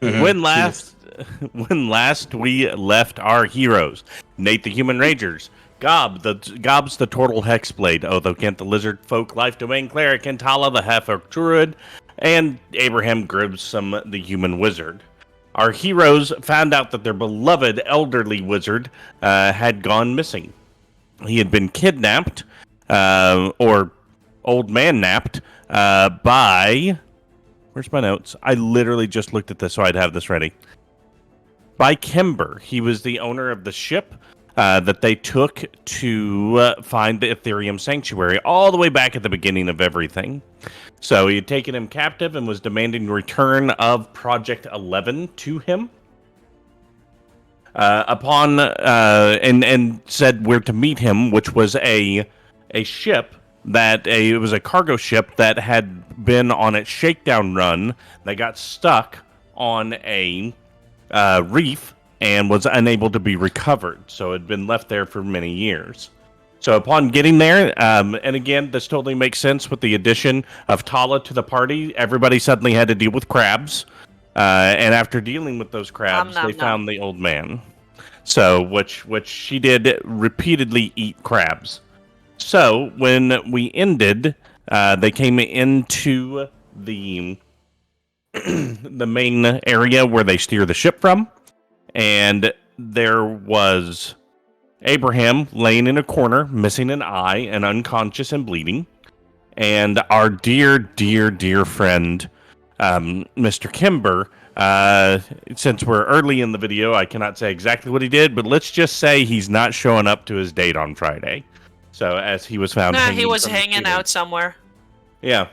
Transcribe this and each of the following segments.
When last when last we left our heroes, Nate the Human Ragers, Gob's the Turtle Hexblade, Othokent the Lizard Folk Life Domain Cleric, and Talah the Half-Orc Druid, and Abraham Grissom the Human Wizard. Our heroes found out that their beloved elderly wizard had gone missing. He had been kidnapped, or old man napped, by... Where's my notes? I literally just looked at this so I'd have this ready. By Kimber. He was the owner of the ship that they took to find the Ethereum Sanctuary all the way back at the beginning of everything. So he had taken him captive and was demanding return of Project 11 to him. And said where to meet him, which was a ship it was a cargo ship that had been on its shakedown run. They got stuck on a reef and was unable to be recovered. So it had been left there for many years. So upon getting there, and again, this totally makes sense with the addition of Talah to the party. Everybody suddenly had to deal with crabs. And after dealing with those crabs, they found the old man. So, which she did repeatedly eat crabs. So, when we ended, they came into the the main area where they steer the ship from, and there was Abraham laying in a corner, missing an eye and unconscious and bleeding, and our dear, dear, dear friend, Mr. Kimber. Since we're early in the video, I cannot say exactly what he did, but let's just say he's not showing up to his date on Friday. So, as he was found he was hanging out somewhere. Yeah,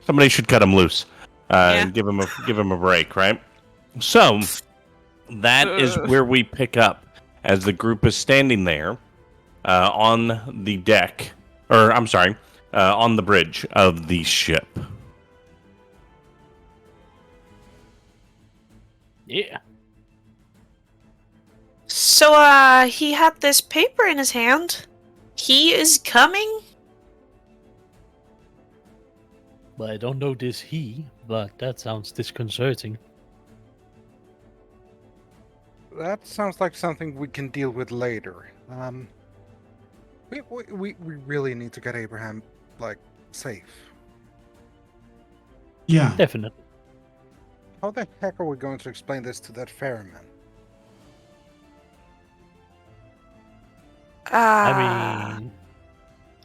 somebody should cut him loose and give him a break, right? So, that is where we pick up as the group is standing there on the deck, or I'm sorry, on the bridge of the ship. Yeah. So, he had this paper in his hand. He is coming? Well, I don't know this but that sounds disconcerting. That sounds like something we can deal with later. We really need to get Abraham, safe. Yeah. Definitely. How the heck are we going to explain this to that ferryman? I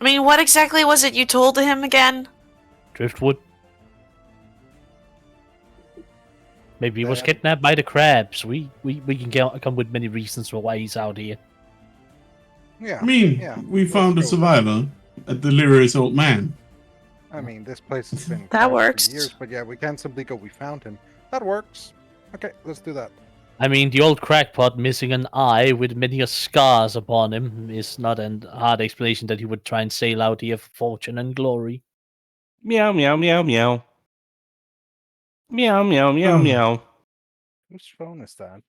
mean, what exactly was it you told him again? Driftwood. Maybe he was kidnapped by the crabs. We can come with many reasons for why he's out here. Yeah. I mean, we found a survivor, a delirious old man. I mean, this place has been that for works. years, but yeah, we can't simply go, we found him. That works. Okay, let's do that. I mean, the old crackpot missing an eye with many scars upon him is not a hard explanation that he would try and sail out here for fortune and glory. Meow, meow, meow, meow. Meow, meow, meow, meow. Whose phone is that?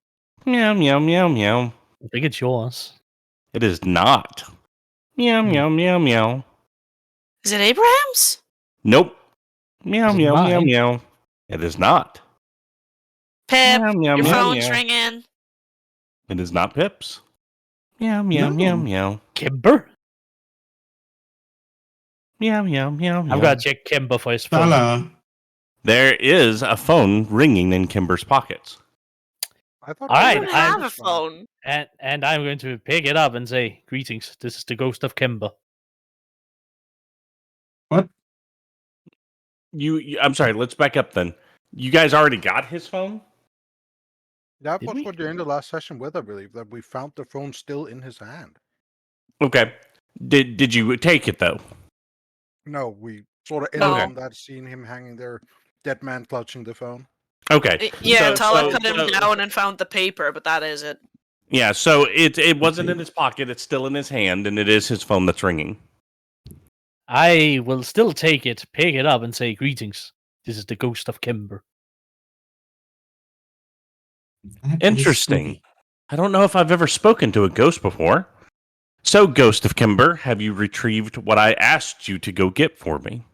Meow, meow, meow, meow. I think it's yours. It is not. Meow, meow, meow, meow. Is it Abraham's? Nope. Meow, Is it meow, meow, mine? meow. It is not. Pip, Meow, meow, your meow, phone's meow. ringing. It is not Pip's. Meow, meow, No. meow, meow. Kimber? Meow, meow, meow, meow. I'm gonna check Kimber for his phone. Talah. There is a phone ringing in Kimber's pockets. I thought All right, I don't I'm- have a phone. And I'm going to pick it up and say, "Greetings, this is the ghost of Kimber." What? I'm sorry, let's back up then. You guys already got his phone? That Did was we? what you're in the last session with, I believe, that we found the phone still in his hand. Okay. Did you take it though? No, we sort of ended No. on that, seeing him hanging there, dead man clutching the phone. Okay. Yeah, So- Talah so- cut him so- down and found the paper, but that is it. Yeah, so it wasn't in his pocket, it's still in his hand, and it is his phone that's ringing. I will still take it, pick it up, and say, "Greetings, this is the ghost of Kimber." That is Interesting. spooky. I don't know if I've ever spoken to a ghost before. So, Ghost of Kimber, have you retrieved what I asked you to go get for me?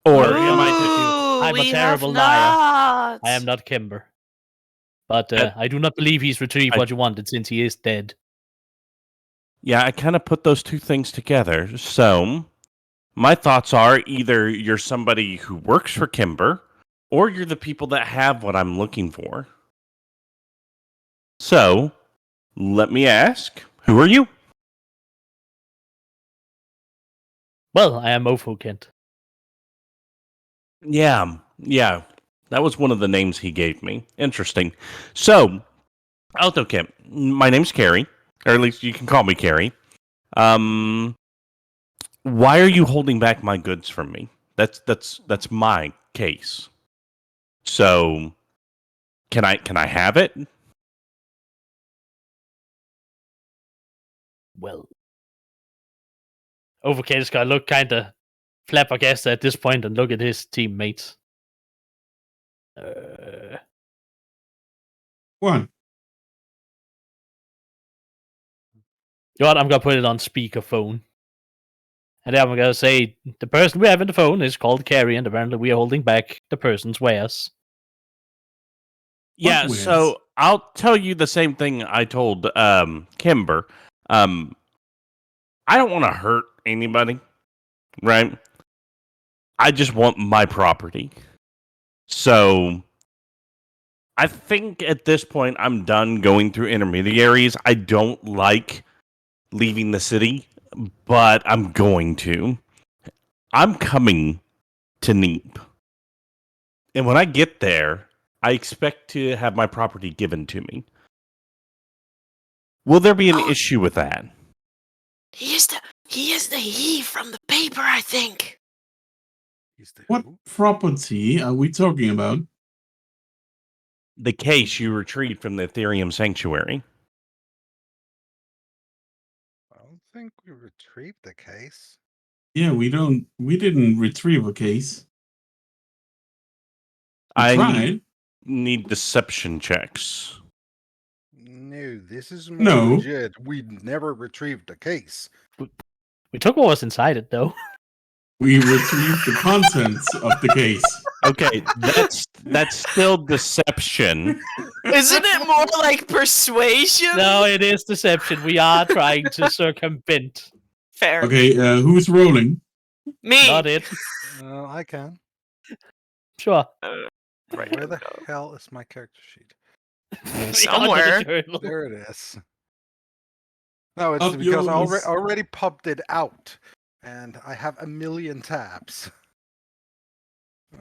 Or Sorry, am I I took you am a we terrible have liar. not. I am not Kimber. But Uh, I do not believe he's retrieved I- what you wanted since he is dead. Yeah, I kind of put those two things together. So, my thoughts are either you're somebody who works for Kimber, or you're the people that have what I'm looking for. So, let me ask, who are you? Well, I am Othokent. Yeah. That was one of the names he gave me. Interesting. So, Othokent, my name's Carrie, or at least you can call me Carrie. Why are you holding back my goods from me? That's my case. So, can I have it? Well, Othokent's gonna look kind of flabbergasted at this point and look at his teammates. What? You know what? I'm gonna put it on speakerphone. And then I'm gonna say the person we have in the phone is called Carrie, and apparently we are holding back the person's wares. Yeah, What so I'll tell you the same thing I told Kimber. I don't want to hurt anybody, right? I just want my property. So I think at this point I'm done going through intermediaries. I don't like leaving the city, but I'm going to. I'm coming to Neap. And when I get there, I expect to have my property given to me. Will there be an issue with that? He is the he from the paper, I think. He's the What who? property are we talking about? The case you retrieved from the Ethereum Sanctuary. I don't think we retrieved the case. Yeah, we didn't retrieve a case. We I tried. need deception checks. No, this is more No. legit. We never retrieved the case. We took what was inside it, though. We retrieved the contents of the case. Okay, that's still deception. Isn't it more like persuasion? No, it is deception. We are trying to circumvent. Fair. Okay, who's rolling? Me. Not it. I can. Sure. Right. Where the hell is my character sheet? Somewhere. Under the journal. There it is. No, it's Up because I yours. already popped it out, and I have a million tabs.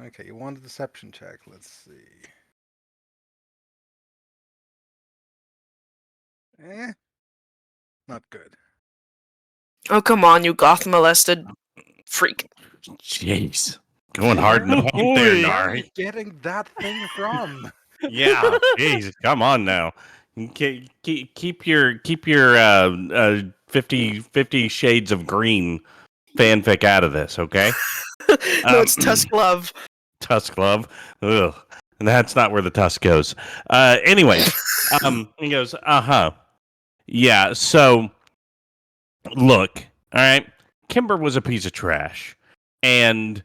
Okay, you want a deception check? Let's see. Not good. Oh, come on, you goth molested freak. Jeez. Going hard in the paint there, Where are you Nari. getting that thing from? Yeah, jeez, come on now. Keep your 50 shades of green fanfic out of this, okay? No, it's Tusk Love. Tusk Love. Ugh. And that's not where the tusk goes. Anyway, he goes, yeah, so look, all right, Kimber was a piece of trash and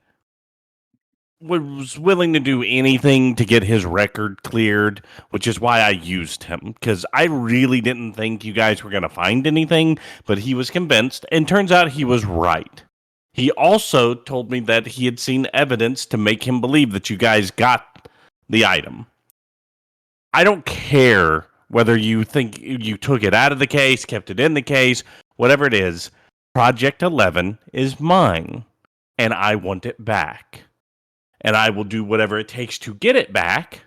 was willing to do anything to get his record cleared, which is why I used him, because I really didn't think you guys were going to find anything, but he was convinced, and turns out he was right. He also told me that he had seen evidence to make him believe that you guys got the item. I don't care whether you think you took it out of the case, kept it in the case, whatever it is. Project 11 is mine, and I want it back. And I will do whatever it takes to get it back,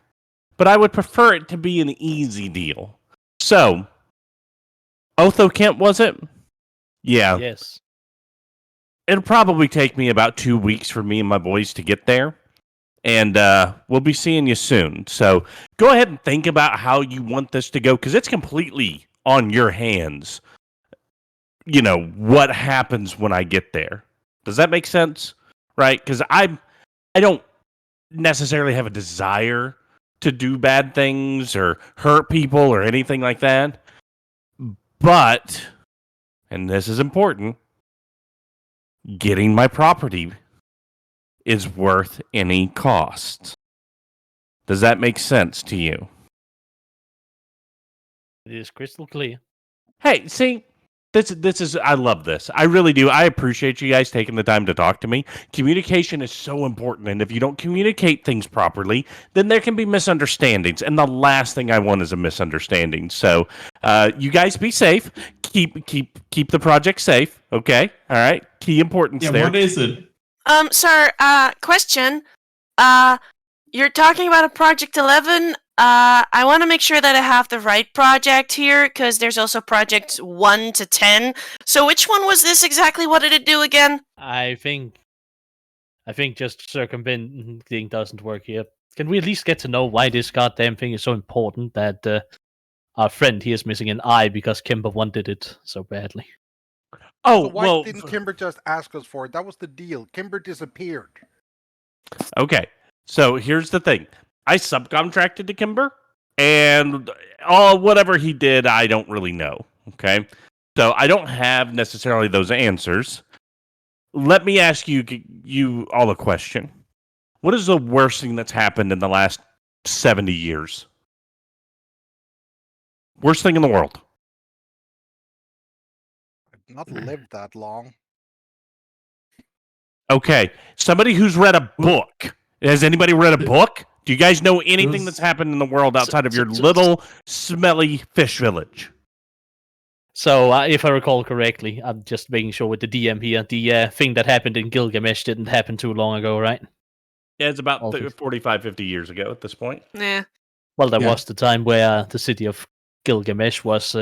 but I would prefer it to be an easy deal. So, Othokent, was it? Yeah. Yes. It'll probably take me about 2 weeks for me and my boys to get there. And we'll be seeing you soon. So go ahead and think about how you want this to go, because it's completely on your hands. You know, what happens when I get there. Does that make sense? Right? Because I don't necessarily have a desire to do bad things or hurt people or anything like that. But, and this is important, getting my property is worth any cost. Does that make sense to you? It is crystal clear. Hey, see, this is I love this. I really do. I appreciate you guys taking the time to talk to me. Communication is so important, and if you don't communicate things properly, then there can be misunderstandings. And the last thing I want is a misunderstanding. So, you guys be safe. Keep the project safe. Okay, all right. Key importance Yeah, there. what is it? Sir, question. You're talking about a Project 11. I want to make sure that I have the right project here, because there's also projects 1 to 10. So which one was this exactly? What did it do again? I think just circumventing doesn't work here. Can we at least get to know why this goddamn thing is so important that our friend here is missing an eye because Kimber wanted it so badly? Oh, So why well, didn't Kimber just ask us for it? That was the deal. Kimber disappeared. okay. So here's the thing. I subcontracted to Kimber, and whatever he did, I don't really know. Okay. So I don't have necessarily those answers. Let me ask you all a question. What is the worst thing that's happened in the last 70 years? Worst thing in the world. I've not lived that long. Okay. Somebody who's read a book. Has anybody read a book? Do you guys know anything that's happened in the world outside of your little smelly fish village? So, if I recall correctly, I'm just making sure with the DM here, the thing that happened in Gilgamesh didn't happen too long ago, right? Yeah, it's about Okay. 45, 50 years ago at this point. Yeah. Well, there Yeah. was the time where the city of Gilgamesh was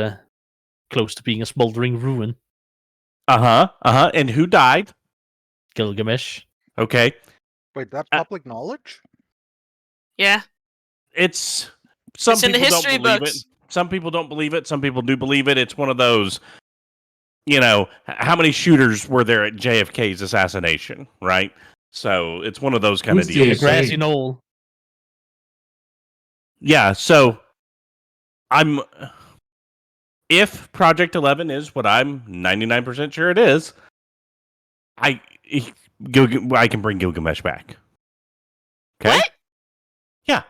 close to being a smoldering ruin. And who died? Gilgamesh. Okay. Wait, that public knowledge? Yeah. It's some It's in the people history don't believe books. it. Some people don't believe it. Some people do believe it. It's one of those, how many shooters were there at JFK's assassination, right? So it's one of those kind of Who's The deals. JFK? grassy knoll. Yeah, so if Project 11 is what I'm 99% sure it is, I can bring Gilgamesh back. Okay? What? Yeah.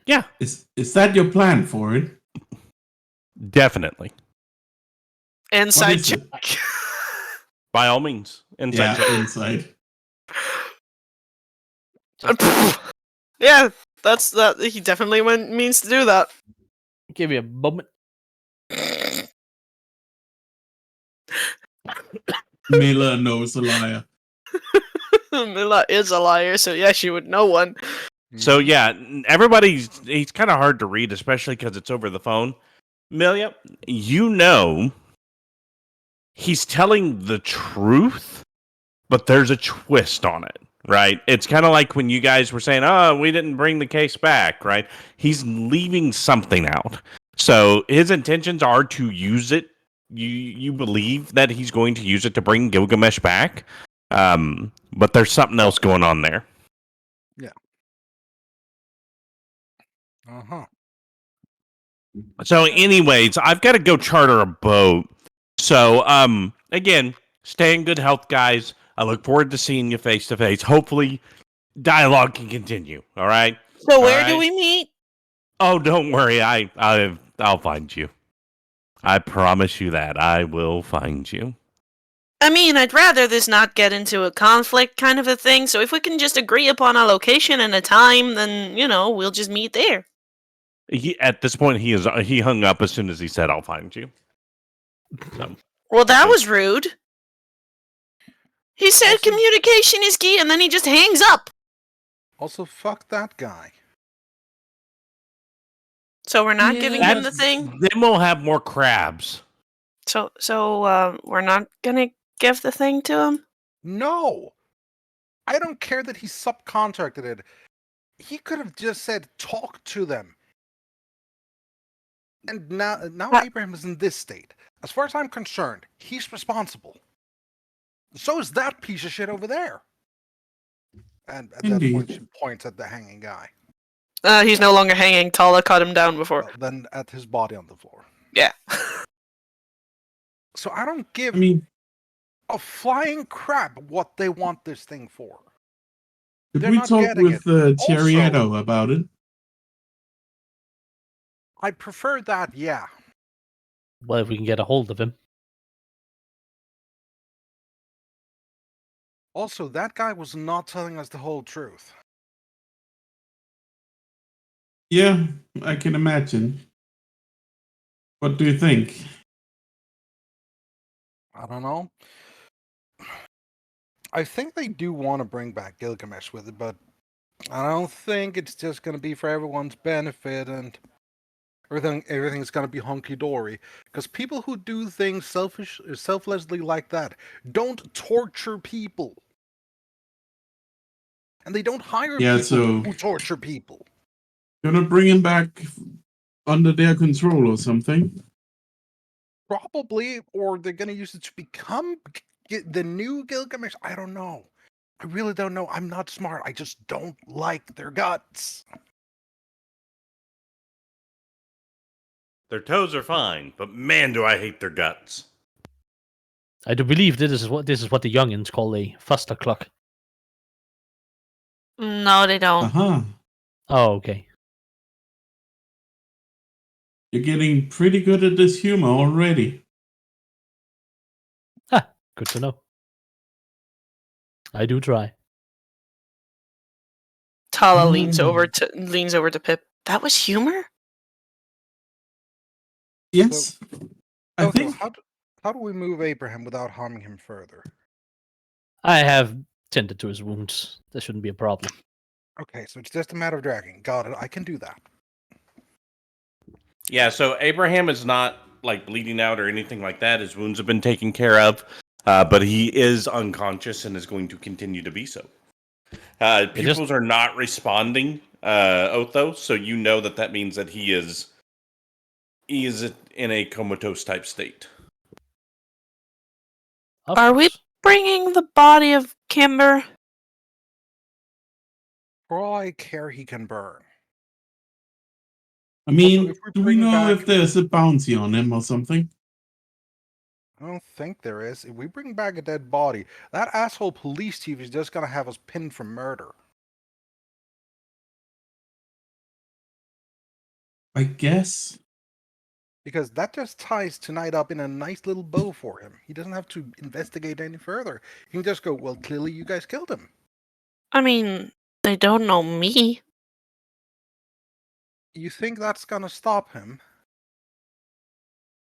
Yeah, Is that your plan for it? definitely. Inside is it? check. By all means. Inside check. Inside. Yeah, that's that. He definitely means to do that. Give me a moment. Milla knows a liar. Milla is a liar, so yeah, she would know one. So yeah, he's kind of hard to read, especially because it's over the phone. Milla, he's telling the truth, but there's a twist on it, right? It's kind of like when you guys were saying, "Oh, we didn't bring the case back," right? He's leaving something out. So his intentions are to use it. You believe that he's going to use it to bring Gilgamesh back, but there's something else going on there. Uh-huh. So, anyways, I've got to go charter a boat. So, again, stay in good health, guys. I look forward to seeing you face to face. Hopefully, dialogue can continue. All right. So where do Alright. we meet? Oh, don't worry. I'll find you. I promise you that I will find you. I mean, I'd rather this not get into a conflict kind of a thing. So if we can just agree upon a location and a time, then we'll just meet there. At this point, he hung up as soon as he said, "I'll find you." So, Well, that was rude. He said Also- communication is key, and then he just hangs up. Also, fuck that guy. So we're not Yeah, giving him the thing. then we'll have more crabs. So we're not gonna give the thing to him. No! I don't care that he subcontracted it. He could have just said, talk to them. And now Abraham is in this state. As far as I'm concerned, he's responsible. So is that piece of shit over there. And at that point, Indeed. she points at the hanging guy. He's no longer hanging. Talah cut him down before. Well, then at his body on the floor. Yeah. So I don't give I mean, a flying crap what they want this thing for. Could They're we not talk getting with it. Charietto about it? I prefer that, yeah. Well, if we can get a hold of him. Also, that guy was not telling us the whole truth. Yeah, I can imagine. What do you think? I don't know. I think they do want to bring back Gilgamesh with it, but I don't think it's just going to be for everyone's benefit and everything's going to be hunky-dory. Because people who do things selflessly like that don't torture people. And they don't hire Yeah, people so who torture people. gonna bring him back under their control or something. Probably, or they're going to use it to become the new Gilgamesh. I don't know. I really don't know. I'm not smart. I just don't like their guts. Their toes are fine, but man, do I hate their guts. I do believe this is what the youngins call a fuster clock. No, they don't. Aha. Oh, okay. You're getting pretty good at this humor already. Good to know. I do try. Talah leans over to Pip. That was humor? Yes. I Otho, think. how do we move Abraham without harming him further? I have tended to his wounds. That shouldn't be a problem. Okay, so it's just a matter of dragging. Got it. I can do that. Yeah, so Abraham is not like bleeding out or anything like that. His wounds have been taken care of, but he is unconscious and is going to continue to be so. Pupils are not responding, Otho, so you know that means that he is in a comatose type state. Are we bringing the body of Kimber? For all I care, he can burn. I mean, Also, if we do we bring know back- if there's a bounty on him or something? I don't think there is. If we bring back a dead body, that asshole police chief is just gonna have us pinned for murder. I guess. Because that just ties tonight up in a nice little bow for him. He doesn't have to investigate any further. He can just go, well, clearly you guys killed him. I mean, they don't know me. You think that's gonna stop him?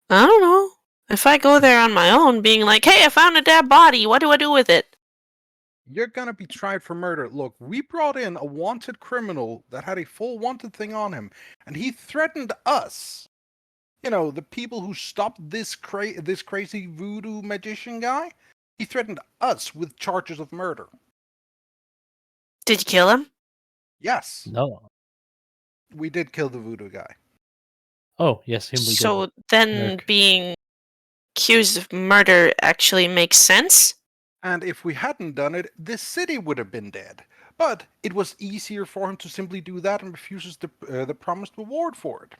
I don't know. If I go there on my own, being like, hey, I found a dead body, what do I do with it? You're gonna be tried for murder. Look, we brought in a wanted criminal that had a full wanted thing on him, and he threatened us. You know, the people who stopped this crazy voodoo magician guy. He threatened us with charges of murder. Did you kill him? Yes, No. we did kill the voodoo guy. Oh, yes, him we So did. then Merc. being accused of murder actually makes sense? And if we hadn't done it, this city would have been dead. But it was easier for him to simply do that and refuses the promised reward for it.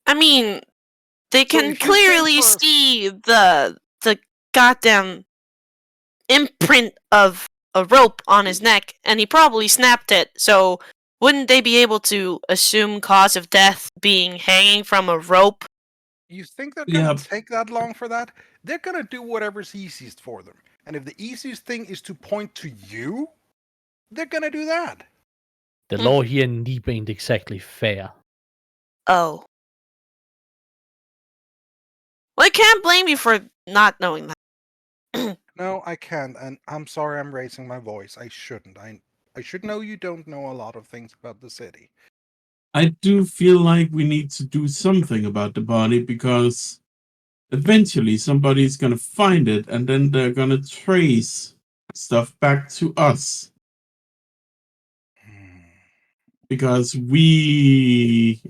I mean, they So can if you clearly think for- see the goddamn imprint of a rope on his neck, and he probably snapped it. So wouldn't they be able to assume cause of death being hanging from a rope? You think they're gonna Yeah. take that long for that? They're gonna do whatever's easiest for them. And if the easiest thing is to point to you, they're gonna do that. The law here in Neap ain't exactly fair. Oh. Well, I can't blame you for not knowing that. No, I can't, and I'm sorry I'm raising my voice. I shouldn't. I should know you don't know a lot of things about the city. I do feel like we need to do something about the body because eventually somebody's gonna find it and then they're gonna trace stuff back to us because we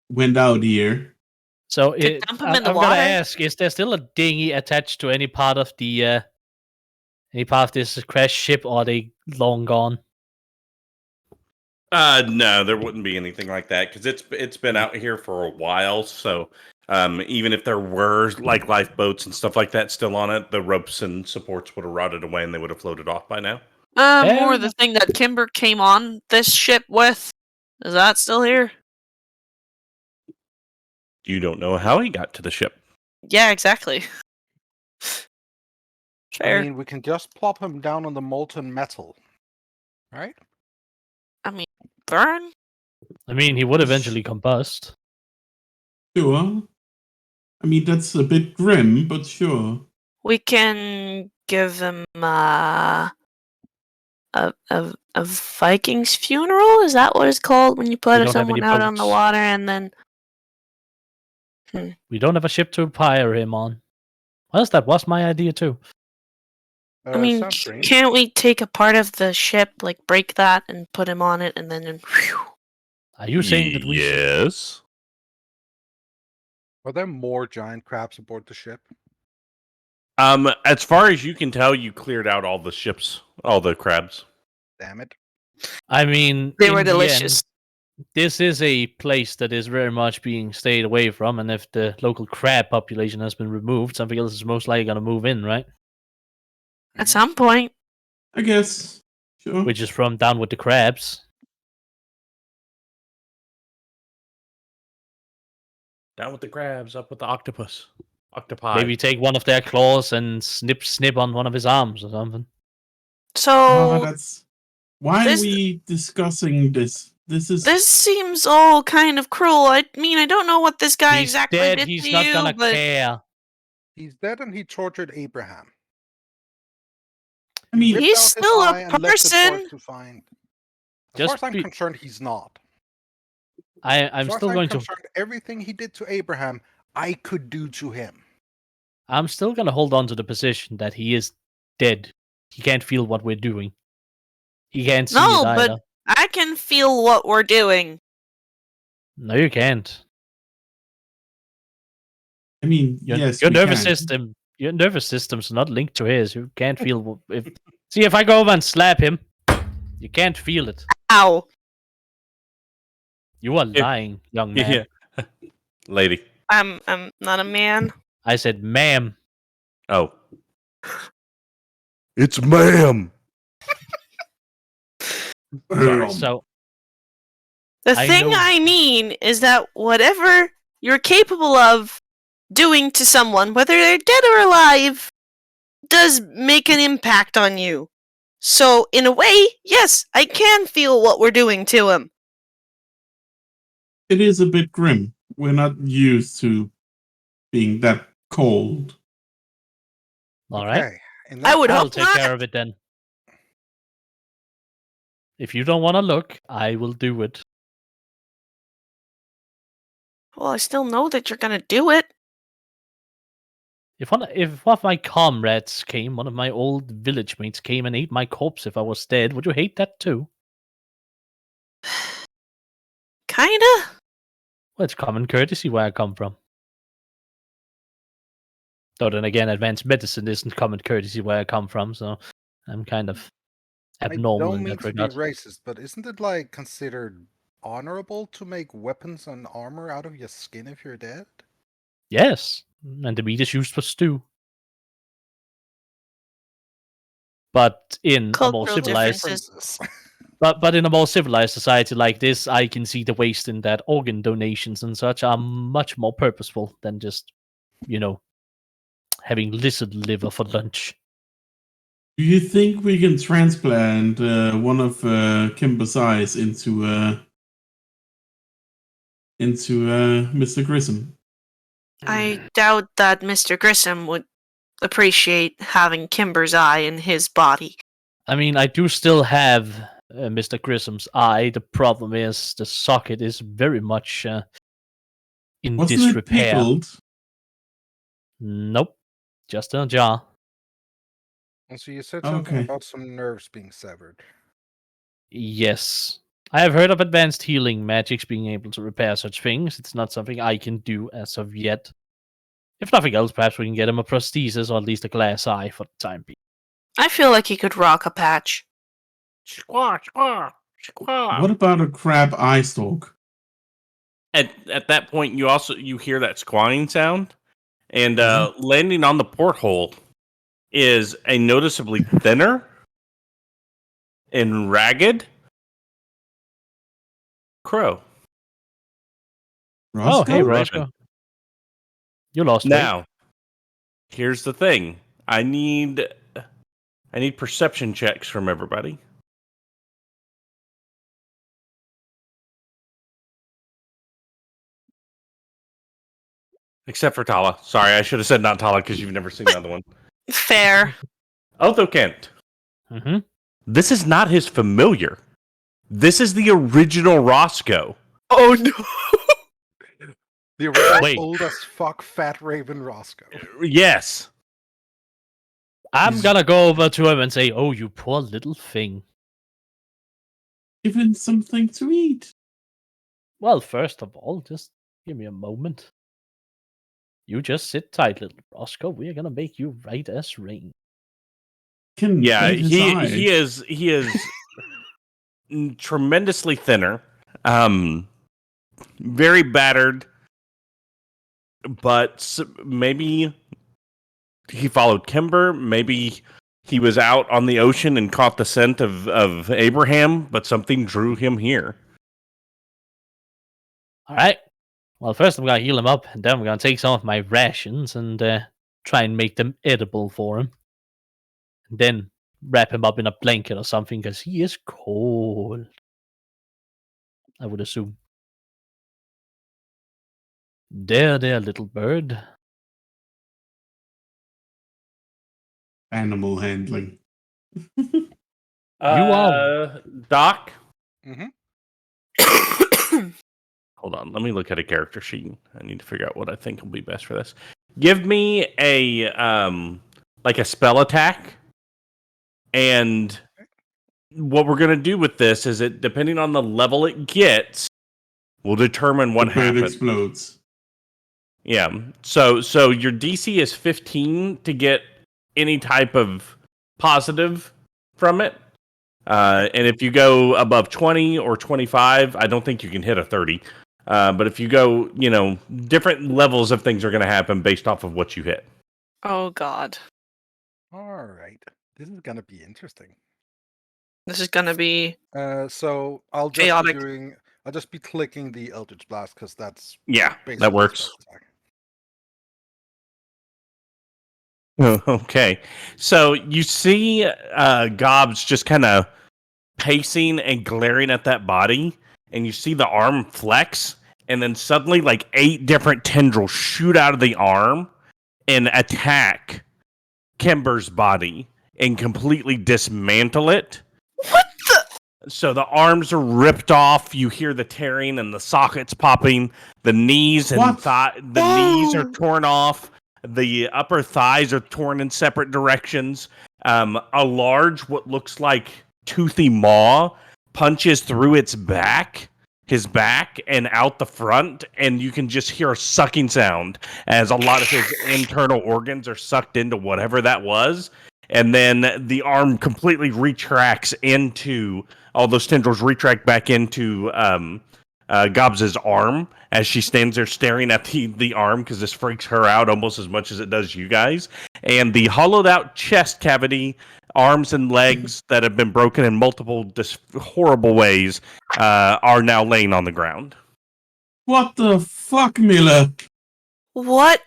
went out here. So dump him in the I'm water? gonna ask: is there still a dinghy attached to any part of the this crashed ship, or are they long gone? No, there wouldn't be anything like that because it's been out here for a while. So even if there were like lifeboats and stuff like that still on it, the ropes and supports would have rotted away and they would have floated off by now. Fair Or the enough. thing that Kimber came on this ship with. Is that still here? You don't know how he got to the ship. Yeah, exactly. Fair. I mean, we can just plop him down on the molten metal, right? Varn? I mean, he would eventually combust. Sure. I mean, that's a bit grim, but sure. We can give him a Viking's funeral? Is that what it's called when you We put don't have any someone out on the boats. water and then... We don't have a ship to hire him on. Well, that was my idea too. I mean, Sounds strange. can't we take a part of the ship, like break that and put him on it and then... Whew. Are you saying that we should... Yes. Are there more giant crabs aboard the ship? As far as you can tell, you cleared out all the ships, all the crabs. Damn it. I mean, They in were the end, delicious. this is a place that is very much being stayed away from, and if the local crab population has been removed, something else is most likely going to move in, right? At some point. I guess. Sure. Which is from down with the crabs. Down with the crabs, up with the octopus. Octopi. Maybe take one of their claws and snip on one of his arms or something. So, That's. Why this- are we discussing this? this seems all kind of cruel. I mean, I don't know what this guy He's exactly dead, did he's to not you, gonna but... care. He's dead and he tortured Abraham. I mean, Ripped He's out his still a eye and left the person. part to find. As Just far as I'm be- concerned, he's not. I'm As far still as going I'm to concerned, everything he did to Abraham, I could do to him. I'm still gonna hold on to the position that he is dead. He can't feel what we're doing. He can't see No, it but- either. I can feel what we're doing. No, you can't. I mean, Your, yes. your we nervous can. system, your nervous system's not linked to his. You can't feel if. See, if I go over and slap him, you can't feel it. Ow. You are Yeah. lying, young man. Yeah. Lady. I'm not a man. I said, ma'am. Oh. It's ma'am. Sorry. So The I thing know- I mean is that whatever you're capable of doing to someone, whether they're dead or alive, does make an impact on you. So, in a way, yes, I can feel what we're doing to him. It is a bit grim. We're not used to being that cold. all right, Okay. In I that would I'll hope take not. care of it then. If you don't want to look, I will do it. Well, I still know that you're gonna do it. If one of my comrades came, one of my old village mates came and ate my corpse if I was dead, would you hate that too? Kinda? Well, it's common courtesy where I come from. Though then again, advanced medicine isn't common courtesy where I come from, so I'm kind of abnormal I don't in mean that to be regard. racist, but isn't it like considered honorable to make weapons and armor out of your skin if you're dead? Yes, and the meat is used for stew. But in a more Cultural civilized, differences. but in a more civilized society like this, I can see the waste in that organ donations and such are much more purposeful than just, having lizard liver for lunch. Do you think we can transplant one of Kimber's eyes into Mr. Grissom? I doubt that Mr. Grissom would appreciate having Kimber's eye in his body. I mean, I do still have Mr. Grissom's eye. The problem is the socket is very much in Wasn't it disrepair. pickled? Nope, just in a jar. And so you said something Okay. about some nerves being severed. Yes. I have heard of advanced healing magics being able to repair such things. It's not something I can do as of yet. If nothing else, perhaps we can get him a prosthesis or at least a glass eye for the time being. I feel like he could rock a patch. Squaw, squaw, squaw. What about a crab eye stalk? At that point, you hear that squawing sound, and landing on the porthole is a noticeably thinner and ragged. Crow. Oh, Roscoe? hey, Raven. Roscoe. You lost weight. Now, here's the thing. I need perception checks from everybody. Except for Talah. Sorry, I should have said not Talah because you've never seen the other one. Fair. Othokent. Mm-hmm. This is not his familiar. This is the original Roscoe. Oh no. The original Wait. old as fuck fat Raven Roscoe. Yes. I'm gonna go over to him and say, "Oh, you poor little thing." Give him something to eat. Well, first of all, just give me a moment. You just sit tight, little Roscoe. We're gonna make you right as rain. Can Yeah, eat his eye. he is tremendously thinner. Very battered. But maybe he followed Kimber. Maybe he was out on the ocean and caught the scent of Abraham, but something drew him here. All right. Well, first I'm gonna heal him up, and then I'm gonna take some of my rations and try and make them edible for him. And then wrap him up in a blanket or something, because he is cold. I would assume. There, little bird. Animal handling. are- Doc. Mhm. Hold on, let me look at a character sheet. I need to figure out what I think will be best for this. Give me a like a spell attack, and what we're gonna do with this is it depending on the level it gets, will determine what The bird happens. explodes. Yeah. So your DC is 15 to get any type of positive from it. And if you go above 20 or 25, I don't think you can hit a 30. But if you go, different levels of things are going to happen based off of what you hit. Oh god. All right. This is gonna be interesting. This is gonna be So I'll just Chaotic. I'll just be clicking the Eldritch Blast because that's Yeah, basically that a works. spell attack. Okay. So you see Gobs just kind of pacing and glaring at that body, and you see the arm flex, and then suddenly like 8 different tendrils shoot out of the arm and attack Kimber's body and completely dismantle it. What the? So the arms are ripped off. You hear the tearing and the sockets popping. The knees and What? knees are torn off. The upper thighs are torn in separate directions. A large, what looks like toothy maw, punches through his back, and out the front, and you can just hear a sucking sound as a lot of his internal organs are sucked into whatever that was. And then the arm completely retracts into, all those tendrils retract back into Gobs' arm as she stands there staring at the arm because this freaks her out almost as much as it does you guys. And the hollowed out chest cavity, arms and legs that have been broken in multiple horrible ways are now laying on the ground. What the fuck, Milla? What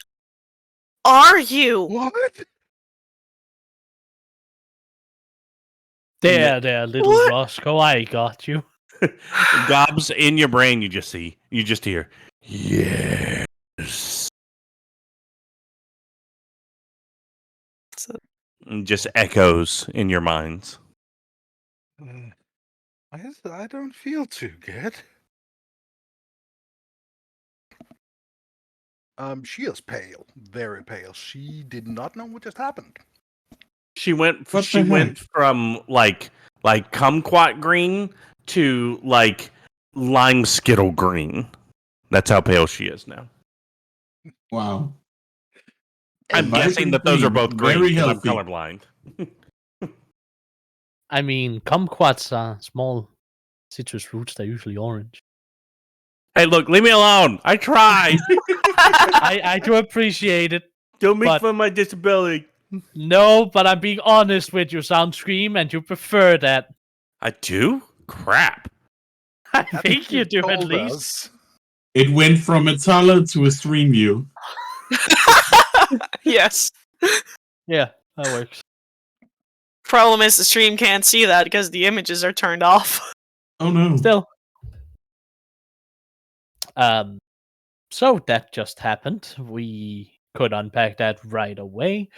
are you? What? There, little What? Roscoe. I got you. Gobs, in your brain, you just hear, yes. And just echoes in your minds. I don't feel too good. She is pale, very pale. She did not know what just happened. She went What the heck? from like kumquat green to like lime skittle green. That's how pale she is now. Wow. I'm Vibrant guessing that those are green, both green very because I'm healthy. colorblind. I mean, kumquats are small citrus fruits. They're usually orange. Hey, look, leave me alone. I tried. I do appreciate it. Don't make But- fun of my disability. No, but I'm being honest with you, Soundscream, and you prefer that. I do? Crap. I think you do at told least. us. It went from a Talah to a stream view. Yes. Yeah, that works. Problem is the stream can't see that because the images are turned off. Oh no. Still. So that just happened. We could unpack that right away.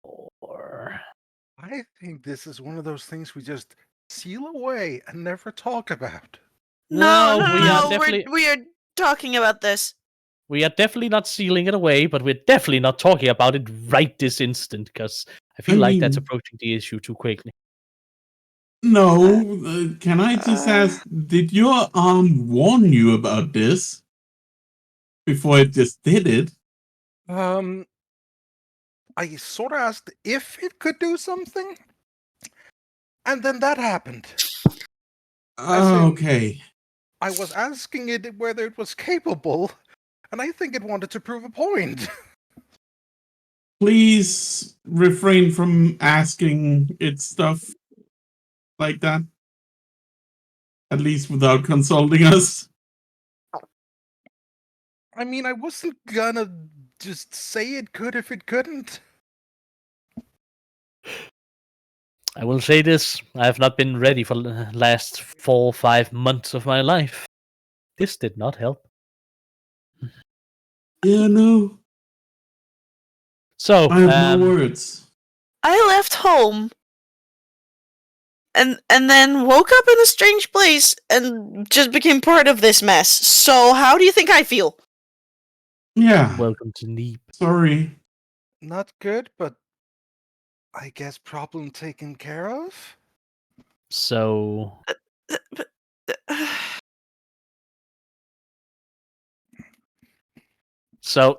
Or I think this is one of those things we just seal away and never talk about. No, we are definitely we are talking about this. we are definitely not sealing it away, but we're definitely not talking about it right this instant, because I feel like that's mean- approaching the issue too quickly. No, can I just ask, did your arm warn you about this before it just did it? I sort of asked if it could do something, and then that happened. As in- Okay. I was asking it whether it was capable, and I think it wanted to prove a point. Please refrain from asking it stuff like that. At least without consulting us. I mean, I wasn't gonna just say it could if it couldn't. I will say this: I have not been ready for the last 4 or 5 months of my life. This did not help. Yeah, no. So, I have no words. I left home and then woke up in a strange place and just became part of this mess. So how do you think I feel? Yeah. welcome to Neap. Sorry. Not good, but I guess problem taken care of? So,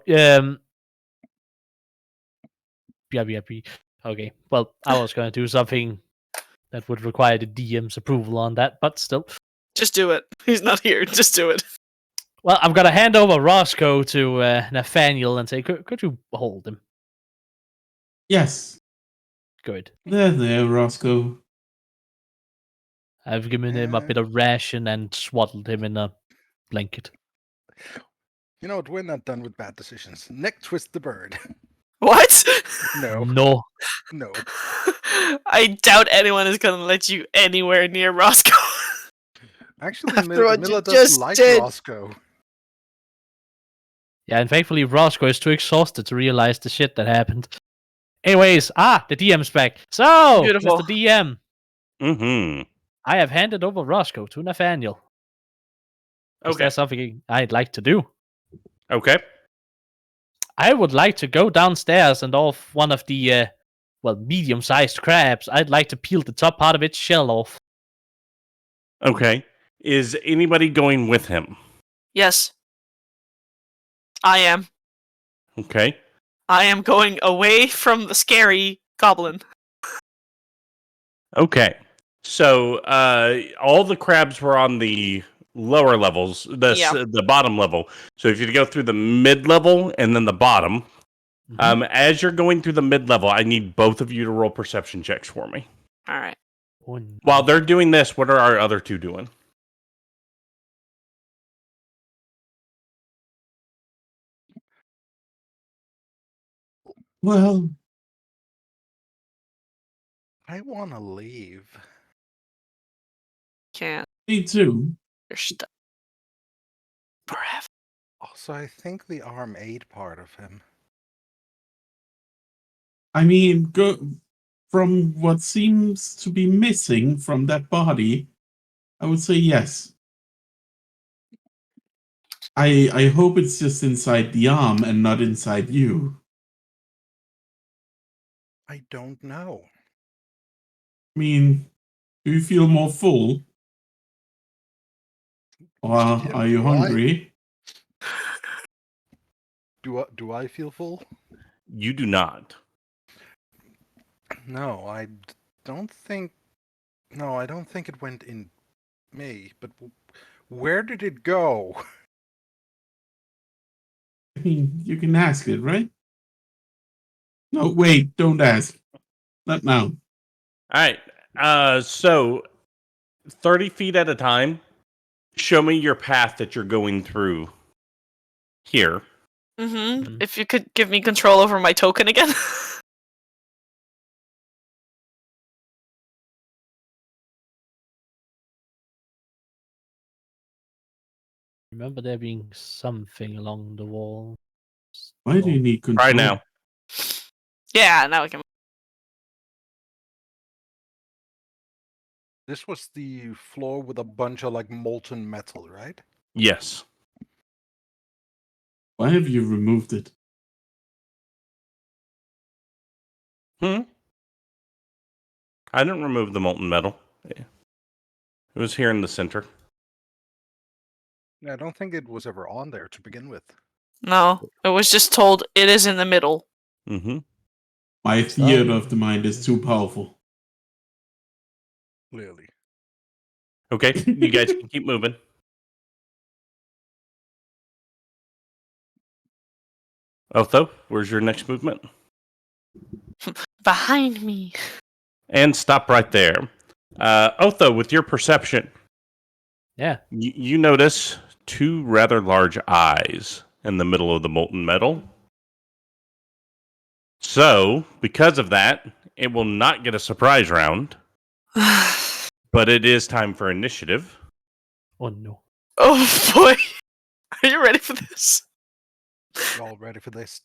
yeah. Okay. Well, I was going to do something that would require the DM's approval on that, but still. Just do it. He's not here. Just do it. Well, I'm gonna hand over Roscoe to Nathaniel and say, could you hold him? Yes. Good. There, Roscoe. I've given him a bit of ration and swaddled him in a blanket. You know what? We're not done with bad decisions. Neck twist the bird. What? No, No. no. I doubt anyone is gonna let you anywhere near Roscoe. Actually, After what you Milla does just like did. Roscoe. Yeah, and thankfully Roscoe is too exhausted to realize the shit that happened. Anyways, the DM's back. So, Beautiful. Mr. DM, Mm-hmm. I have handed over Roscoe to Nathaniel. Is Okay. there something I'd like to do? Okay. I would like to go downstairs and off one of the, medium-sized crabs. I'd like to peel the top part of its shell off. Okay. Is anybody going with him? Yes. I am. Okay. I am going away from the scary goblin. Okay. So all the crabs were on the lower levels, the bottom level. So if you go through the mid level and then the bottom, as you're going through the mid level, I need both of you to roll perception checks for me. All right. While they're doing this, what are our other two doing? Well, I want to leave. Can't. me too. You're stuck. Forever. Also, I think the arm aid part of him. I mean, from what seems to be missing from that body, I would say yes. I hope it's just inside the arm and not inside you. I don't know. I mean, do you feel more full? Or are you do I? hungry? Do I feel full? You do not. No, I don't think. No, I don't think it went in me. But where did it go? I mean, you can ask it, right? No, wait, don't ask. Not now. All right. So 30 feet at a time. Show me your path that you're going through here. Mm-hmm. If you could give me control over my token again. Remember there being something along the wall. Why do you need control? Right now. Yeah, now we can. This was the floor with a bunch of like molten metal, right? Yes. Why have you removed it? I didn't remove the molten metal. It was here in the center. I don't think it was ever on there to begin with. No, it was just told it is in the middle. Mm-hmm. My theater of the mind is too powerful. Clearly. Okay, you guys can keep moving. Otho, where's your next movement? Behind me. And stop right there. Otho, with your perception, Yeah. you notice two rather large eyes in the middle of the molten metal. So, because of that, it will not get a surprise round, but it is time for initiative. Oh no. Oh boy. Are you ready for this? You all ready for this?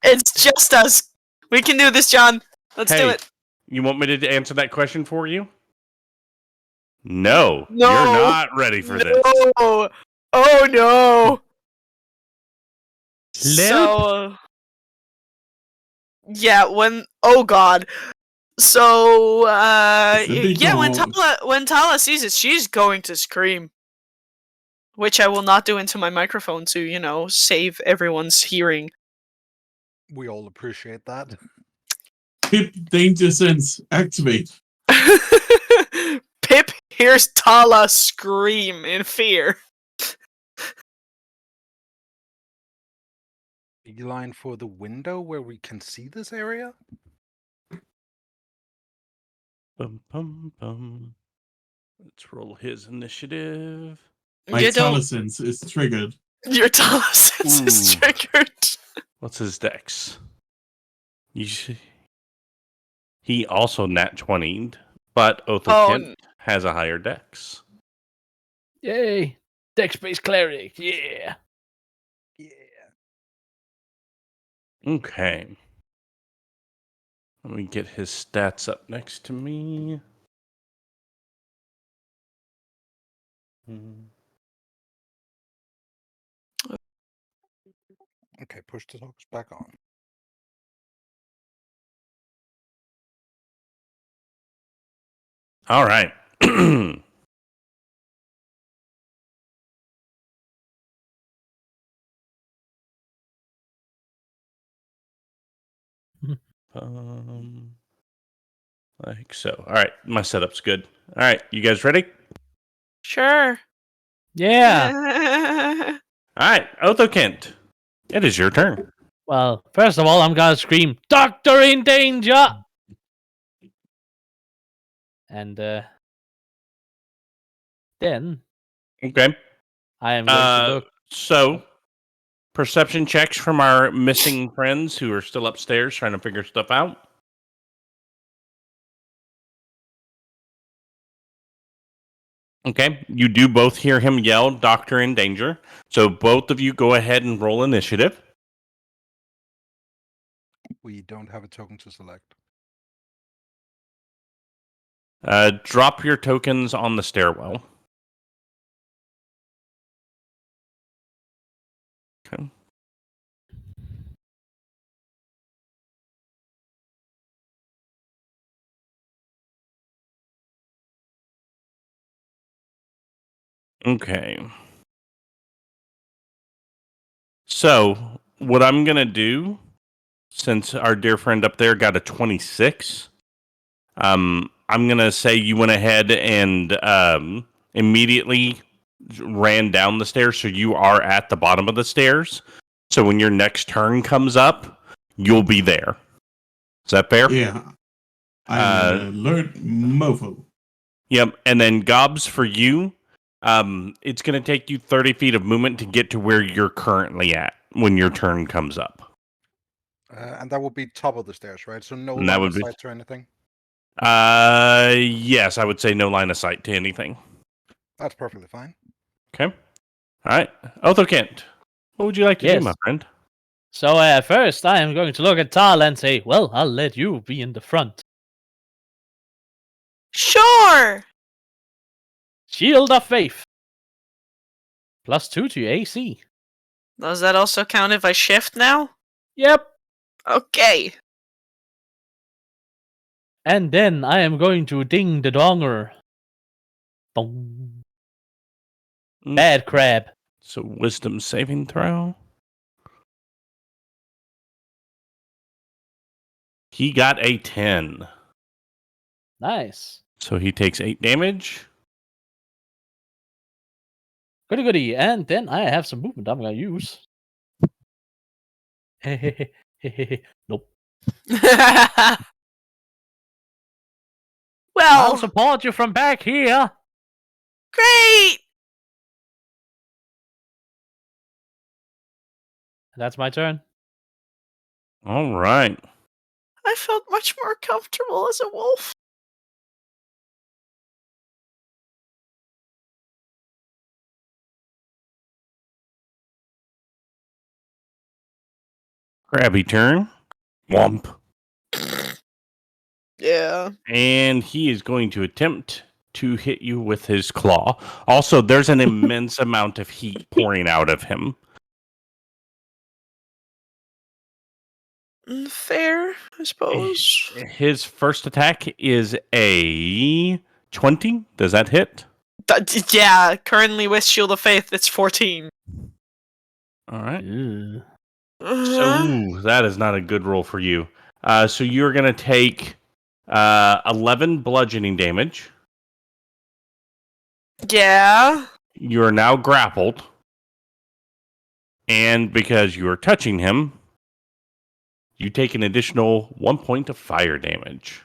It's just us. We can do this, John. Let's do Hey. it. You want me to answer that question for you? No, No. you're not ready for this. No. Oh no. So yeah, oh god. So Cindy, yeah, when don't. Talah sees it, she's going to scream. Which I will not do into my microphone to, save everyone's hearing. We all appreciate that. Pip danger sense activate. Pip hears Talah scream in fear. Beeline for the window where we can see this area? Bum, bum, bum. Let's roll his initiative. My You don't. telecsense is triggered. Your Talah sense is Ooh. triggered. What's his dex? He also nat 20'd, but Othokent has a higher dex. Yay! Dex-based cleric, yeah! Yeah. Okay. Let me get his stats up next to me. Okay, push the hooks back on. All right. Like so. All right, my setup's good. All right, you guys ready? Sure. Yeah! All right, Othokent, it is your turn. Well, first of all, I'm gonna scream, Doctor in danger! And, then Okay. I am going to look. So, perception checks from our missing friends who are still upstairs trying to figure stuff out. Okay, you do both hear him yell, Doctor in danger. So both of you go ahead and roll initiative. We don't have a token to select. Drop your tokens on the stairwell. Okay. Okay. So, what I'm going to do, since our dear friend up there got a 26, I'm going to say you went ahead and immediately ran down the stairs, so you are at the bottom of the stairs. So when your next turn comes up, you'll be there. Is that fair? Yeah. I'm an alert mofo. Yep, and then Gobs for you, it's going to take you 30 feet of movement to get to where you're currently at when your turn comes up. And that would be top of the stairs, right? So no And that line would of be- sight or anything? Yes, I would say no line of sight to anything. That's perfectly fine. Okay. All right. Othokent, what would you like to do, Yes. my friend? So first, I am going to look at Talah and say, well, I'll let you be in the front. Sure. Shield of Faith. +2 to your AC. Does that also count if I shift now? Yep. Okay. And then I am going to ding the donger. Boom. Bad crab. So wisdom saving throw. He got a 10. Nice. So he takes 8 damage. Goody goody. And then I have some movement I'm going to use. Nope. I'll well, support you from back here. great. That's my turn. All right. I felt much more comfortable as a wolf. Crabby turn. Womp. Yeah. And he is going to attempt to hit you with his claw. Also, there's an immense amount of heat pouring out of him. Fair, I suppose. His first attack is a 20. Does that hit? Yeah, currently with Shield of Faith, it's 14. All right. Ew. So ooh, that is not a good roll for you. So you're going to take 11 bludgeoning damage. Yeah. You are now grappled. And because you are touching him, you take an additional 1 point of fire damage.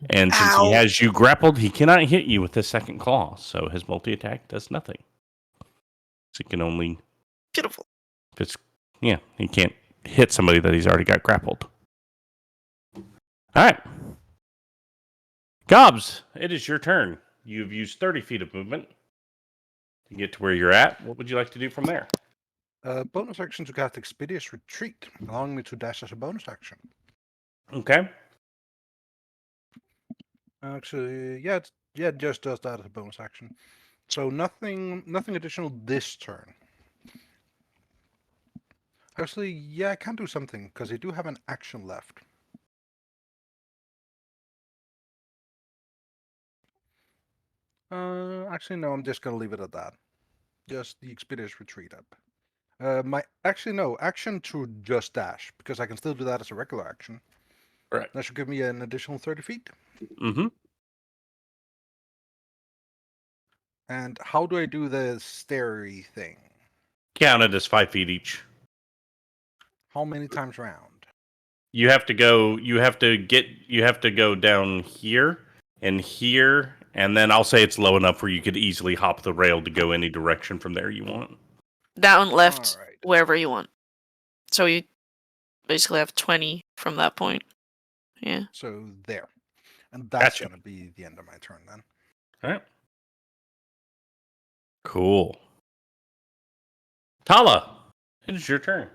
And since Ow. he has you grappled, he cannot hit you with his second claw. So his multi-attack does nothing. So he can only... Beautiful. If it's, yeah, he can't hit somebody that he's already got grappled. All right. Gobs, it is your turn. You've used 30 feet of movement to get to where you're at. What would you like to do from there? Bonus action to cast Expeditious Retreat, allowing me to dash as a bonus action. Okay. Actually, it just does that as a bonus action. So nothing additional this turn. Actually, yeah, I can do something because I do have an action left. Actually, no, I'm just gonna leave it at that. Just the Expeditious Retreat up. Action to just dash because I can still do that as a regular action. Right. That should give me an additional 30 feet. Mm-hmm. And how do I do the starry thing? Counted as 5 feet each. How many times round? You have to go. You have to go down here, and then I'll say it's low enough where you could easily hop the rail to go any direction from there you want. Down, left, Alright. wherever you want. So you basically have 20 from that point. Yeah. So there. And that's Gotcha. gonna be the end of my turn then. All right. Cool. Talah, it is your turn.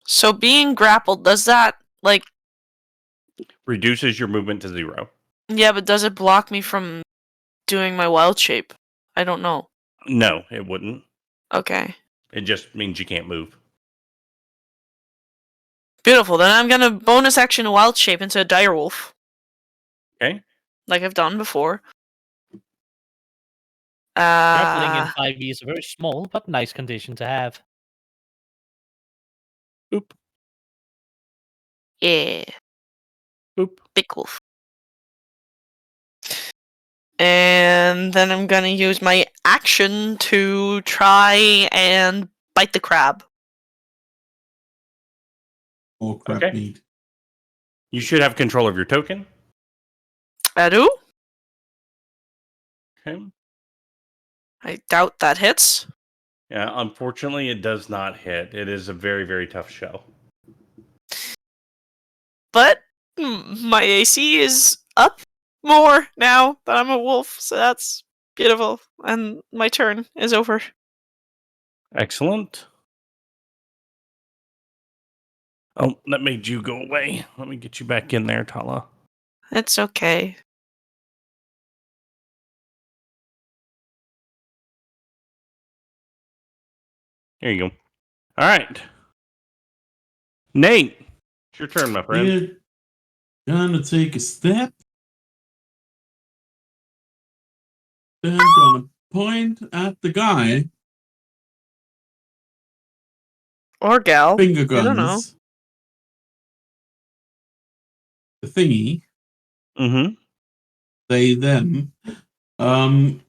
So being grappled, does that, like, Reduces your movement to 0. yeah, but does it block me from doing my wild shape? I don't know. No, it wouldn't. Okay. It just means you can't move. Beautiful. Then I'm gonna bonus action a wild shape into a direwolf. Okay. Like I've done before. Grappling in 5e is a very small but nice condition to have. Boop. Yeah. Boop. Big wolf. And then I'm gonna use my action to try and bite the crab. Or crab Okay. meat. You should have control of your token. Adu? Okay. I doubt that hits. Yeah, unfortunately, it does not hit. It is a very, very tough show. But my AC is up more now that I'm a wolf, so that's beautiful. And my turn is over. Excellent. Oh, that made you go away. Let me get you back in there, Talah. It's okay. There you go. All right. Nate, it's your turn, my friend. We're gonna take a step. Then gonna point at the guy. Or gal. Finger I don't know. guns. The thingy. Mm-hmm. They, them. And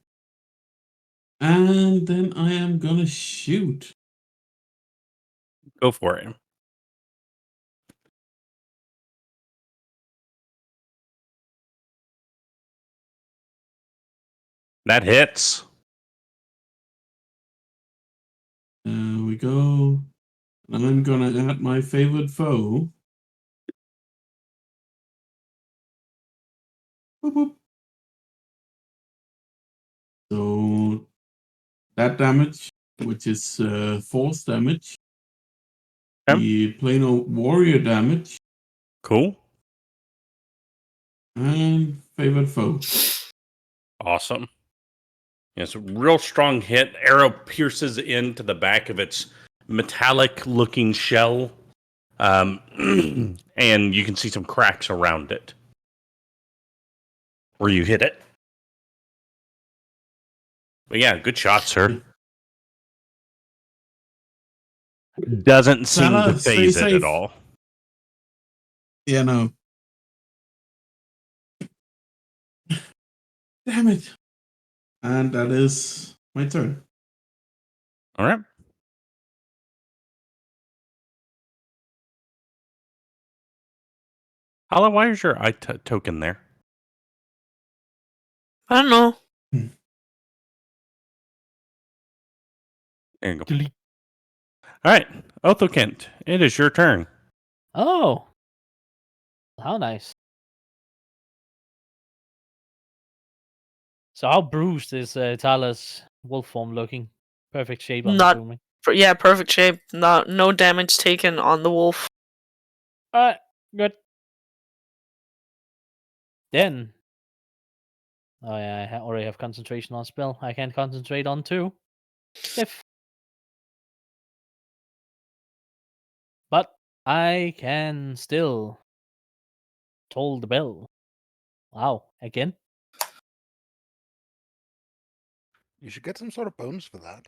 then I am gonna shoot. Go for it. That hits. There we go. And I'm gonna add my favorite foe. Boop, boop. So that damage, which is force damage. Okay. The Plano warrior damage. Cool. And favorite foe. Awesome. It's a real strong hit. Arrow pierces into the back of its metallic-looking shell, and you can see some cracks around it where you hit it. But yeah, good shot, sir. Doesn't seem to Talah, stay phase it at safe. all. Yeah, no. Damn it. And that is my turn. All right. Hala, why is your token there? I don't know. There you go. Delete. All right, Othokent, it is your turn. Oh. How nice. So how bruised is Talah's wolf form looking? Perfect shape, I'm Not- assuming. Yeah, perfect shape. No damage taken on the wolf. Alright, good. Then. Oh yeah, I already have concentration on spell. I can concentrate on 2. If. But I can still toll the bell. Wow, again? You should get some sort of bonus for that.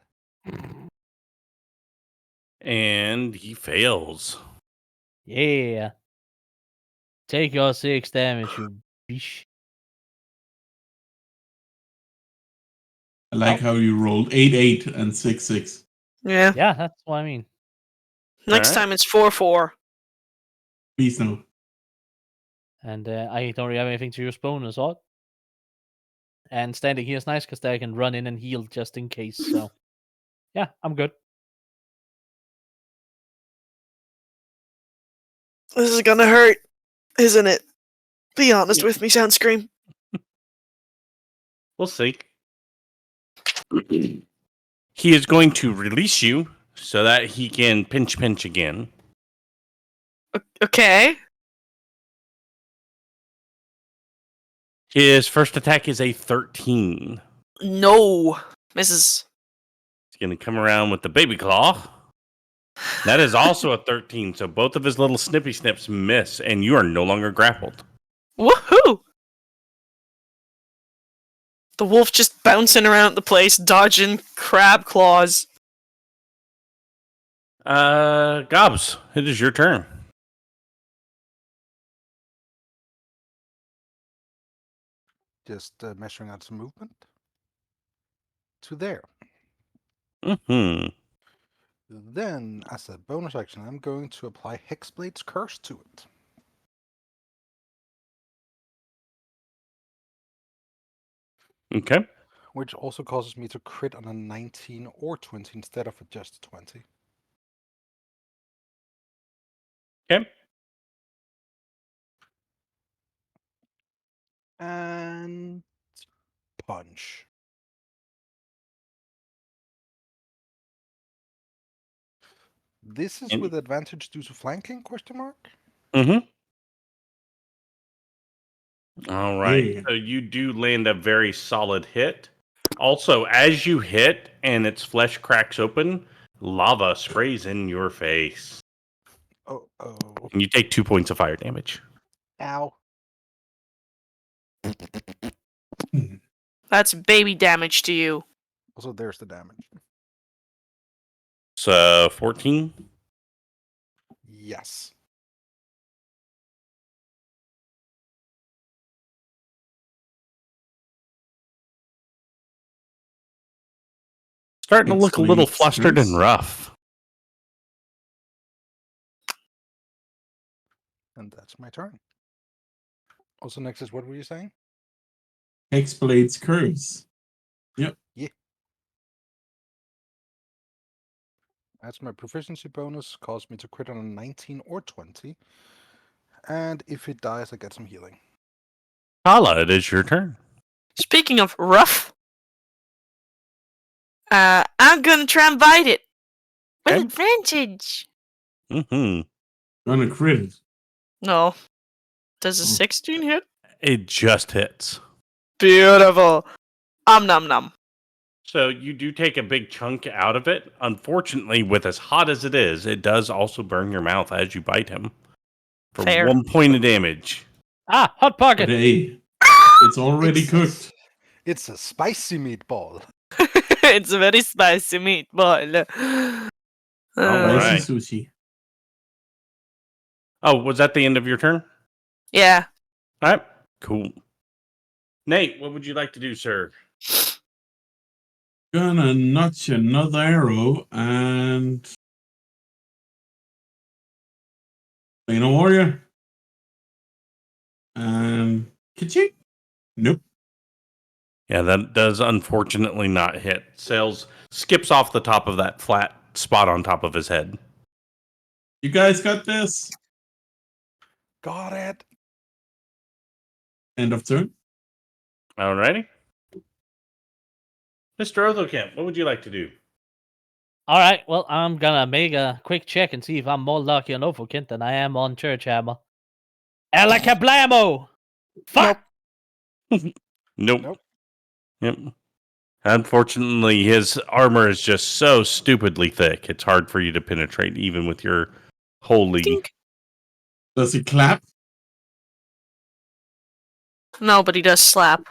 And he fails. Yeah. Take your 6 damage, you bitch. I like how you rolled 8, 8, and 6, 6. Yeah. Yeah, that's what I mean. Next Alright. time it's 4-4. Please no. And I don't really have anything to use bonus on. And standing here is nice because I can run in and heal just in case. So, yeah, I'm good. This is gonna hurt, isn't it? Be honest with me, Sunscream. We'll see. He is going to release you so that he can pinch again. Okay. His first attack is a 13. No. Misses. He's going to come around with the baby claw. That is also a 13, so both of his little snippy snips miss, and you are no longer grappled. Woohoo! The wolf just bouncing around the place, dodging crab claws. Gobs, it is your turn. Just measuring out some movement. To there. Mm-hmm. Then, as a bonus action, I'm going to apply Hexblade's Curse to it. Okay. which also causes me to crit on a 19 or 20 instead of just 20. Okay. And punch. This is And- with advantage due to flanking, question mark? Mm-hmm. All right. Yeah. So you do land a very solid hit. Also, as you hit and its flesh cracks open, lava sprays in your face. Oh. And you take 2 points of fire damage. Ow. That's baby damage to you. Also, there's the damage. So 14. Yes. Starting to look a little Explains flustered and curse. rough. And that's my turn. Also, Nexus, what were you saying? Hexblade's curse. That's my proficiency bonus. Caused me to crit on a 19 or 20. And if it dies, I get some healing. Talah, it is your turn. Speaking of rough, I'm gonna try and bite it with Okay. advantage. Mm-hmm. Gonna crit it. No. Does a 16 hit? It just hits. Beautiful. Nom nom. So you do take a big chunk out of it. Unfortunately, with as hot as it is, it does also burn your mouth as you bite him. For Fair. 1 point of damage. Ah, hot But pocket. hey, it's already It's a- cooked. It's a spicy meatball. It's a very spicy meatball. All Spicy right. sushi. Oh, was that the end of your turn? Yeah. All right. Cool. Nate, what would you like to do, sir? Gonna notch another arrow and Plain warrior. And ka-ching. Nope. Yeah, that does unfortunately not hit. Sails skips off the top of that flat spot on top of his head. You guys got this. Got it. End of turn. Alrighty. Mr. Othokent, what would you like to do? All right, well, I'm gonna make a quick check and see if I'm more lucky on Othokent than I am on Church Hammer. Elakablamo! Fuck! Nope. Yep. Unfortunately, his armor is just so stupidly thick. It's hard for you to penetrate, even with your holy. Tink. Does he clap? No, but he does slap.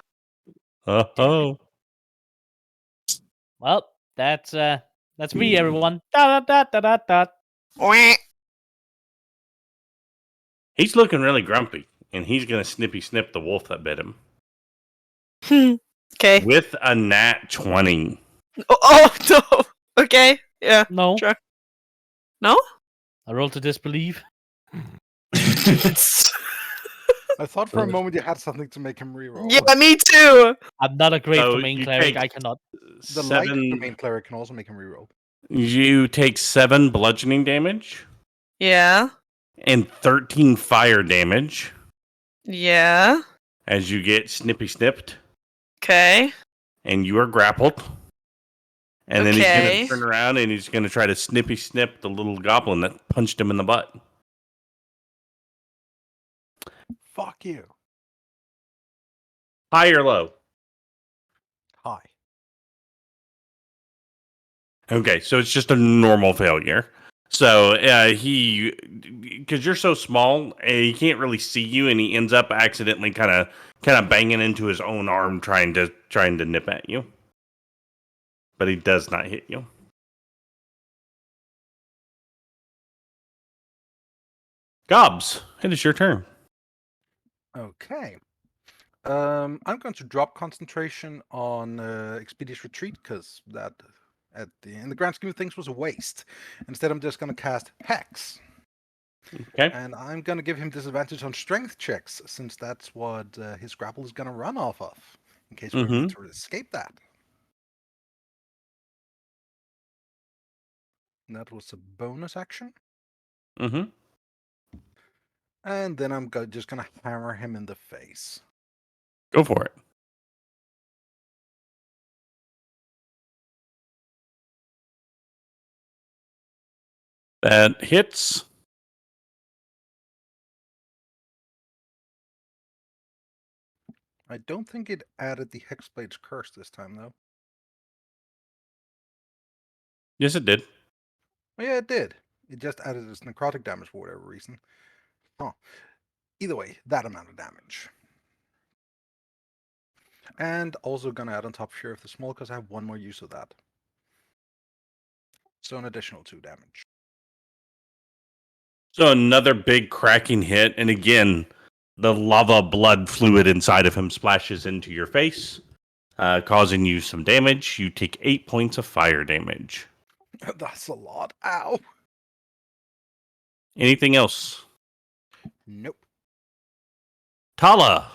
Oh. Well, that's me, everyone. Da da da da da. Wah. He's looking really grumpy, and he's gonna snippy snip the wolf that bit him Okay. with a nat 20. Oh no. Okay. Yeah. No, Sure. No? I rolled to disbelieve. I thought for a moment you had something to make him reroll. Yeah, me too. I'm not a great So domain you cleric. take- I cannot. The light Seven. domain cleric can also make him reroll. You take 7 bludgeoning damage Yeah. and 13 fire damage Yeah. as you get snippy snipped, Okay. and you are grappled. And then he's Okay. going to turn around and he's going to try to snippy snip the little goblin that punched him in the butt. Fuck you. High or low? Hi. Okay, so it's just a normal failure. So because you're so small, he can't really see you, and he ends up accidentally kind of banging into his own arm, trying to nip at you. But he does not hit you. Gobs, it is your turn. Okay. I'm going to drop concentration on Expeditious Retreat because that, in the grand scheme of things, was a waste. Instead, I'm just going to cast Hex, Okay. and I'm going to give him disadvantage on Strength checks since that's what his grapple is going to run off of. in case we need to escape that. And that was a bonus action. Mm-hmm. And then I'm just gonna hammer him in the face. Go for it. That hits. I don't think it added the Hexblade's curse this time, though. Yes, it did. Oh, yeah, it did. It just added its necrotic damage for whatever reason. Huh. Either way, that amount of damage. And also gonna add on top Sheriff the Small because I have one more use of that. So an additional 2 damage. So another big cracking hit, and again, the lava blood fluid inside of him splashes into your face, causing you some damage. You take 8 points of fire damage. That's a lot. Ow. Anything else? Nope. Talah.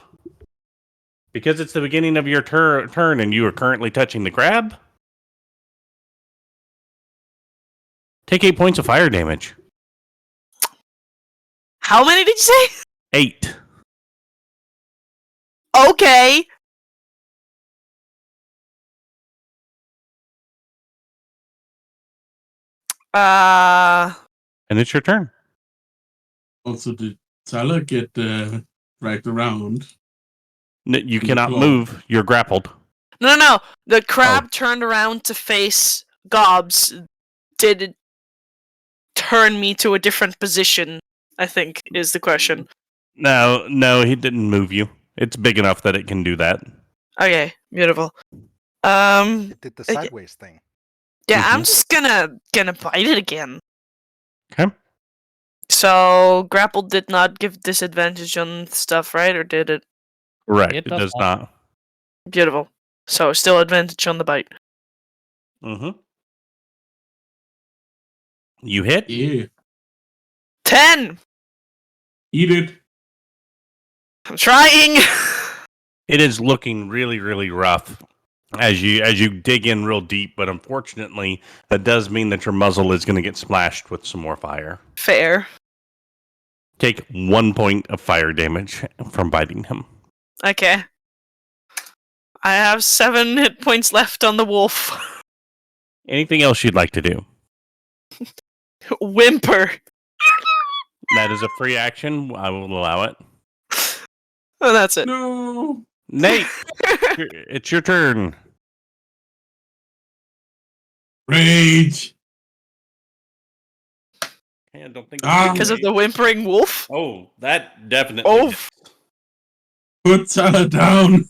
Because it's the beginning of your turn and you are currently touching the crab, take 8 points of fire damage. How many did you say? 8. Okay. And it's your turn. Also, did Talah get dragged around? You cannot move. You're grappled. No. The crab turned around to face Gobs. Did it turn me to a different position? I think is the question. No, he didn't move you. It's big enough that it can do that. Okay, beautiful. It did the sideways thing. Yeah, I'm just gonna bite it again. Okay. So grapple did not give disadvantage on stuff, right? Or did it? Right, it does not. Beautiful. So still advantage on the bite. Mm-hmm. You hit? Yeah. 10! Eat it. I'm trying! It is looking really, really rough as you dig in real deep, but unfortunately, that does mean that your muzzle is going to get splashed with some more fire. Fair. Take 1 point of fire damage from biting him. Okay. I have 7 hit points left on the wolf. Anything else you'd like to do? Whimper. That is a free action. I will allow it. Oh, that's it. No. Nate, it's your turn. Rage. I don't think Because of the whimpering wolf? Oh, that definitely. Oh. Put Talah down.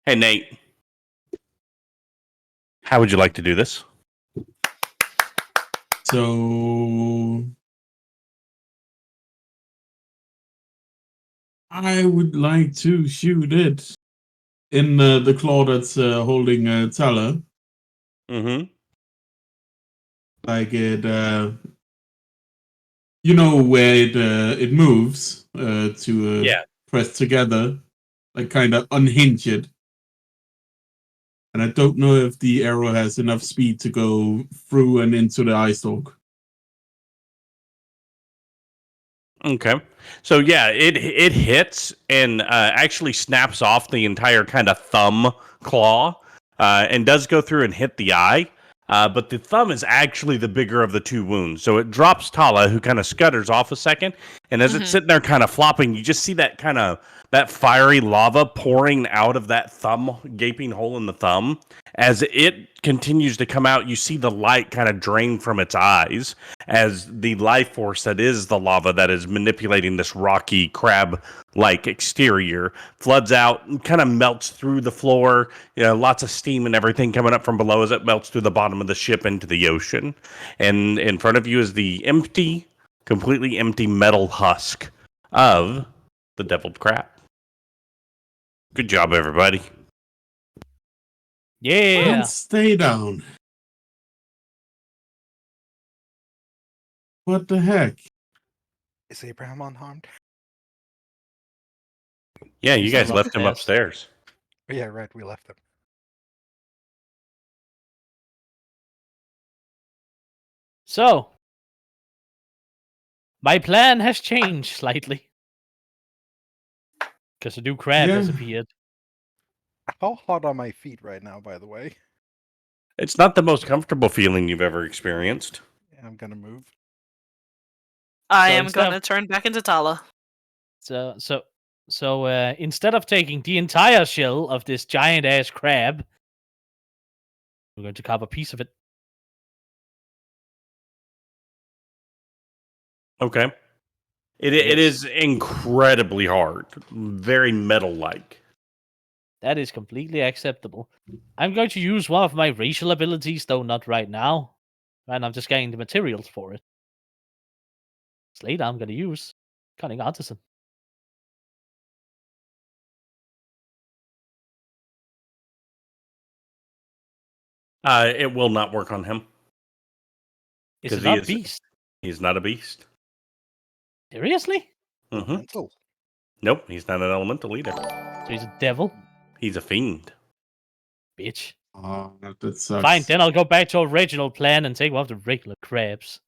Hey, Nate. How would you like to do this? So I would like to shoot it in the claw that's holding Talah. Mm-hmm. Like it, where it moves to press together, like kind of unhinge it. And I don't know if the arrow has enough speed to go through and into the eye stalk. Okay. So yeah, it hits and actually snaps off the entire kind of thumb claw and does go through and hit the eye. But the thumb is actually the bigger of the 2 wounds. So it drops Talah, who kind of scutters off a second. And as it's sitting there kind of flopping, you just see that fiery lava pouring out of that thumb, gaping hole in the thumb. As it continues to come out, you see the light kind of drain from its eyes as the life force that is the lava that is manipulating this rocky crab-like exterior floods out and kind of melts through the floor. Lots of steam and everything coming up from below as it melts through the bottom of the ship into the ocean. And in front of you is the completely empty metal husk of the deviled crab. Good job, everybody. Yeah. And stay down. What the heck? Is Abraham unharmed? Yeah, you He's guys still left him upstairs. upstairs. Oh, yeah, right. We left him. So, my plan has changed slightly. Because a new crab has Yeah. appeared. How hot are my feet right now, by the way? It's not the most comfortable feeling you've ever experienced. Yeah, I'm gonna move. I So am instead gonna turn back into Talah. So instead of taking the entire shell of this giant ass crab, we're going to carve a piece of it. Okay. It Yes. is incredibly hard, very metal-like. That is completely acceptable. I'm going to use one of my racial abilities, though not right now. And I'm just getting the materials for it. Later, I'm going to use Cunning Artisan. It will not work on him Is 'cause it he not is- beast? he's not a beast. Seriously? Hmm. Mental. Nope, he's not an elemental either. So he's a devil? He's a fiend. Bitch. Oh, that sucks. Fine, then I'll go back to original plan and take one of the regular crabs.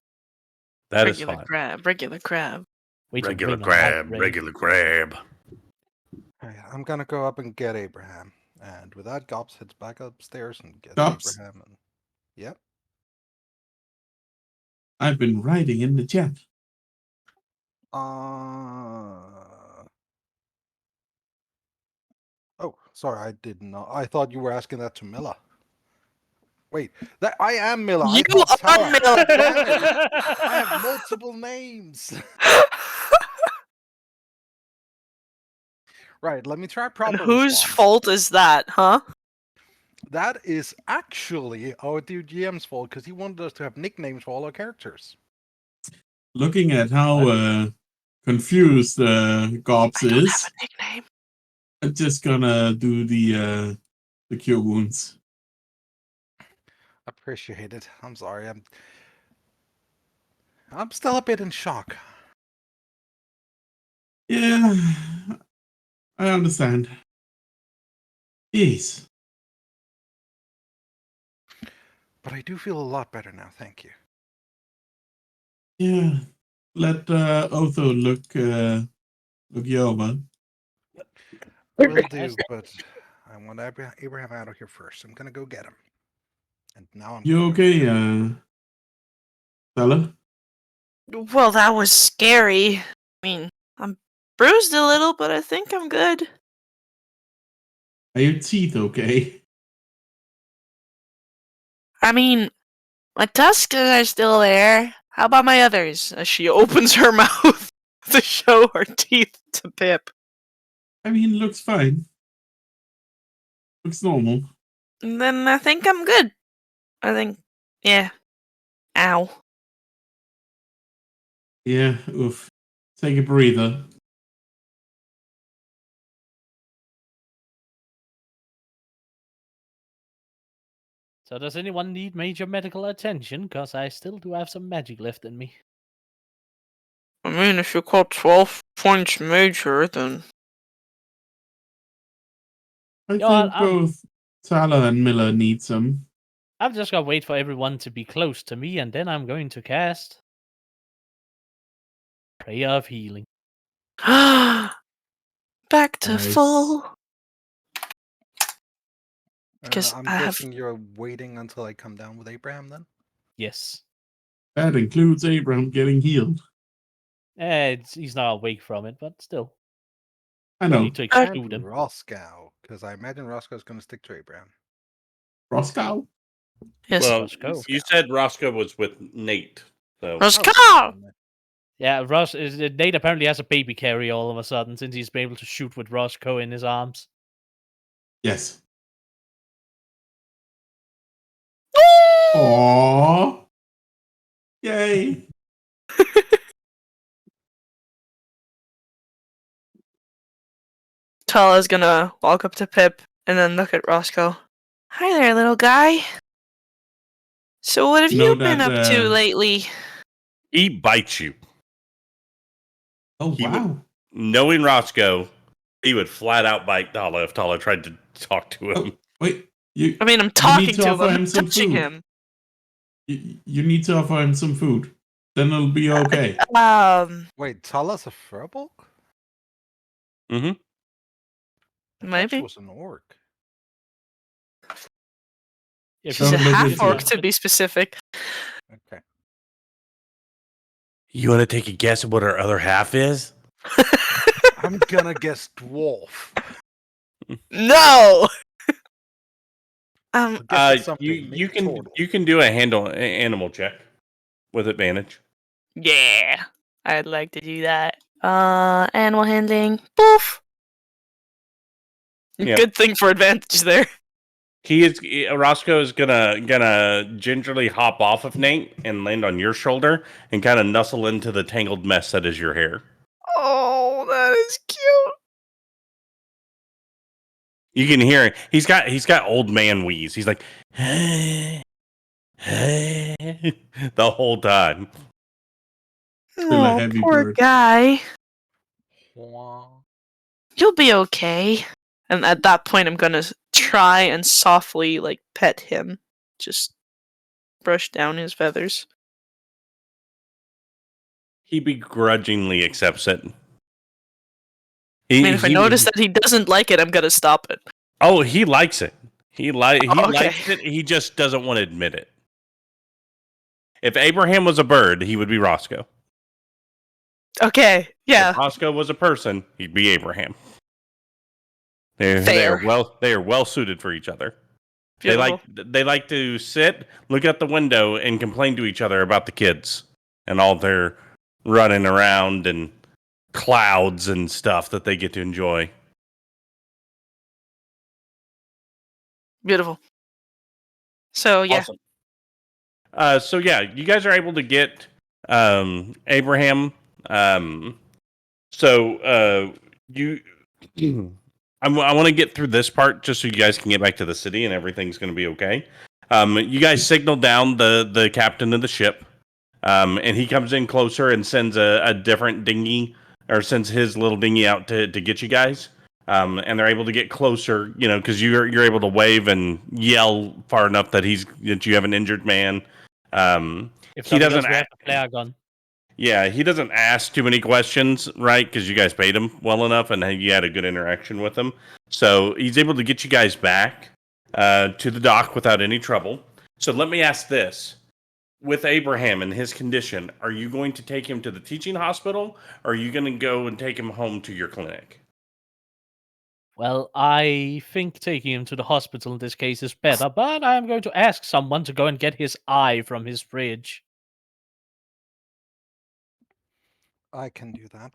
That is Regular fine. crab, regular crab. Wait till Regular bring on hot crab, rain. regular crab. Alright, I'm gonna go up and get Abraham. And with that, Gobs heads back upstairs and gets Gobs? Abraham. And... Yep. I've been writing in the chat. Oh, sorry, I didn't know. I thought you were asking that to Milla. Wait, that I am Milla. I You thought are Talah. Milla. Damn it. I have multiple names. Right, let me try proper And whose response. fault is that, huh? That is actually our dude GM's fault because he wanted us to have nicknames for all our characters. Looking at how confused Gobs I don't is, have a nickname. I'm just gonna do the cure wounds. Appreciate it. I'm sorry. I'm still a bit in shock. Yeah, I understand. Jeez. But I do feel a lot better now, thank you. Yeah. Let Otho look you over. Will do, but I want Abraham out of here first. I'm gonna go get him. And now I'm You gonna okay, go Talah? Well, that was scary. I mean, I'm bruised a little, but I think I'm good. Are your teeth okay? I mean, my tusks are still there. How about my others? As she opens her mouth to show her teeth to Pip. I mean, looks fine. Looks normal. And then I think I'm good. I think, yeah. Ow. Yeah, oof. Take a breather. So does anyone need major medical attention? Because I still do have some magic left in me. I mean, if you call 12 points major, then... I You know what, think both Talah and Milla need some. I'm just gonna wait for everyone to be close to me, and then I'm going to cast Prayer of Healing. Back to Nice. full. Because I'm I have... guessing you're waiting until I come down with Abraham then? Yes. That includes Abraham getting healed. He's not awake from it, but still. I No know. need to And exclude him. Roscoe, because I imagine Roscoe's going to stick to Abraham. Roscoe? Yes. Well, Roscoe. you said Roscoe was with Nate, so Roscoe! Yeah, Nate apparently has a baby carrier all of a sudden since he's been able to shoot with Roscoe in his arms. Yes. Aww. Yay. Talah's gonna walk up to Pip and then look at Roscoe. Hi there, little guy. So what have You know you been that, up to lately? He bites you. Oh, He would- wow. Knowing Roscoe, he would flat out bite Talah if Talah tried to talk to him. Oh, wait. You, I mean, I'm you talking need to to him, offer I'm him not some touching food. him. You need to offer him some food. Then it'll be okay. Wait, Talah's a furbolg? Mm-hmm. I thought she Maybe. was an orc. If She's a Don't look half into orc, it. to be specific. Okay. You want to take a guess at what our other half is? I'm gonna guess dwarf. No! I'll guess it's something. You Maybe turtle. can do a animal check with advantage. Yeah, I'd like to do that. Animal handling. Poof! Yeah. Good thing for advantage there. Roscoe is gonna gingerly hop off of Nate and land on your shoulder and kind of nuzzle into the tangled mess that is your hair. Oh, that is cute. You can hear it. He's got old man wheeze. He's like the whole time. Still a Oh, heavy poor bird. guy. Wah. You'll be okay. And at that point, I'm gonna try and softly, like, pet him. Just brush down his feathers. He begrudgingly accepts it. I mean, if I notice that he doesn't like it, I'm gonna stop it. Oh, he likes it. He okay. likes it. He just doesn't want to admit it. If Abraham was a bird, he would be Roscoe. Okay, yeah. If Roscoe was a person, he'd be Abraham. They Fair. are well suited for each other. Beautiful. They like to sit, look out the window, and complain to each other about the kids and all their running around and clouds and stuff that they get to enjoy. Beautiful. So, yeah. Awesome. So yeah, you guys are able to get Abraham. You. I want to get through this part just so you guys can get back to the city and everything's going to be okay. You guys signal down the captain of the ship, and he comes in closer and sends a different dinghy, or sends his little dinghy out to get you guys. And they're able to get closer, because you're able to wave and yell far enough that you have an injured man. If He doesn't we have to play our gun. Yeah, he doesn't ask too many questions, right? Because you guys paid him well enough and you had a good interaction with him. So he's able to get you guys back to the dock without any trouble. So let me ask this. With Abraham and his condition, are you going to take him to the teaching hospital, or are you going to go and take him home to your clinic? Well, I think taking him to the hospital in this case is better, but I am going to ask someone to go and get his eye from his fridge. I can do that.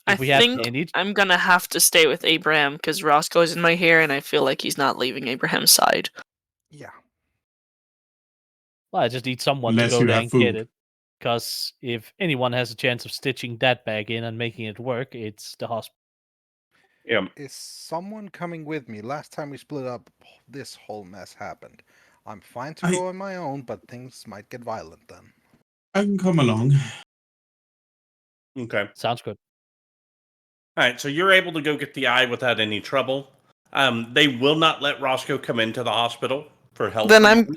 I If we have think any. I'm gonna have to stay with Abraham because Roscoe's in my hair and I feel like he's not leaving Abraham's side. Yeah. Well, I just need someone Unless to go you there have and food. get it. Because if anyone has a chance of stitching that back in and making it work, it's the hospital. Yeah. Is someone coming with me? Last time we split up, this whole mess happened. I'm fine to go on my own, but things might get violent then. I can come along. Okay. Sounds good. All right, so you're able to go get the eye without any trouble. They will not let Roscoe come into the hospital for health reasons.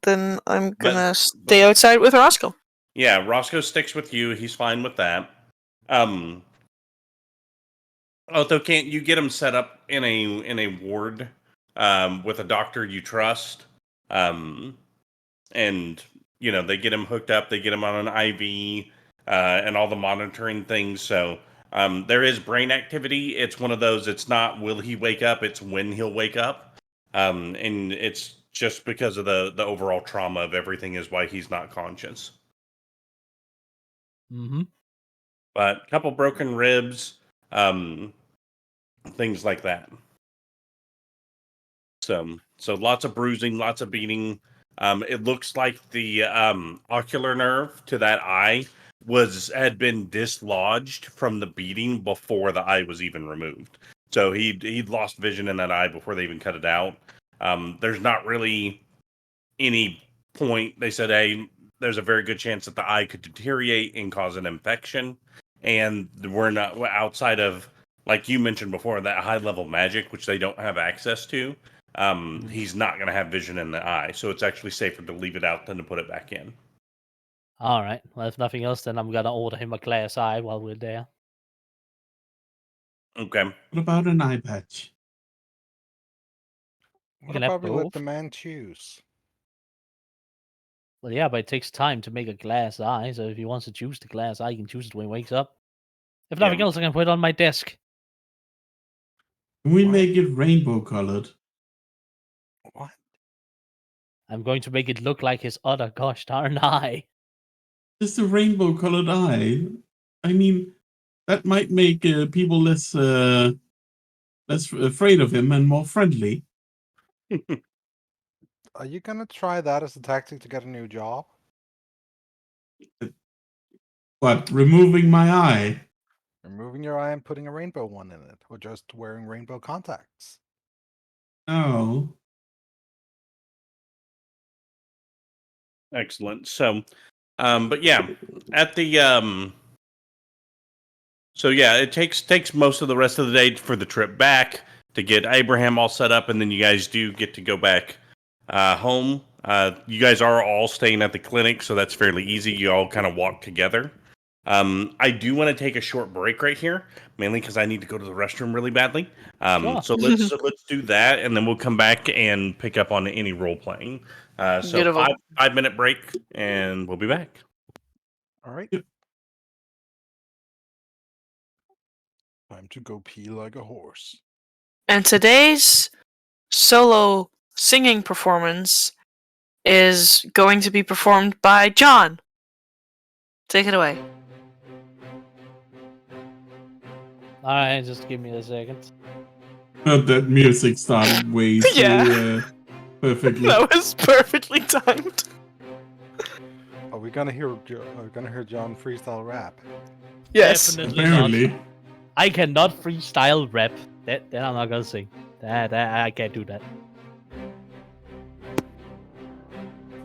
Then I'm gonna stay outside with Roscoe. Yeah, Roscoe sticks with you. He's fine with that. Although, can't you get him set up in a ward with a doctor you trust? And they get him hooked up. They get him on an IV and all the monitoring things. So there is brain activity. It's one of those. It's not will he wake up. It's when he'll wake up. And it's just because of the overall trauma of everything is why he's not conscious. Mm-hmm. But a couple broken ribs, things like that. So lots of bruising, lots of beating. It looks like the ocular nerve to that eye had been dislodged from the beating before the eye was even removed. So he'd lost vision in that eye before they even cut it out. There's not really any point. They said, hey, there's a very good chance that the eye could deteriorate and cause an infection. And we're not outside of, like you mentioned before, that high level magic, which they don't have access to. He's not going to have vision in the eye. So it's actually safer to leave it out than to put it back in. All right. Well, if nothing else, then I'm gonna order him a glass eye while we're there. Okay. What about an eye patch? What can have about we let both. the man choose? Well, yeah, but it takes time to make a glass eye. So if he wants to choose the glass eye, he can choose it when he wakes up. If nothing Yeah. else, I can put it on my desk. Can we What? make it rainbow colored? What? I'm going to make it look like his other gosh darn eye. Just a rainbow colored eye. I mean, that might make people less afraid of him and more friendly. Are you gonna try that as a tactic to get a new job? But removing my eye. Removing your eye and putting a rainbow one in it, or just wearing rainbow contacts? No. Excellent. So, but yeah, at the so yeah, it takes most of the rest of the day for the trip back to get Abraham all set up, and then you guys do get to go back home. You guys are all staying at the clinic, so that's fairly easy. You all kind of walk together. I do want to take a short break right here, mainly because I need to go to the restroom really badly. Sure. So let's do that, and then we'll come back and pick up on any role playing. So Beautiful. 5 minute break, and we'll be back. All right. Time to go pee like a horse. And today's solo singing performance is going to be performed by John. Take it away. All right, just give me a second. That music started way too Yeah. perfectly. That was perfectly timed. Are we gonna hear? Are we gonna hear John freestyle rap? Yes. Definitely not. Apparently. I cannot freestyle rap. That I'm not gonna sing. That I can't do that.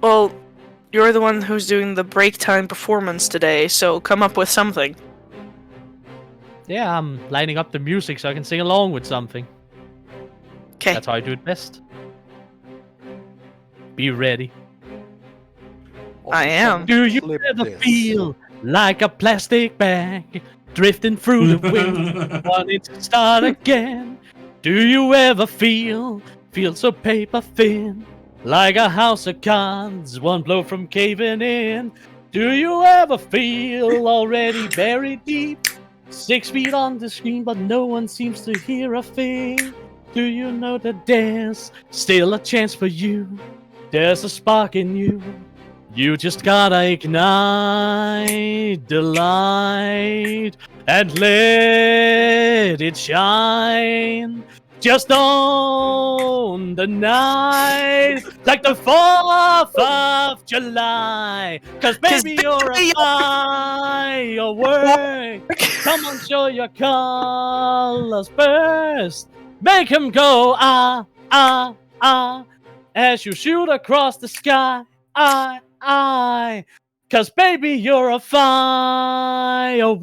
Well, you're the one who's doing the break time performance today, so come up with something. Yeah, I'm lining up the music so I can sing along with something. Okay. That's how I do it best. Be ready. I am. Do you Flip ever this. feel like a plastic bag drifting through the wind, wanting to start again? Do you ever feel so paper thin, like a house of cards, one blow from caving in? Do you ever feel already buried deep, 6 feet on the screen, but no one seems to hear a thing? Do you know that there's still a chance for you? There's a spark in you. You just gotta ignite the light and let it shine. Just on the night, like the 4th of July. 'Cause baby, you're a firework. Come on, show your colors burst. Make 'em go ah, ah, ah, as you shoot across the sky. 'Cause baby, you're a firework.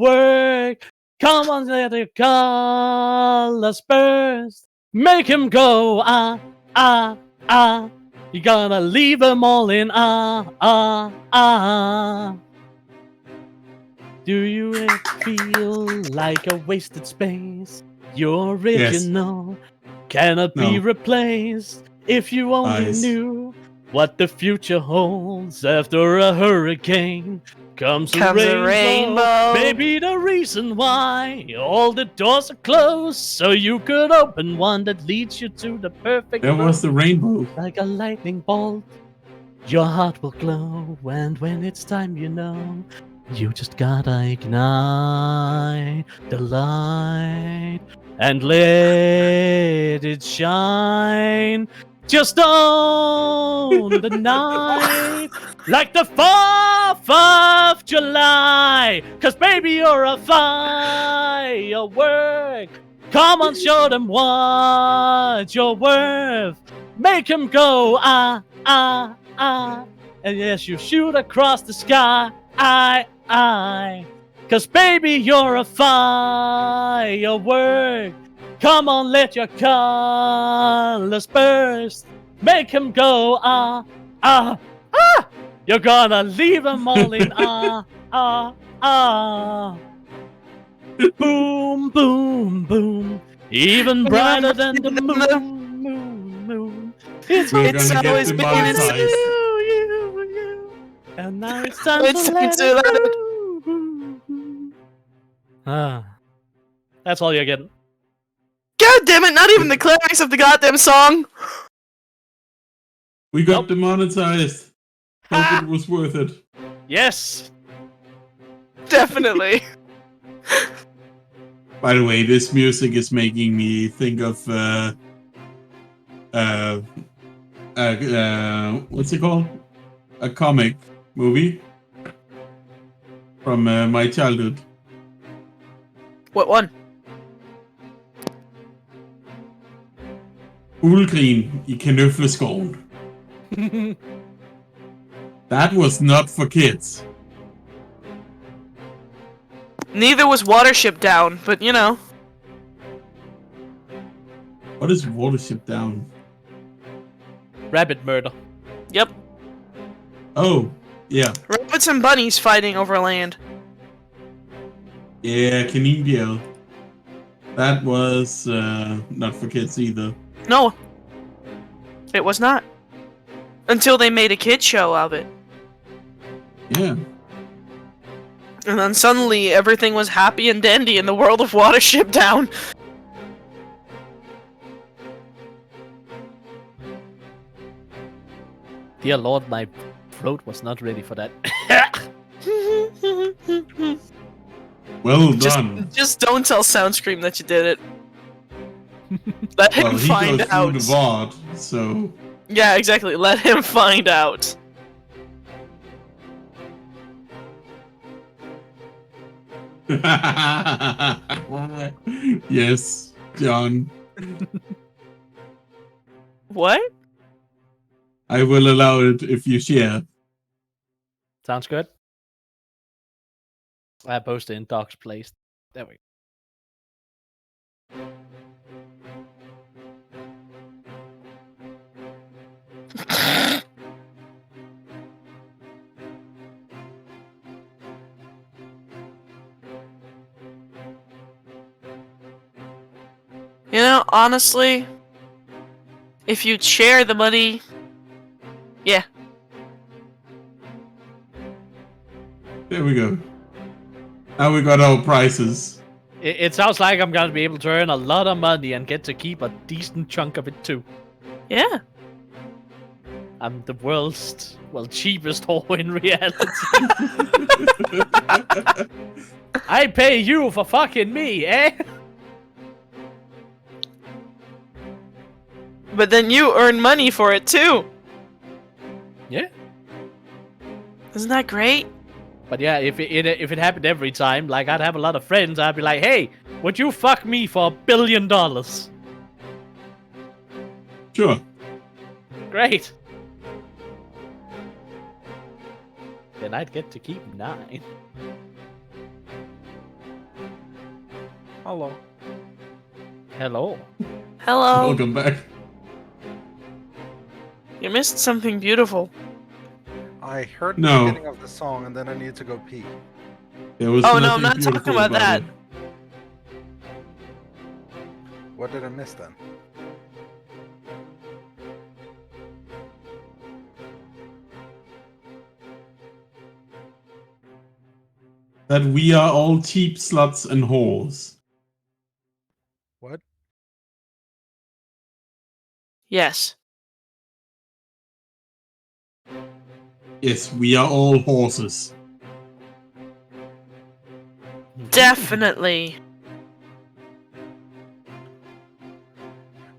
Come on, let your colors burst. Make 'em go ah, ah, ah. You're gonna leave 'em all in ah, ah, ah. Do you ever feel like a wasted space? Your original cannot be No. replaced. If you only Eyes. knew what the future holds after a hurricane comes a rainbow. Maybe the reason why all the doors are closed, so you could open one that leads you to the perfect That was the rainbow. like a lightning bolt. Your heart will glow, and when it's time, you know, you just gotta ignite the light and let it shine. Just on the night, like the 4th of July. 'Cause baby, you're a firework. Come on, show them what you're worth. Make him go, ah, ah, ah. And yes, you shoot across the sky, Cause baby, you're a firework. Come on, let your colors burst. Make him go, ah, ah, ah. You're gonna leave them all in ah, ah, ah. Boom, boom, boom. Even brighter than the moon, moon, moon. It's We're It's gonna get always been demonetized. you. And now it's time It's to time let to it let it- go. That's all you're getting. God damn it! Not even the climax of the goddamn song. We got Nope. demonetized. Hope it was worth it. Yes. Definitely. By the way, this music is making me think of what's it called? A comic movie from my childhood. What one? Uldgrin I Kanøfleskoven. That was not for kids. Neither was Watership Down, but you know. What is Watership Down? Rabbit murder. Yep. Oh, yeah. Rabbits and bunnies fighting over land. Yeah, Kaninbjerg. That was not for kids either. No. It was not. Until they made a kid show of it. Yeah. And then suddenly everything was happy and dandy in the world of Watership Down. Dear Lord, my throat was not ready for that. Well done. Just don't tell Soundscream that you did it. Let him Well, he find goes out. through the VOD, so... Yeah, exactly. Let him find out. Yes, John. What? I will allow it if you share. Sounds good. I posted in Doc's place. There we go. You know, honestly, if you'd share the money, yeah. There we go. Now we got our prices. It sounds like I'm gonna be able to earn a lot of money and get to keep a decent chunk of it too. Yeah. I'm the world's, cheapest whore in reality. I pay you for fucking me, eh? But then you earn money for it too. Yeah. Isn't that great? But yeah, if it happened every time, like I'd have a lot of friends, I'd be like, hey, would you fuck me for $1 billion? Sure. Great. Then I'd get to keep 9. Hello. Hello. Hello. Welcome back. You missed something beautiful. I heard No. the beginning of the song and then I needed to go pee. There was Oh, no, I'm nothing not talking beautiful about that. it. What did I miss then? That we are all cheap sluts and whores. What? Yes. Yes, we are all horses. Definitely.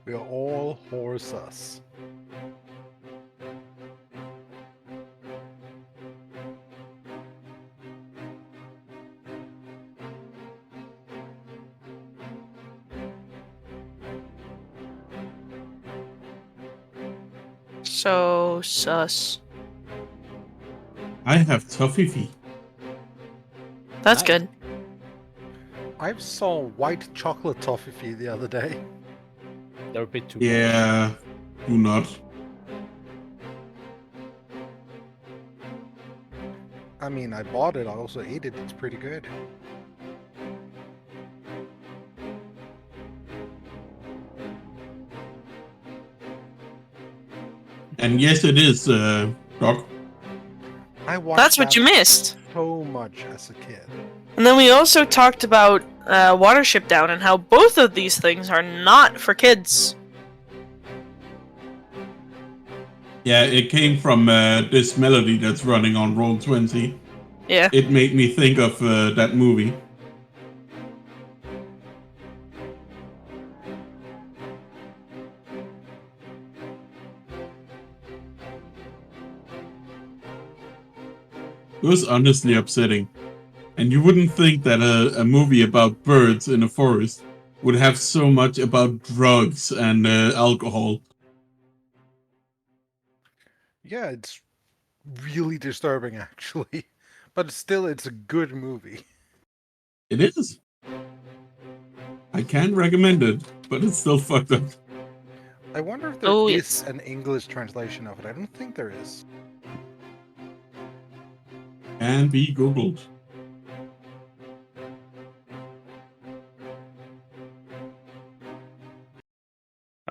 We are all horses. So sus. I have toffee. That's Nice. good. I saw white chocolate toffee the other day. They're a bit too. Yeah, do not. I mean, I bought it. I also ate it. It's pretty good. And yes, it is, Doc. I watched That's what that you missed. so much as a kid. And then we also talked about Watership Down and how both of these things are not for kids. Yeah, it came from this melody that's running on Roll20. Yeah. It made me think of that movie. It was honestly upsetting. And you wouldn't think that a movie about birds in a forest would have so much about drugs and alcohol. Yeah, it's really disturbing, actually. But still, it's a good movie. It is. I can recommend it, but it's still fucked up. I wonder if there is yes. an English translation of it. I don't think there is. And be Googled.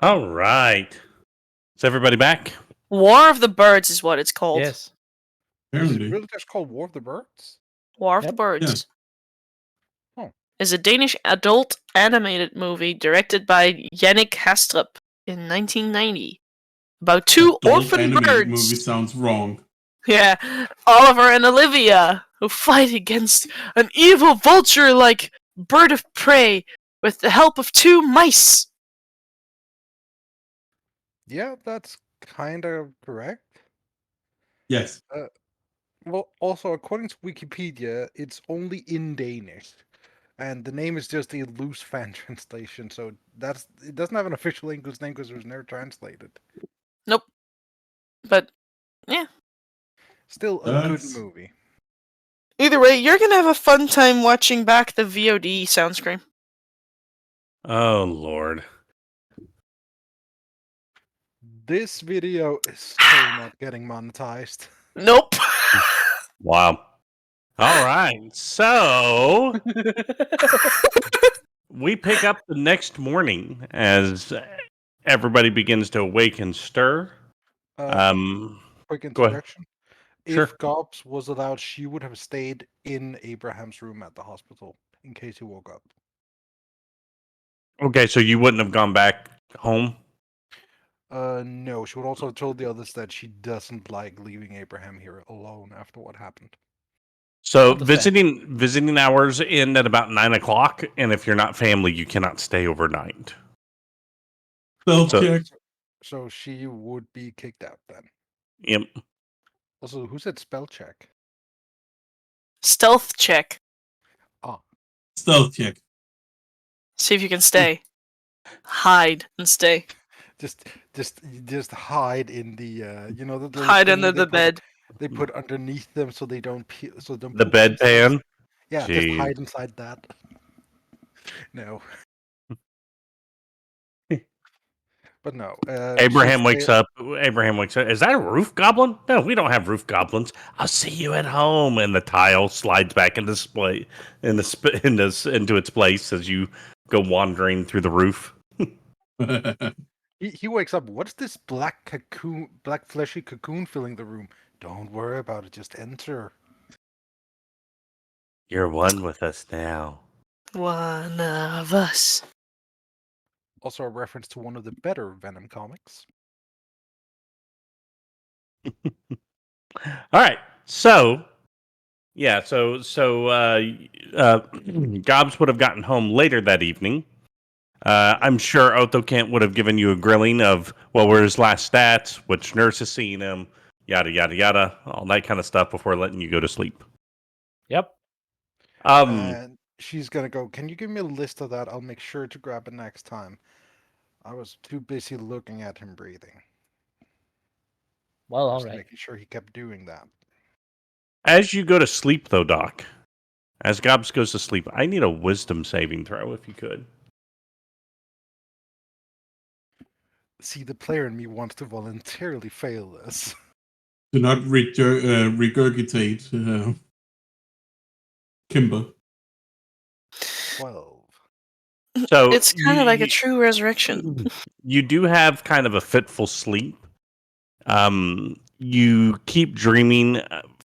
All right. Is everybody back? War of the Birds is what it's called. Yes. Is it Apparently. really just called War of the Birds? War of the Yep. Birds. Oh. Is a Danish adult animated movie directed by Jannik Hastrup in 1990 about two Adult orphan animated birds. movie sounds wrong. Yeah, Oliver and Olivia, who fight against an evil vulture-like bird of prey with the help of two mice. Yeah, that's kind of correct. Yes. Well, also, according to Wikipedia, it's only in Danish. And the name is just a loose fan translation, so it doesn't have an official English name because it was never translated. Nope. But, yeah. Still a good That's- movie. Either way, you're gonna have a fun time watching back the VOD soundscreen. Oh, Lord. This video is so not getting monetized. Nope. Wow. All right. So we pick up the next morning as everybody begins to awake and stir. Quick go ahead. interjection. Sure. If Gobx was allowed, she would have stayed in Abraham's room at the hospital in case he woke up. Okay, so you wouldn't have gone back home? No, she would also have told the others that she doesn't like leaving Abraham here alone after what happened. So Understand. visiting hours end at about 9 o'clock, and if you're not family, you cannot stay overnight. Spell So- check. So she would be kicked out then. Yep. Also, who said spell check? Stealth check. Stealth check. See if you can stay. Hide and stay. Just hide in the you know the little Hide thingy under they the put- bed. They put underneath them so they don't The poop bedpan? themselves. Yeah, just Jeez. hide inside that. No. But no. Abraham wakes up. Abraham wakes up. Is that a roof goblin? No, we don't have roof goblins. I'll see you at home. And the tile slides back into into its place as you go wandering through the roof. He wakes up. What's this black fleshy cocoon filling the room? Don't worry about it. Just enter. You're one with us now. One of us. Also a reference to one of the better Venom comics. All right. So, yeah. So Gobs would have gotten home later that evening. I'm sure Othokent would have given you a grilling of, well, where's his last stats, which nurse has seen him, yada, yada, yada, all that kind of stuff before letting you go to sleep. Yep. And she's gonna go, can you give me a list of that? I'll make sure to grab it next time. I was too busy looking at him breathing. Well, all Just right. making sure he kept doing that. As you go to sleep, though, Doc, as Gobs goes to sleep, I need a wisdom saving throw, if you could. See, the player in me wants to voluntarily fail this. Do not regurgitate Kimber. 12. So It's kind of like a true resurrection. You do have kind of a fitful sleep. You keep dreaming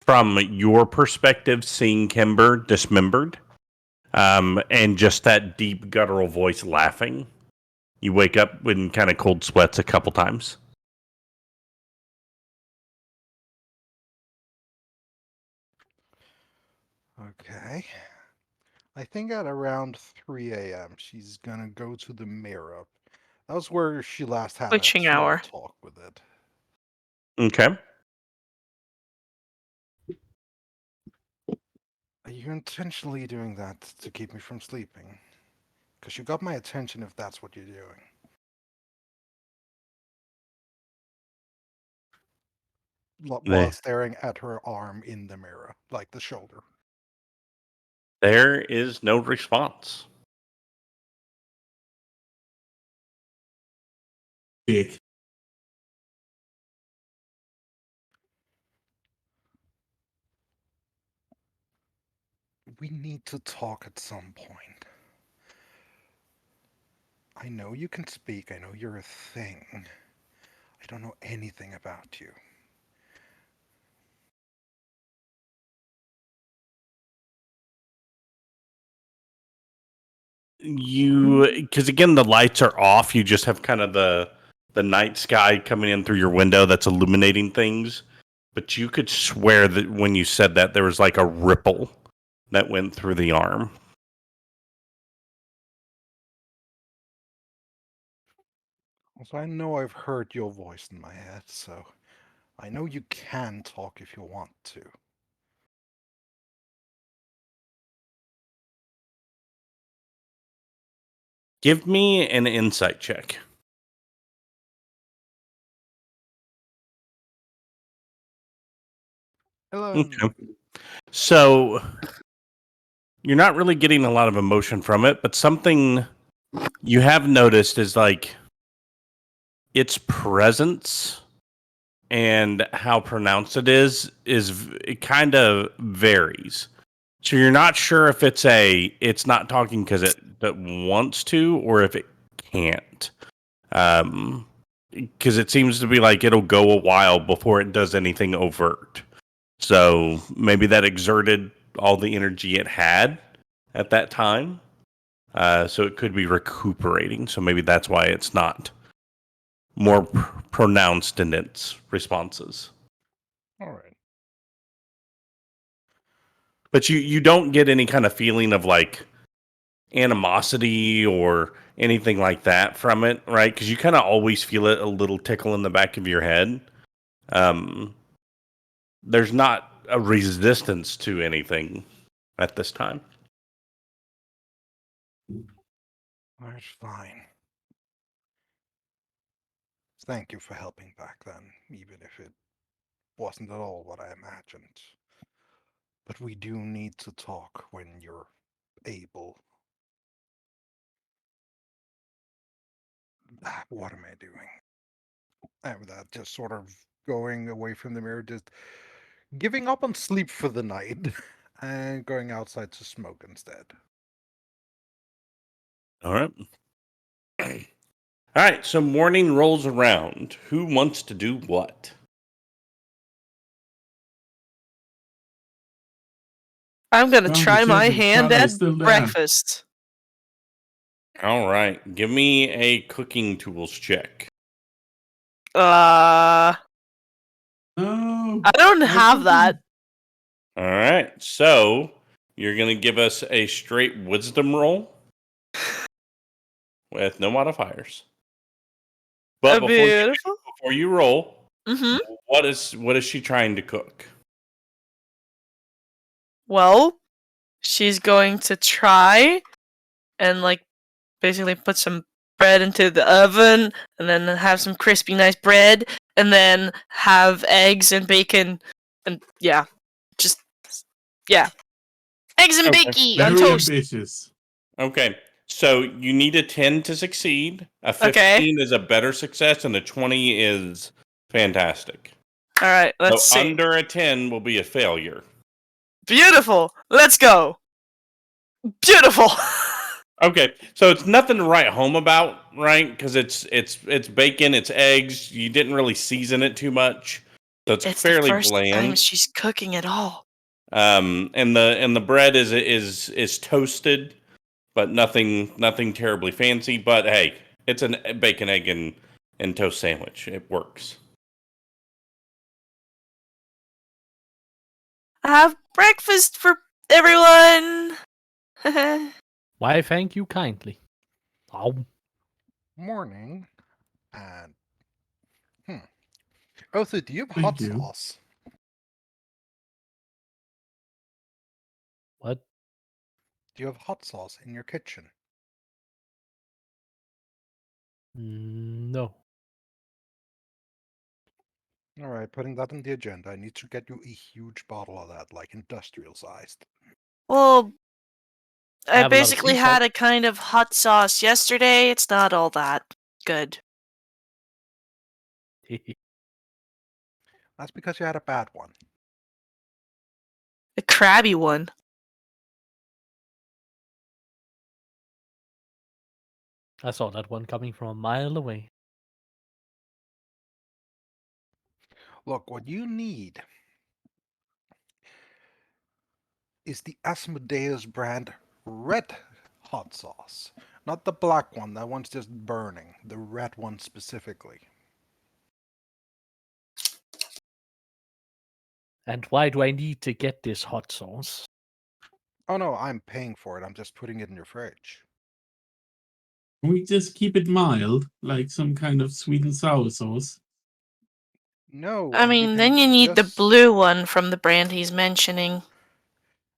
from your perspective, seeing Kimber dismembered, and just that deep guttural voice laughing. You wake up in kind of cold sweats a couple times. Okay. I think at around 3 a.m. she's gonna go to the mirror. That was where she last had Witching a small hour. talk with it. Okay. Are you intentionally doing that to keep me from sleeping? Because you got my attention if that's what you're doing. While staring at her arm in the mirror, like the shoulder. There is no response. Dick. We need to talk at some point. I know you can speak, I know you're a thing. I don't know anything about you. Because again, the lights are off. You just have kind of the night sky coming in through your window that's illuminating things. But you could swear that when you said that, there was like a ripple that went through the arm. Also, I know I've heard your voice in my head, so I know you can talk if you want to. Give me an insight check. Hello. Okay. So you're not really getting a lot of emotion from it, but something you have noticed is like its presence and how pronounced it is it kind of varies. So you're not sure if it's not talking because it wants to or if it can't. Because it seems to be like it'll go a while before it does anything overt. So maybe that exerted all the energy it had at that time. So it could be recuperating. So maybe that's why it's not more pronounced in its responses. All right. But you don't get any kind of feeling of like animosity or anything like that from it, right? Because you kind of always feel it a little tickle in the back of your head. There's not a resistance to anything at this time. That's fine. Thank you for helping back then, even if it wasn't at all what I imagined. But we do need to talk when you're able. What am I doing? And with that, just sort of going away from the mirror, just giving up on sleep for the night and going outside to smoke instead. All right. All right. So morning rolls around. Who wants to do what? I'm gonna Well, try the my chance of hand Talah at is still there. breakfast. All right. Give me a cooking tools check. I No. don't I have don't that. All right. So you're going to give us a straight wisdom roll with no modifiers. But Beautiful. before you roll, Mm-hmm. what is she trying to cook? Well, she's going to try and like basically put some bread into the oven, and then have some crispy, nice bread, and then have eggs and bacon, and yeah, eggs and Okay. bacon on Very toast. ambitious. Okay. So you need a 10 to succeed. A 15 Okay. is a better success, and a 20 is fantastic. All right, let's So see. under a 10 will be a failure. Beautiful. Let's go. Beautiful. Okay, so it's nothing to write home about, right? Because it's bacon, it's eggs. You didn't really season it too much, so it's It's the fairly first time bland. she's cooking at all. And the bread is toasted, but nothing terribly fancy. But hey, it's a bacon, egg, and toast sandwich. It works. Have breakfast for everyone. Why, thank you kindly. Oh, Morning. And also, do you have Thank hot you. sauce? what? Do you have hot sauce in your kitchen? No. All right, putting that on the agenda. I need to get you a huge bottle of that, like industrial sized. Well, I have a lot of basically sea had salt. a kind of hot sauce yesterday. It's not all that good. That's because you had a bad one. A crabby one. I saw that one coming from a mile away. Look, what you need is the Asmodeus brand red hot sauce. Not the black one, that one's just burning. The red one specifically. And why do I need to get this hot sauce? Oh no, I'm paying for it. I'm just putting it in your fridge. Can we just keep it mild, like some kind of sweet and sour sauce? No, I and mean, then you need the blue one from the brand he's mentioning.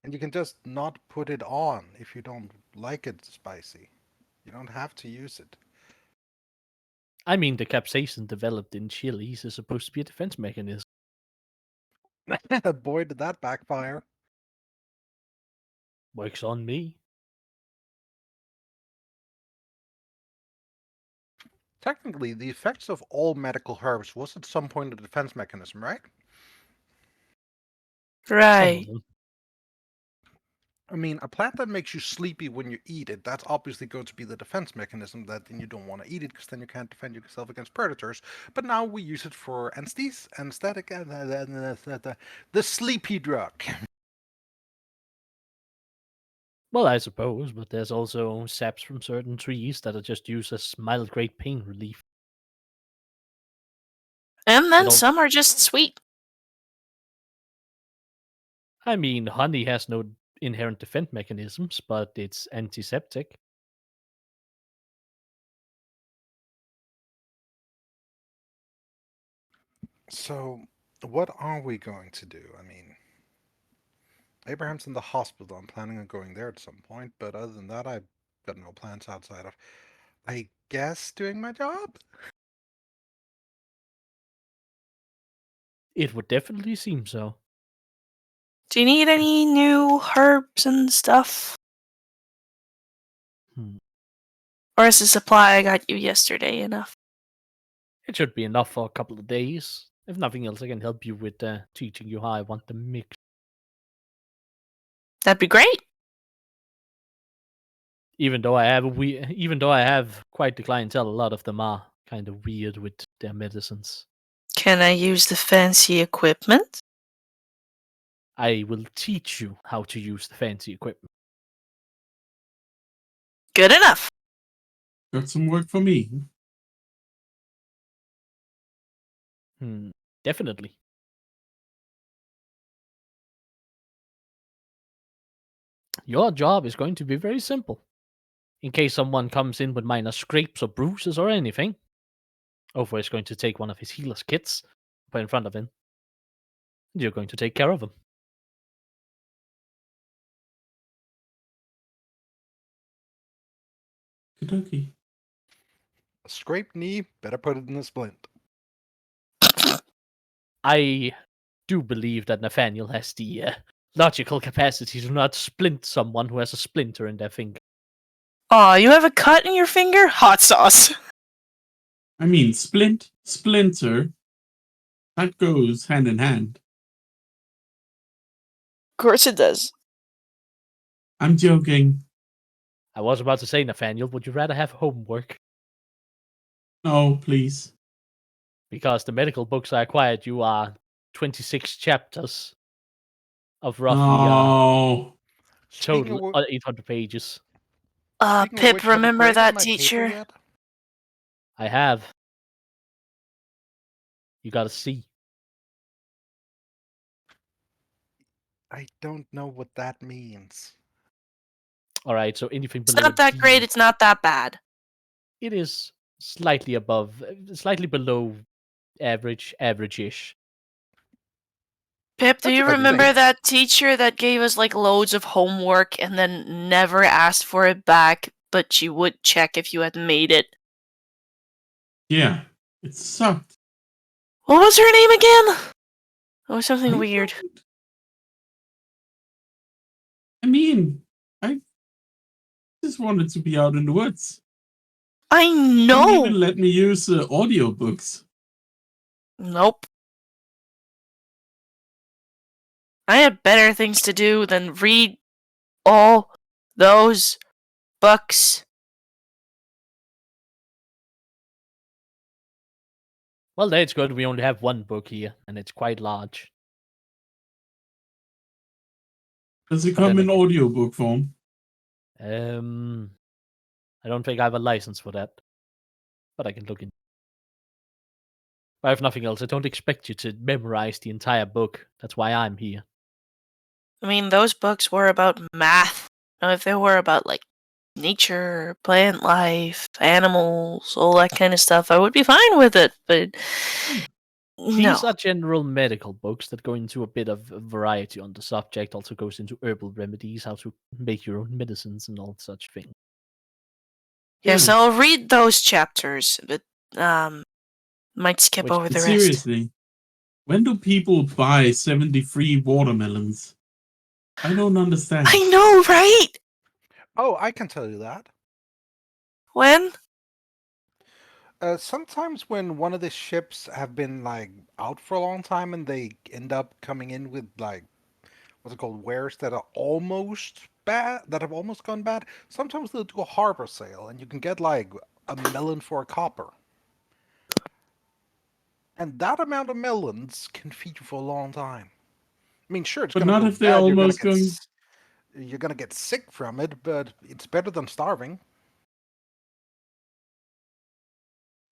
And you can just not put it on if you don't like it spicy. You don't have to use it. I mean, the capsaicin developed in chilies is supposed to be a defense mechanism. Boy, did that backfire. Works on me. Technically, the effects of all medical herbs was at some point a defense mechanism, right? Some Right. of them. I mean, a plant that makes you sleepy when you eat it, that's obviously going to be the defense mechanism that then you don't want to eat it because then you can't defend yourself against predators. But now we use it for anesthetic, the sleepy drug. Well, I suppose, but there's also saps from certain trees that are just used as mild grade pain relief. And then It'll- some are just sweet. I mean, honey has no inherent defense mechanisms, but it's antiseptic. So, what are we going to do? I mean, Abraham's in the hospital. I'm planning on going there at some point, but other than that, I've got no plans outside of, I guess, doing my job. It would definitely seem so. Do you need any new herbs and stuff? Hmm. Or is the supply I got you yesterday enough? It should be enough for a couple of days. If nothing else, I can help you with teaching you how I want the mix. That'd be great. Even though I have quite the clientele, a lot of them are kind of weird with their medicines. Can I use the fancy equipment? I will teach you how to use the fancy equipment. Good enough. Got some work for me. Definitely. Your job is going to be very simple. In case someone comes in with minor scrapes or bruises or anything, Ovo is going to take one of his healer's kits, put in front of him. You're going to take care of him. Okie dokie. Scraped knee, better put it in a splint. I do believe that Nathaniel has the logical capacity to not splint someone who has a splinter in their finger. Aw, you have a cut in your finger? Hot sauce. I mean, splinter, that goes hand in hand. Of course it does. I'm joking. I was about to say, Nathaniel, would you rather have homework? No, please. Because the medical books I acquired you are 26 chapters of roughly No. Speaking of, total 800 pages. speaking of Pip, which, have you remember graded that my paper teacher? yet? I have. You got a C. I don't know what that means. All right, so anything It's below not a that D, great, it's not that bad. it is slightly above, slightly below average, average-ish. Pip, do That's you a good remember thing. that teacher that gave us like loads of homework and then never asked for it back, but she would check if you had made it? Yeah, it sucked. What was her name again? It was something I weird. don't- I mean, I just wanted to be out in the woods. I Didn't know! even let me use audiobooks. Nope. I had better things to do than read all those books. Well, that's good. We only have one book here, and it's quite large. Does it But come then in audiobook form? I don't think I have a license for that, but I can look in. But if nothing else, I don't expect you to memorize the entire book. That's why I'm here. I mean, those books were about math. Now, if they were about, like, nature, plant life, animals, all that kind of stuff, I would be fine with it, but These no. are general medical books that go into a bit of variety on the subject, also goes into herbal remedies, how to make your own medicines and all such things. Yes, Yeah. I'll read those chapters, but, might skip Which- over But the rest. seriously, when do people buy 73 watermelons? I don't understand. I know, right? Oh, I can tell you that. When? Sometimes when one of the ships have been like out for a long time and they end up coming in with like what's it called, wares that are almost bad, that have almost gone bad. Sometimes they'll do a harbor sale and you can get like a melon for a copper. And that amount of melons can feed you for a long time. I mean, sure, it's But gonna not go if they're bad. almost going. You're gonna get sick from it, but it's better than starving.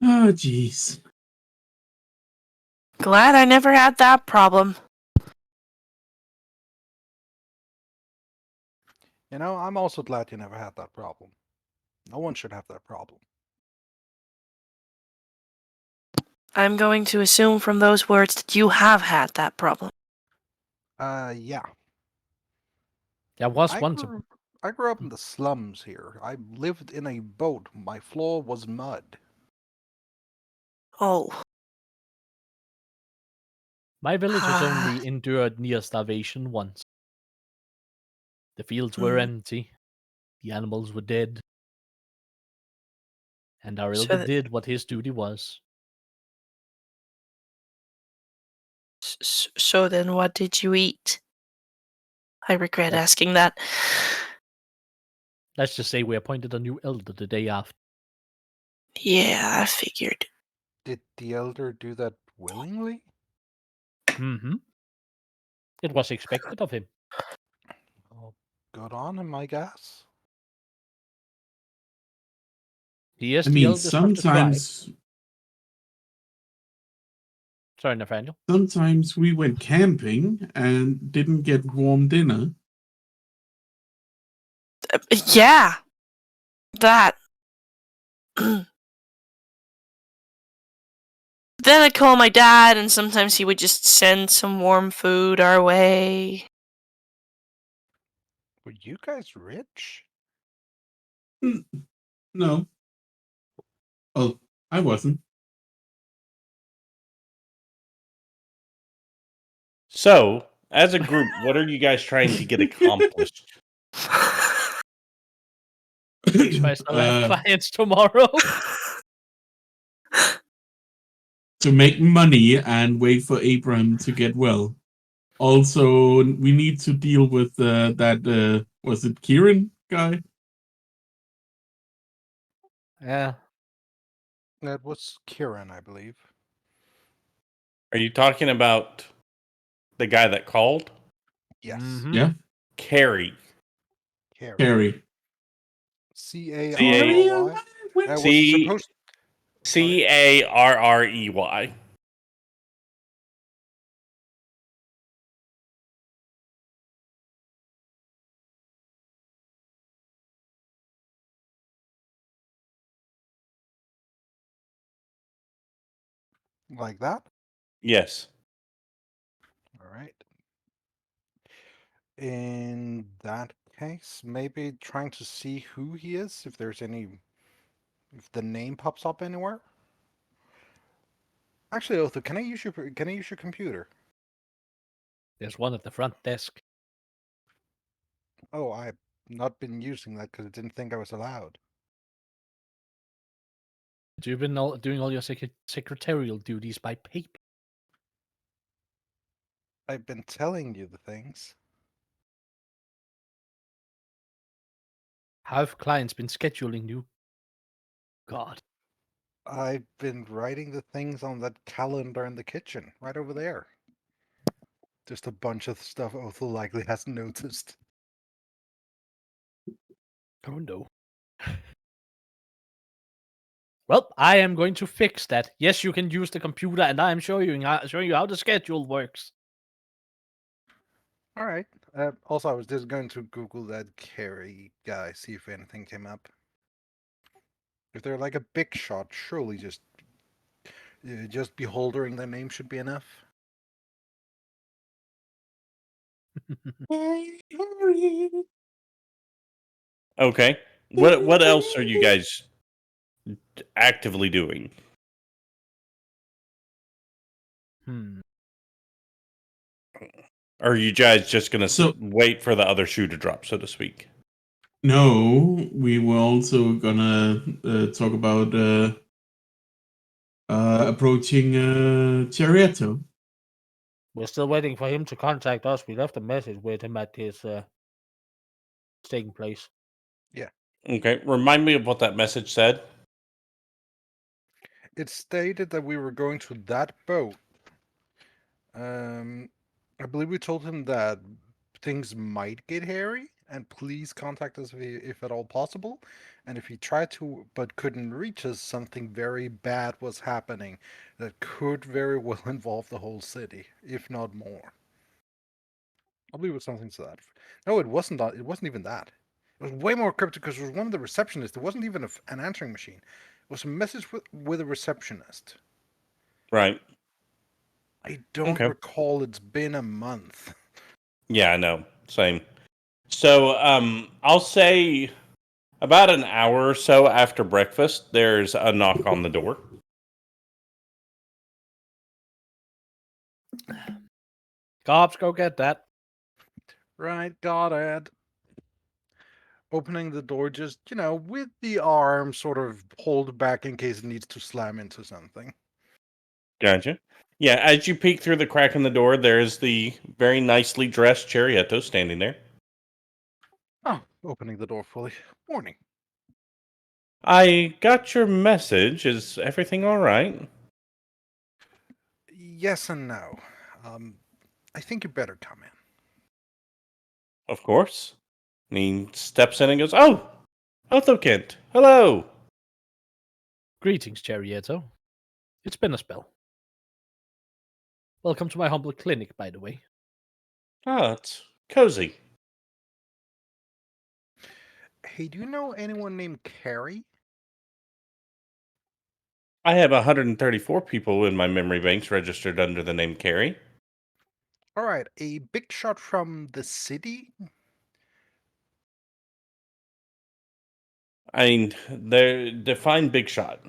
Oh, jeez. Glad I never had that problem. You know, I'm also glad you never had that problem. No one should have that problem. I'm going to assume from those words that you have had that problem. Yeah. There was I once grew, I grew up in the slums here. I lived in a boat. My floor was mud. Oh. my village has only endured near starvation once. The fields were empty, the animals were dead, and our So elder th- did what his duty was. So then what did you eat? I regret Well- asking that. Let's just say we appointed a new elder the day after. Yeah, I figured. Did the elder do that willingly? Mm-hmm. It was expected of him. Well, good on him, I guess. He is I the mean, eldest of the tribe. Sorry, Nathaniel. Sometimes we went camping and didn't get warm dinner. Yeah. That. Then I'd call my dad, and sometimes he would just send some warm food our way. Were you guys rich? No. Oh, I wasn't. So, as a group, what are you guys trying to get accomplished? Reach my clients tomorrow. To make money and wait for Abraham to get well. Also, we need to deal with that. Was it Kieran guy? Yeah. That was Kieran, I believe. Are you talking about the guy that called? Yes. Mhm. Yeah, Carrie. Carrie. Carrie. C-A-R-R-Y. Was C supposed... Carrey. Like that? Yes. All right. In that case, maybe trying to see who he is, if there's any... If the name pops up anywhere. Actually, Otho, can I use your computer? There's one at the front desk. Oh, I've not been using that because I didn't think I was allowed. You've been doing all your secretarial duties by paper. I've been telling you the things. How have clients been scheduling you? God. I've been writing the things on that calendar in the kitchen, right over there. Just a bunch of stuff Otho likely hasn't noticed. Oh no. Well, I am going to fix that. Yes, you can use the computer, and I am showing you how the schedule works. All right. Also, I was just going to Google that Carrie guy, see if anything came up. If they're like a big shot, surely just beholdering their name should be enough. Okay. What else are you guys actively doing? Or are you guys just gonna wait for the other shoe to drop, so to speak? No, we were also gonna talk about approaching Chariotto. We're still waiting for him to contact us. We left a message with him at his staying place. Yeah. Okay. Remind me of what that message said. It stated that we were going to that boat. I believe we told him that things might get hairy, and please contact us if at all possible. And if he tried to but couldn't reach us, something very bad was happening that could very well involve the whole city, if not more. I believe it was something to that. No, it wasn't. It wasn't even that. It was way more cryptic because it was one of the receptionists. It wasn't even an answering machine. It was a message with a receptionist. Right. I don't recall. It's been a month. Yeah, I know. Same. So, I'll say about an hour or so after breakfast, there's a knock on the door. Gobx, go get that. Right, got it. Opening the door just, with the arm sort of pulled back in case it needs to slam into something. Gotcha. Yeah, as you peek through the crack in the door, there's the very nicely dressed Chariotto standing there. Oh, opening the door fully. Morning. I got your message. Is everything all right? Yes and no. I think you better come in. Of course. And he steps in and goes, "Oh, Othokent, hello." Greetings, Chariotto. It's been a spell. Welcome to my humble clinic, by the way. Oh, it's cozy. Hey, do you know anyone named Carrie? I have 134 people in my memory banks registered under the name Carrie. All right, a big shot from the city? I mean, define big shot.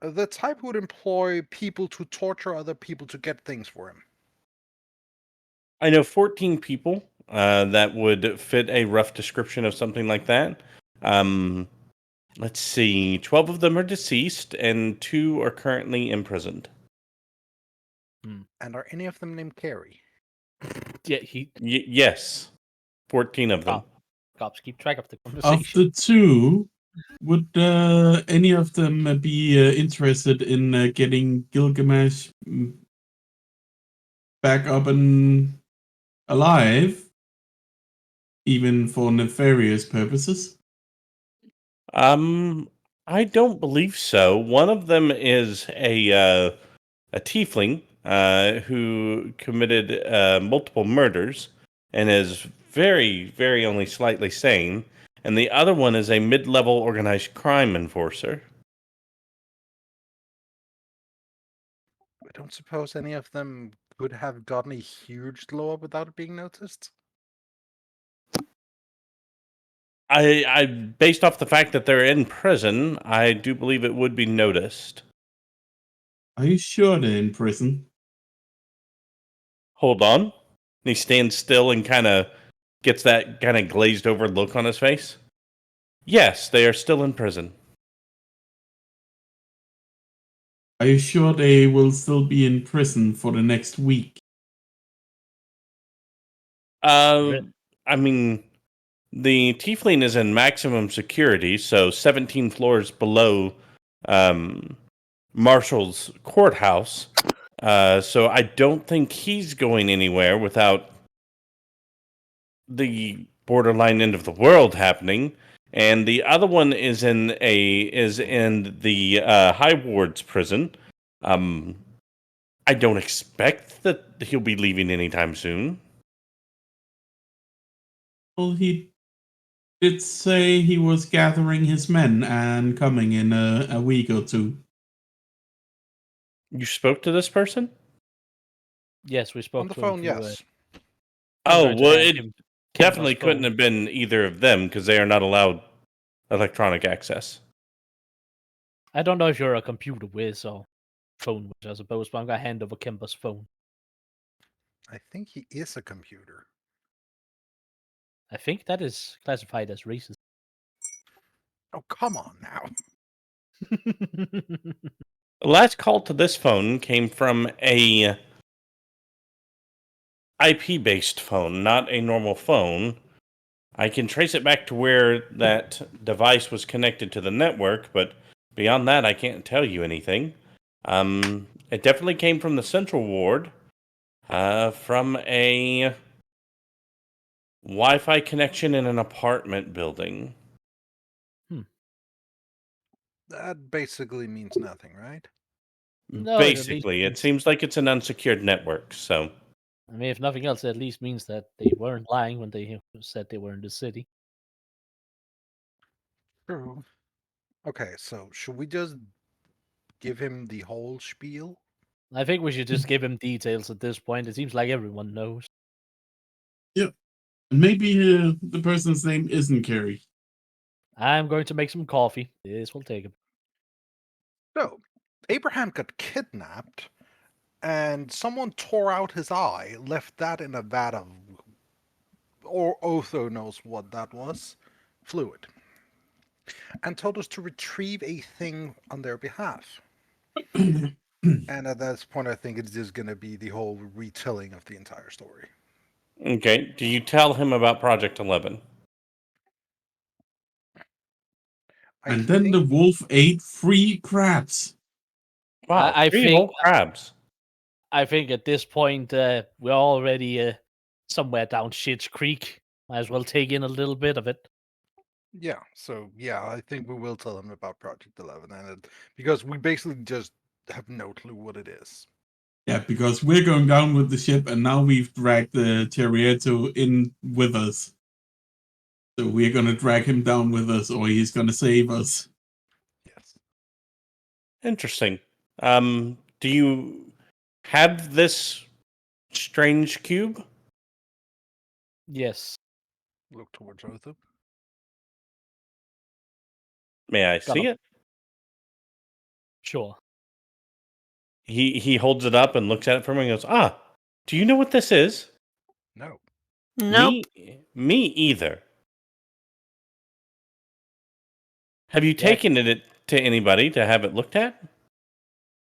The type who would employ people to torture other people to get things for him. I know 14 people that would fit a rough description of something like that. Let's see. 12 of them are deceased, and 2 are currently imprisoned. And are any of them named Carrie? Yeah, he Yes, 14 of them. Gobx keep track of the Of conversation. the two, would any of them be interested in getting Gilgamesh back up and alive, even for nefarious purposes? I don't believe so. One of them is a tiefling who committed multiple murders and is very, very only slightly sane. And the other one is a mid-level organized crime enforcer. I don't suppose any of them could have gotten a huge glow up without it being noticed. I based off the fact that they're in prison, I do believe it would be noticed. Are you sure they're in prison? Hold on. And he stands still and kind of gets that kind of glazed over look on his face. Yes, they are still in prison. Are you sure they will still be in prison for the next week? I mean, the tiefling is in maximum security, so 17 floors below Marshall's courthouse. So I don't think he's going anywhere without the borderline end of the world happening. And the other one is in the High Ward's prison. I don't expect that he'll be leaving anytime soon. Well, he did say he was gathering his men and coming in a week or two. You spoke to this person? Yes, we spoke On the to him phone, through, yes. Oh, trying to well, hand it him definitely Kimber's couldn't phone. have been either of them because they are not allowed electronic access. I don't know if you're a computer whiz or phone whiz, I suppose, but I'm gonna hand over Kimber's phone. I think he is a computer. I think that is classified as racist. Oh, come on now. The last call to this phone came from a IP-based phone, not a normal phone. I can trace it back to where that device was connected to the network, but beyond that, I can't tell you anything. It definitely came from the central ward, from a Wi-Fi connection in an apartment building. That basically means nothing, right? No, it at least Basically, it means, seems like it's an unsecured network, so I mean, if nothing else, it at least means that they weren't lying when they said they were in the city. True. Okay, so should we just give him the whole spiel? I think we should just give him details at this point. It seems like everyone knows. Yep. And maybe the person's name isn't Carrie. I'm going to make some coffee. This will take a So, Abraham got kidnapped, and someone tore out his eye, left that in a vat of, or Otho knows what that was, fluid, and told us to retrieve a thing on their behalf. And at this point, I think it's just going to be the whole retelling of the entire story. okay. Do you tell him about Project 11? I And then think, the wolf ate 3 crabs. Wow, I 3 think- whole crabs. I think at this point we're already somewhere down Shit's Creek. Might as well take in a little bit of it. yeah, so yeah, I think we will tell him about Project 11, because we basically just have no clue what it is. Yeah, because we're going down with the ship, and now we've dragged the Terrieto in with us. So we're gonna drag him down with us, or he's gonna save us. Yes. Interesting. Do you have this strange cube? Yes. Look towards Otho. May I see it? Sure. He holds it up and looks at it for a moment and goes, "Ah, do you know what this is?" No. Nope. Me either. Have you Yeah. taken it to anybody to have it looked at?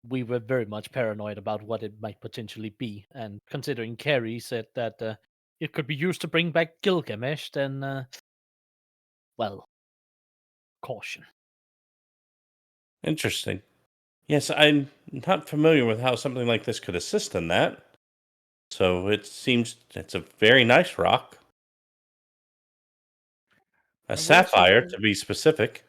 We were very much paranoid about what it might potentially be, and considering Carrie said that it could be used to bring back Gilgamesh, then, well, caution. Interesting. Yes, I'm not familiar with how something like this could assist in that. So it seems it's a very nice rock. A And we also sapphire, know- to be specific.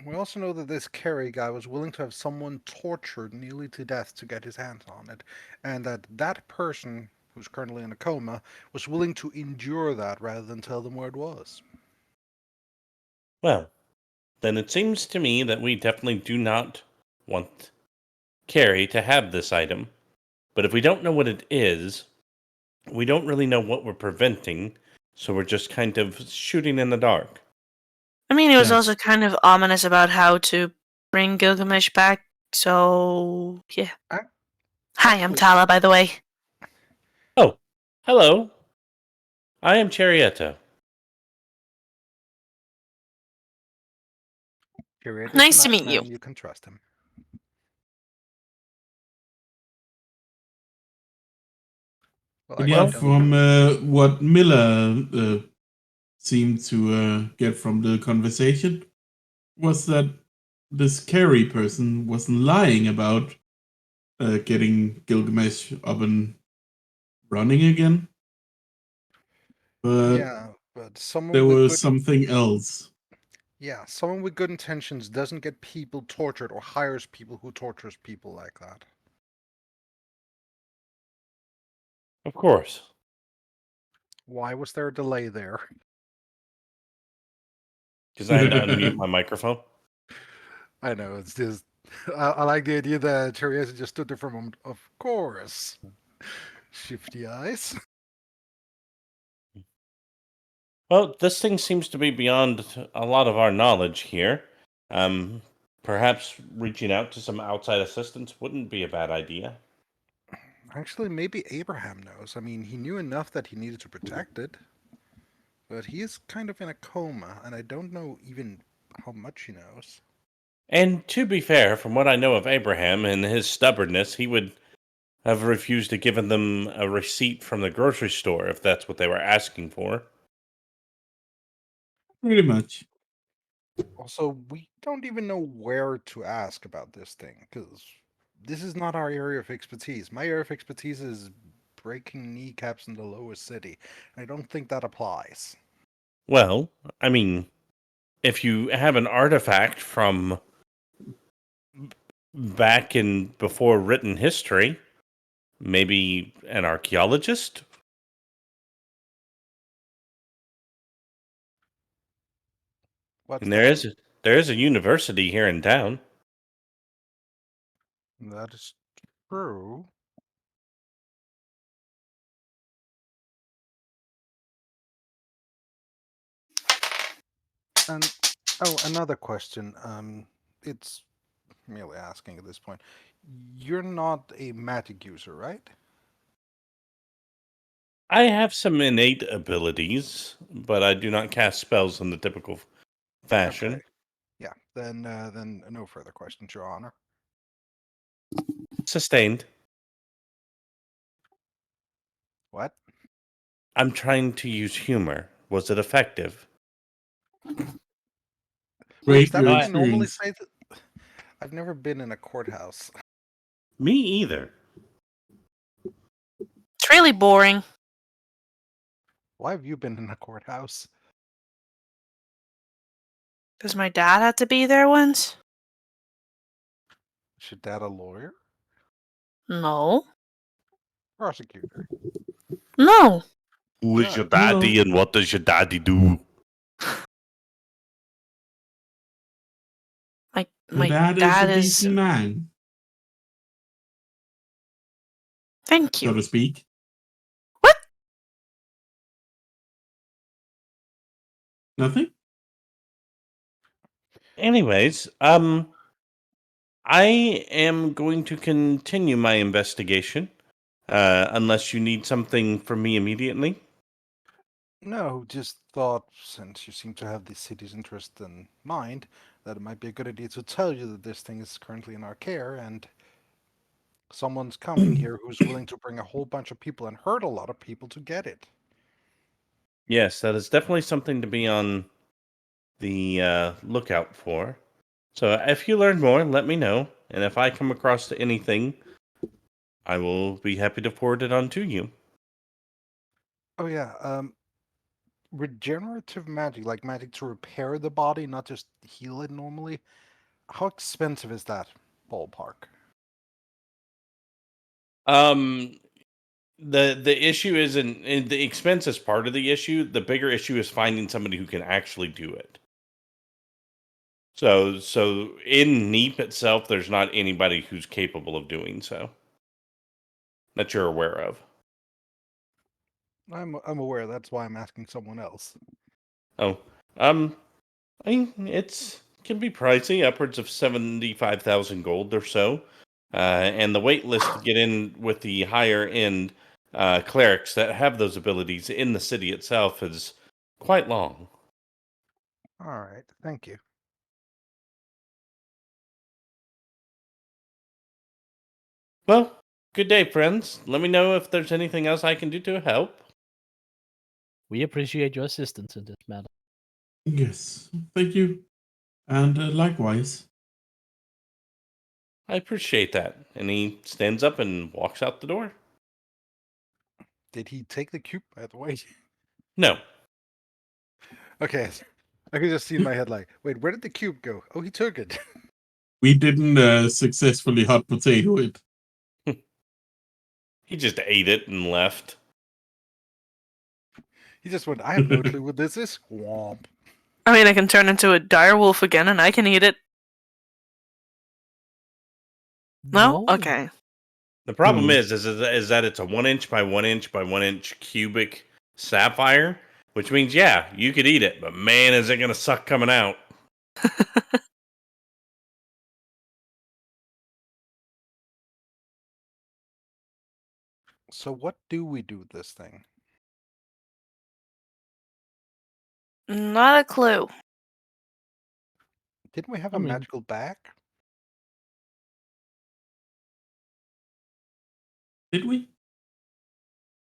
We also know that this Kerry guy was willing to have someone tortured nearly to death to get his hands on it, and that person, who's currently in a coma, was willing to endure that rather than tell them where it was. Well, then it seems to me that we definitely do not want Carrie to have this item. But if we don't know what it is, we don't really know what we're preventing, so we're just kind of shooting in the dark. I mean, it was Yes. also kind of ominous about how to bring Gilgamesh back. So yeah. I- Hi, I'm actually- Talah, by the way. Oh, hello. I am Charietta. Kerry is Nice a to nice meet you. man, you can trust him. Well, But actually, yeah, don't from know. what Milla seemed to get from the conversation was that this Carrie person wasn't lying about getting Gilgamesh up and running again, but Yeah, but there was something else. someone with good intentions doesn't get people tortured or hires people who tortures people like that. Of course. Why was there a delay there? Because I had to unmute my microphone. I know, it's just I like the idea that Teresa just stood there for a moment. Of course. Shifty eyes. Well, this thing seems to be beyond a lot of our knowledge here. Perhaps reaching out to some outside assistance wouldn't be a bad idea. Actually, maybe Abraham knows. I mean, he knew enough that he needed to protect it. But he is kind of in a coma, and I don't know even how much he knows. And to be fair, from what I know of Abraham and his stubbornness, he would have refused to give them a receipt from the grocery store if that's what they were asking for. Pretty much. Also, we don't even know where to ask about this thing, because this is not our area of expertise. My area of expertise is breaking kneecaps in the lowest city, and I don't think that applies. Well, I mean, if you have an artifact from back in before written history, maybe an archaeologist? What's And that? there is a university here in town. That is true. And oh, another question. It's merely asking at this point. You're not a magic user, right? I have some innate abilities, but I do not cast spells in the typical fashion. Okay. Yeah. Then no further questions, Your Honor. Sustained. What? I'm trying to use humor. Was it effective? Wait, is Great that your what you normally experience. say? I've never been in a courthouse. Me either. It's really boring. Why have you been in a courthouse? Does my dad have to be there once? Is your dad a lawyer? No. Prosecutor? No. Who is No. your daddy No. and what does your daddy do? Your My dad is a decent man, Thank so you. to speak. What? Nothing? Anyways, I am going to continue my investigation, unless you need something from me immediately. No, just thought, since you seem to have the city's interest in mind, that it might be a good idea to tell you that this thing is currently in our care, and someone's coming here who's willing to bring a whole bunch of people and hurt a lot of people to get it. Yes, that is definitely something to be on the lookout for. So if you learn more, let me know. And if I come across anything, I will be happy to forward it on to you. Oh yeah, regenerative magic, like magic to repair the body, not just heal it normally. How expensive is that ballpark? Um, the issue isn't the expense is part of the issue. The bigger issue is finding somebody who can actually do it. So in Neap itself, there's not anybody who's capable of doing so that you're aware of. I'm aware. That's why I'm asking someone else. Oh, I mean, it's can be pricey, upwards of 75,000 gold or so. And the wait list to get in with the higher end clerics that have those abilities in the city itself is quite long. All right, thank you. Well, good day, friends. Let me know if there's anything else I can do to help. We appreciate your assistance in this matter. Yes, thank you. And likewise. I appreciate that. And he stands up and walks out the door. Did he take the cube, by the way? No. Okay, I could just see in my head like, wait, where did the cube go? Oh, he took it. We didn't successfully hot potato it. He just ate it and left. He just went, I have no clue what this is. Womp. I mean, I can turn into a direwolf again and I can eat it. No? Okay. The problem Hmm. is that it's a 1 inch by 1 inch by 1 inch cubic sapphire, which means, yeah, you could eat it, but man, is it going to suck coming out. So what do we do with this thing? Not a clue. Didn't we have I a mean- magical bag? Did we?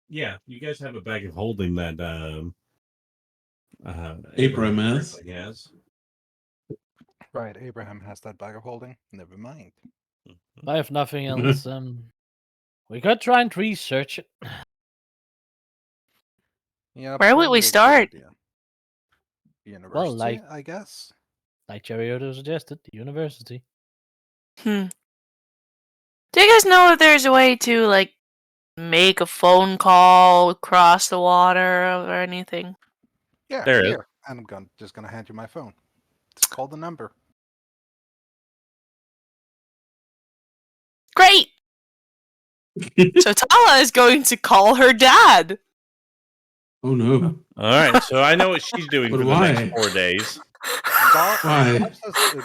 Yeah, you guys have a bag of holding that Abraham has. Yes. Right, Abraham has that bag of holding. Never mind. I have nothing else. We could try and research it. Yeah. Where would probably we a good start? idea. University, like- I guess. Like Cherry suggested, the university. Do you guys know if there's a way to, like, make a phone call across the water or anything? Yeah, There is. here. And I'm just gonna hand you my phone. Just call the number. Great! So Talah is going to call her dad. Oh no. All right, so I know what she's doing But for the why? next 4 days. Why?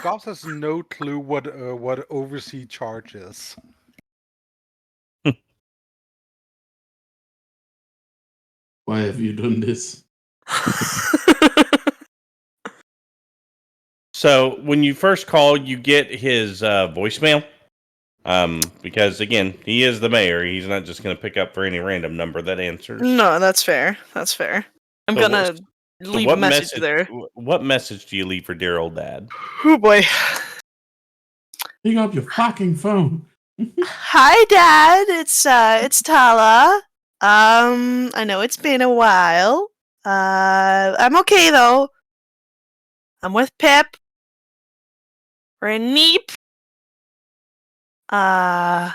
Gobx has no clue what overseas charge is. Why have you done this? So when you first call, you get his voicemail. Because again, he is the mayor. He's not just going to pick up for any random number that answers. No, that's fair. That's fair. I'm So gonna So leave a message there. What message do you leave for dear old dad? Oh boy. Pick up your fucking phone. Hi, Dad. It's Talah. I know it's been a while. I'm okay though. I'm with Pip. We're in Neap. Oh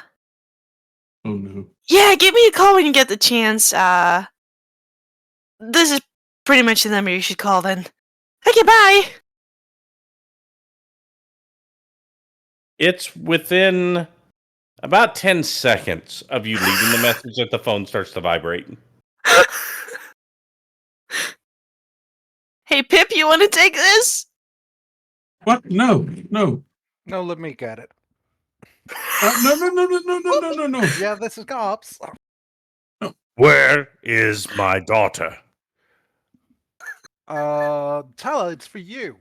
no. Yeah, give me a call when you get the chance. This is pretty much the number you should call then. Okay, bye. It's within about 10 seconds of you leaving the message that the phone starts to vibrate. Hey, Pip, you want to take this? What? No, no. No, let me get it. No. Yeah, this is Gobx. Where is my daughter? Talah, it's for you.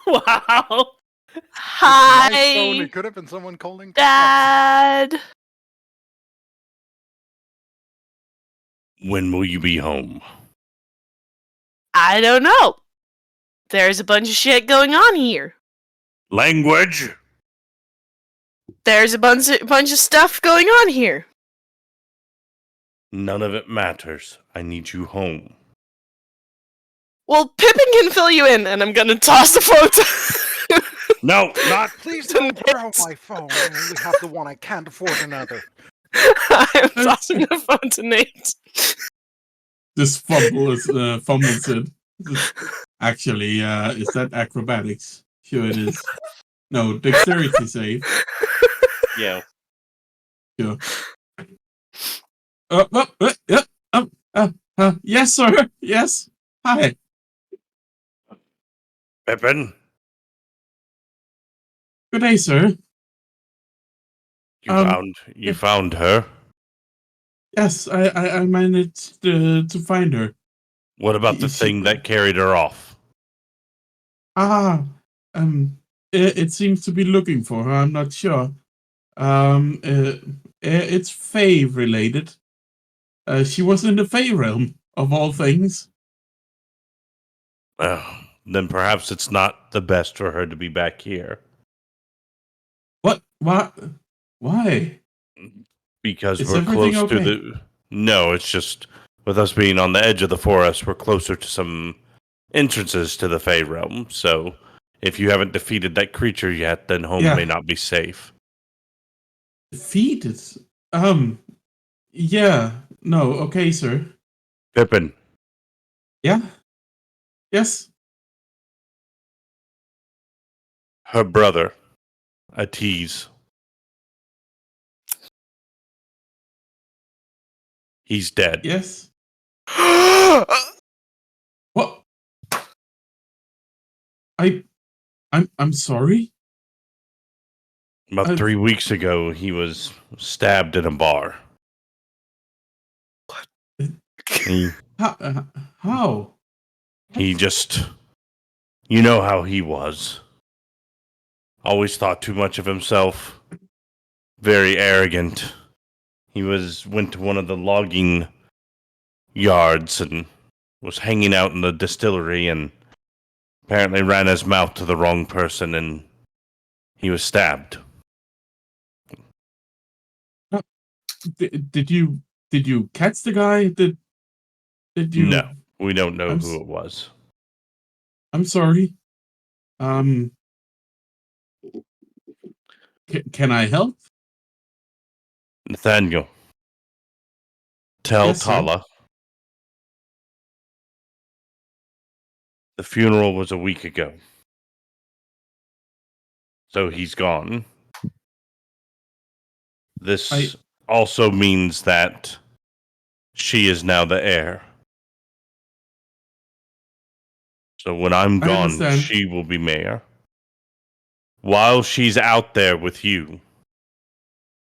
Wow. My phone, Hi, it could have been someone calling Gobx. Dad. When will you be home? I don't know. There's a bunch of shit going on here. Language? There's a bunch of stuff going on here. None of it matters. I need you home. Well, Pippin can fill you in, and I'm gonna toss the phone. No, not. Please don't borrow my phone. I only have the one. I can't afford another. I'm tossing the phone to Nate. This fumbles it. Actually, is that acrobatics? Sure it is. No, dexterity save. Yeah. Sure. Yes, sir. Yes. Hi. Pippin, Good day, sir. you found her. Yes, I managed to find her. What about the Is she- thing that carried her off? Ah, it seems to be looking for her. I'm not sure. It's Fae related. She was in the Fae realm, of all things. Well, then perhaps it's not the best for her to be back here. What? Why? Because Is we're everything close to okay? the. No, it's just with us being on the edge of the forest, we're closer to some entrances to the Fey realm. So if you haven't defeated that creature yet, then home Yeah. may not be safe. Defeated? Yeah. No, okay, sir. Pippin, Yeah? Yes? her brother, a tease. He's dead. Yes? What? I'm sorry? About 3 weeks ago, he was stabbed in a bar. He, How? he just. You know how he was. Always thought too much of himself. Very arrogant. He went to one of the logging yards and was hanging out in the distillery and apparently ran his mouth to the wrong person and he was stabbed. Did you catch the guy? Did you? No, we don't know I'm who s- it was. I'm sorry. Can I help? Nathaniel, tell Yes, sir. Talah the funeral was a week ago. So he's gone. This also means that she is now the heir. So when I'm I gone, understand. she will be mayor. While she's out there with you,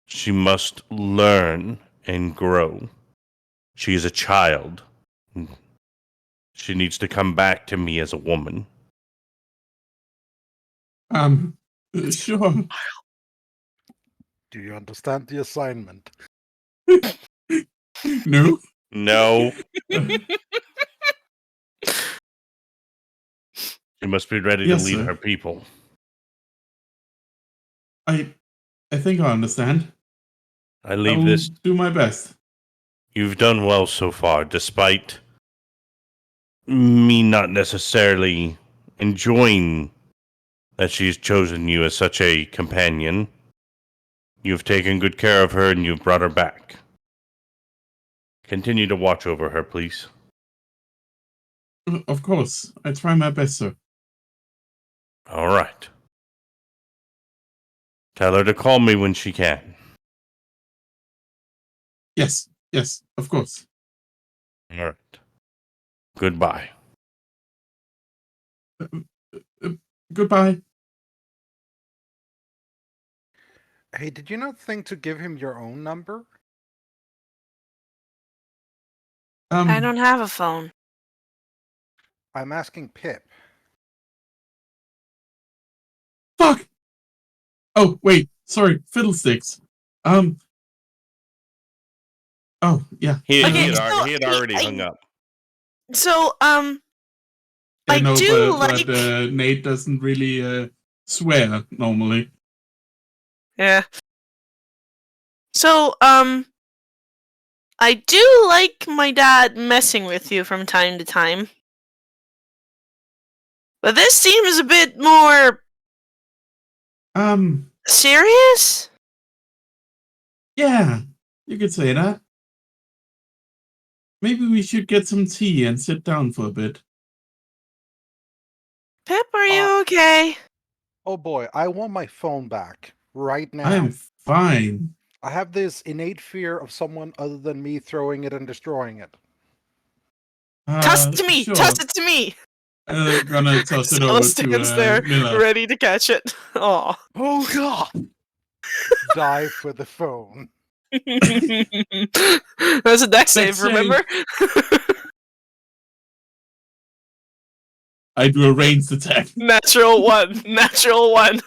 she must learn and grow. She is a child. She needs to come back to me as a woman. Sure. Do you understand the assignment? No. No, she must be ready Yes, to lead sir. her people. I think I understand. I I leave will this. do my best. You've done well so far, despite me not necessarily enjoying that she's chosen you as such a companion. You've taken good care of her and you've brought her back. Continue to watch over her, please. Of course. I try my best, sir. All right. Tell her to call me when she can. Yes, of course. All right. Goodbye. Goodbye. Hey, did you not think to give him your own number? I don't have a phone. I'm asking Pip. Fuck! Oh, wait. Sorry. Fiddlesticks. Oh, yeah. He, Okay, he, had, so he had already hung up. So, I know, do but like. Nate doesn't really swear normally. Yeah. So, I do like my dad messing with you from time to time. But this seems a bit more serious? Yeah, you could say that. Maybe we should get some tea and sit down for a bit. Pip, are you okay? Oh boy, I want my phone back right now. I am fine. I have this innate fear of someone other than me throwing it and destroying it. Toss it to me! Sure. Toss it to me! Gonna toss it Stella over stands to there, Milla. ready to catch it. Aw. Oh god! Die for the phone. That's a deck save, save. remember? I do a ranged attack. Natural one. Natural one.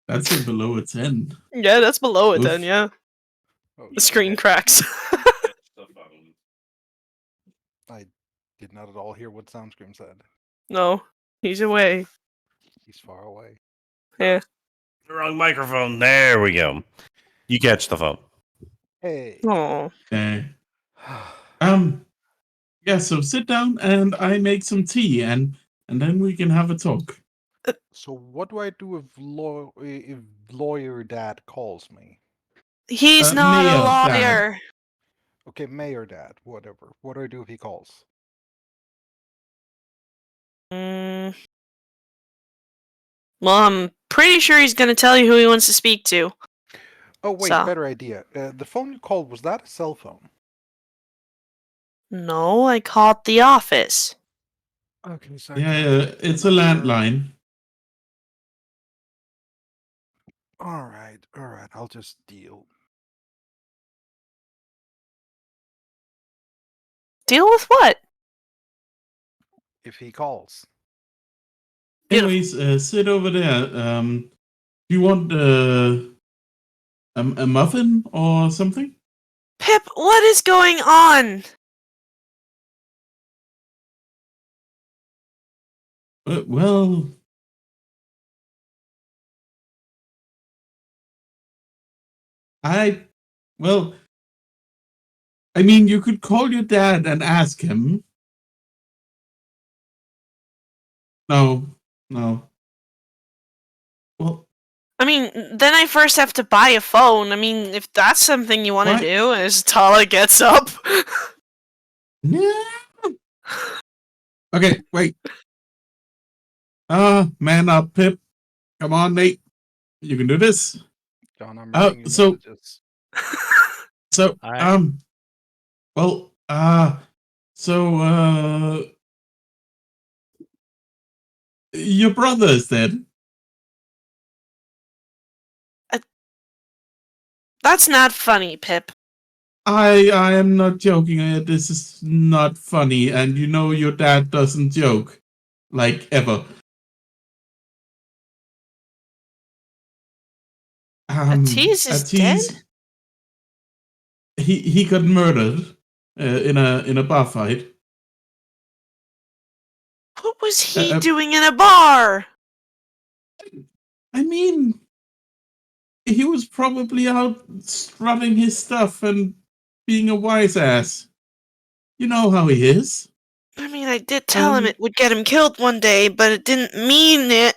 That's a below a 10. Yeah, that's below a Oof. 10, yeah. Oh, The screen cracks. I did not at all hear what Soundscream said. No, he's away. He's far away. Yeah. Wrong microphone. There we go. You catch the phone. Hey. Aw. Okay. Yeah, so sit down and I make some tea and then we can have a talk. So what do I do if lawyer dad calls me? He's not a Mayor lawyer. Okay, mayor dad, whatever. What do I do if he calls? Mm. Well, I'm pretty sure he's gonna tell you who he wants to speak to. Oh wait, So. better idea. The phone you called, was that a cell phone? No, I called the office. Okay, so Yeah, it's a landline. Alright, I'll just deal. Deal with what? If he calls. Beautiful. Anyways, sit over there. Do you want a muffin or something? Pip, what is going on? Well, I mean, you could call your dad and ask him. No. Well, I mean, then I first have to buy a phone. I mean, if that's something you want to What? do, as Talah gets up. no. Okay, wait. Man up, Pip. Come on, Nate. You can do this. John, I'm reading your so- messages. So, Alright. well, your brother is dead. That's not funny, Pip. I am not joking. This is not funny, and you know your dad doesn't joke, like ever. Atiz is dead? He got murdered in a bar fight. What was he Uh, doing in a bar? I mean, he was probably out strutting his stuff and being a wise ass. You know how he is. I mean, I did tell him Um, it would get him killed one day, but it didn't mean it.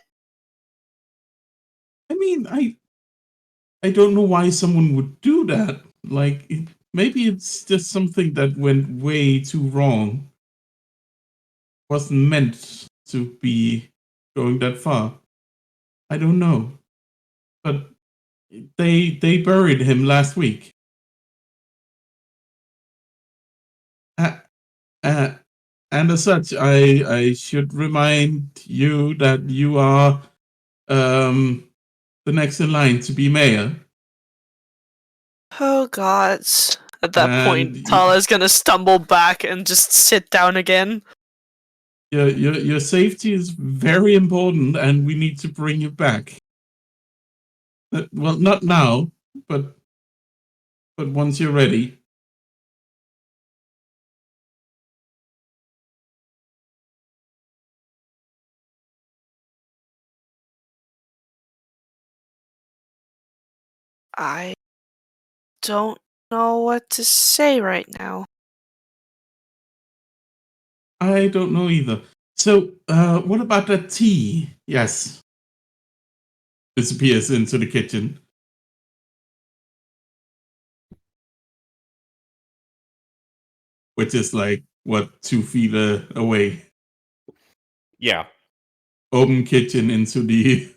I mean, I don't know why someone would do that. Like, maybe it's just something that went way too wrong. Wasn't meant to be going that far. I don't know. But they buried him last week. And as such, I should remind you that you are the next in line to be mayor. Oh gods. At that And point, Talah's gonna stumble back and just sit down again. your safety is very important, and we need to bring you back. Well, not now, but once you're ready. I don't know what to say right now. I don't know either. So, what about that tea? Yes. Disappears into the kitchen. Which is like, what, 2 feet away. Yeah. Open kitchen into the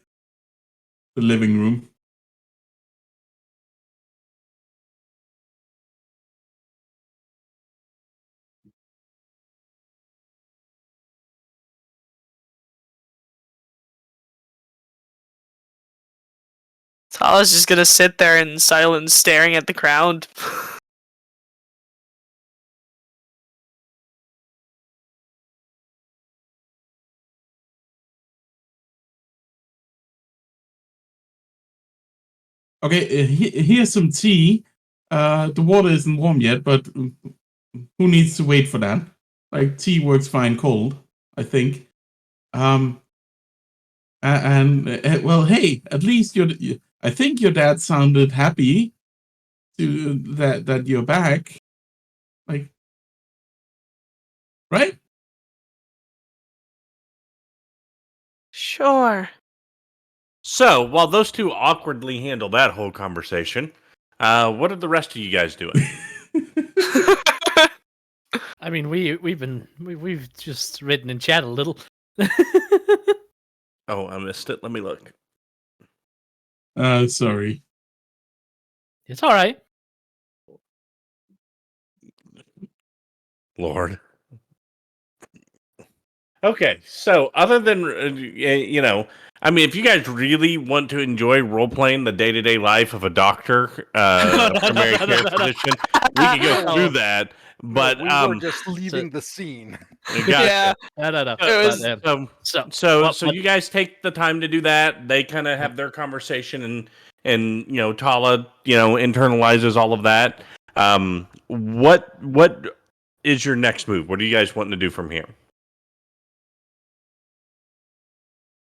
living room. Talah's just gonna sit there in silence, staring at the ground. Okay, here's some tea. The water isn't warm yet, but who needs to wait for that? Like, tea works fine cold, I think. Well, hey, at least I think your dad sounded happy to that you're back. Like, right? Sure. So, while those two awkwardly handle that whole conversation, what are the rest of you guys doing? I mean, we've just written in chat a little. Oh, I missed it. Let me look. Sorry. It's all right. Lord. Okay, so other than I mean, if you guys really want to enjoy role playing the day to day life of a doctor, a primary care physician, we could go through that. But we were just leaving the scene. gotcha. Yeah. No. It was- So you guys take the time to do that. They kind of have their conversation, and Talah internalizes all of that. What is your next move? What are you guys wanting to do from here?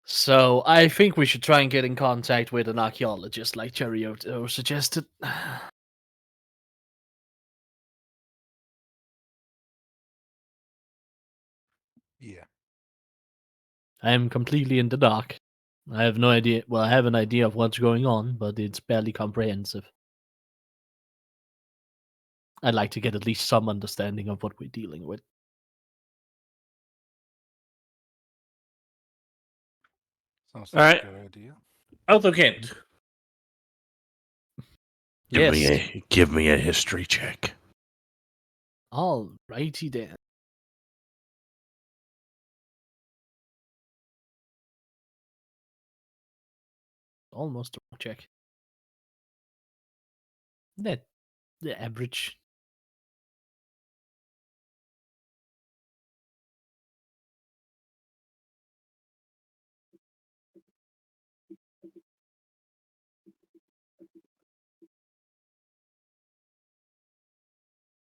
So I think we should try and get in contact with an archaeologist, like Cherry-O suggested. Yeah. I am completely in the dark. I have no idea. Well, I have an idea of what's going on, but it's barely comprehensive. I'd like to get at least some understanding of what we're dealing with. Sounds All like right. a good idea. Othokent. Yes. Give me a history check. Alrighty then. Almost a wrong check. That the average.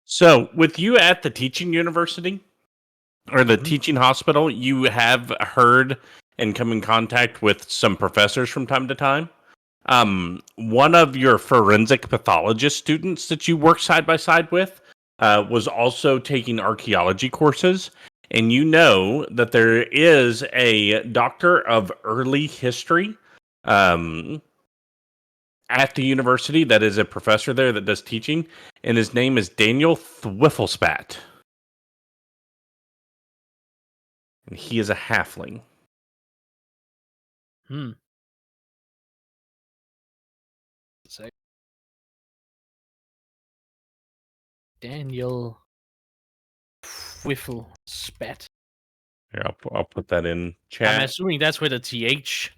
So, with you at the teaching university or the teaching hospital, you have heard and come in contact with some professors from time to time. One of your forensic pathologist students that you work side by side with was also taking archaeology courses. And you know that there is a doctor of early history at the university that is a professor there that does teaching, and his name is Daniel Thwifflespat. And he is a halfling. Sec. Daniel Whiffle spat. Here, I'll put that in I'm chat. assuming that's with a TH.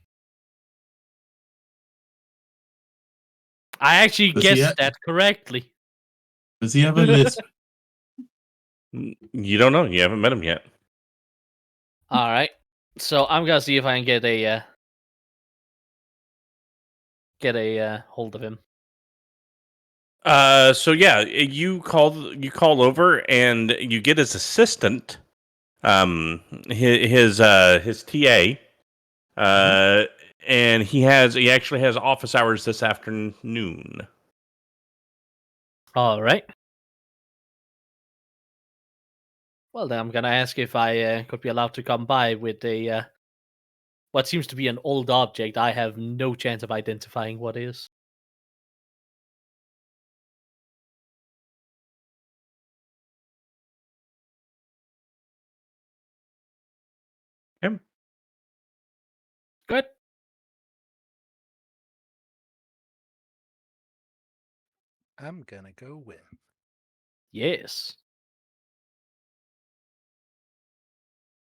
I actually Does he guessed ha- that correctly. Does he have a lisp? You don't know. You haven't met him yet. All right. So I'm gonna see if I can get a hold of him. So yeah, you call over and you get his assistant, his TA, and he actually has office hours this afternoon. All right. Well, then I'm gonna ask if I could be allowed to come by with a what seems to be an old object. I have no chance of identifying what is. Him. Good. I'm gonna go with. Yes.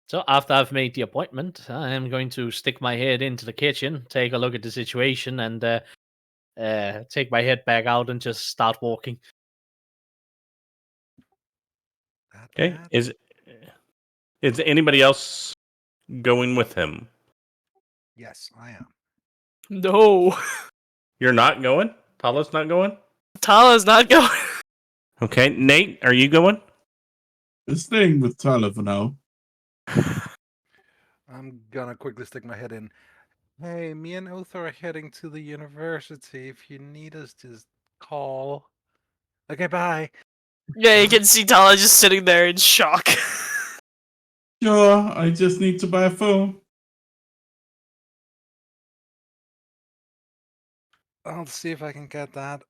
So after I've made the appointment, I am going to stick my head into the kitchen, take a look at the situation, and take my head back out and just start walking. That Okay. bad? Is anybody else going with him? Yes, I am. No. You're not going? Talah's not going? Talah's not going. Okay. Nate, are you going? Staying with Talah for now. I'm gonna quickly stick my head in. Hey, me and Otho are heading to the university. If you need us, just call. Okay, bye. Yeah, you can see Talah just sitting there in shock. Sure, I just need to buy a phone. I'll see if I can get that.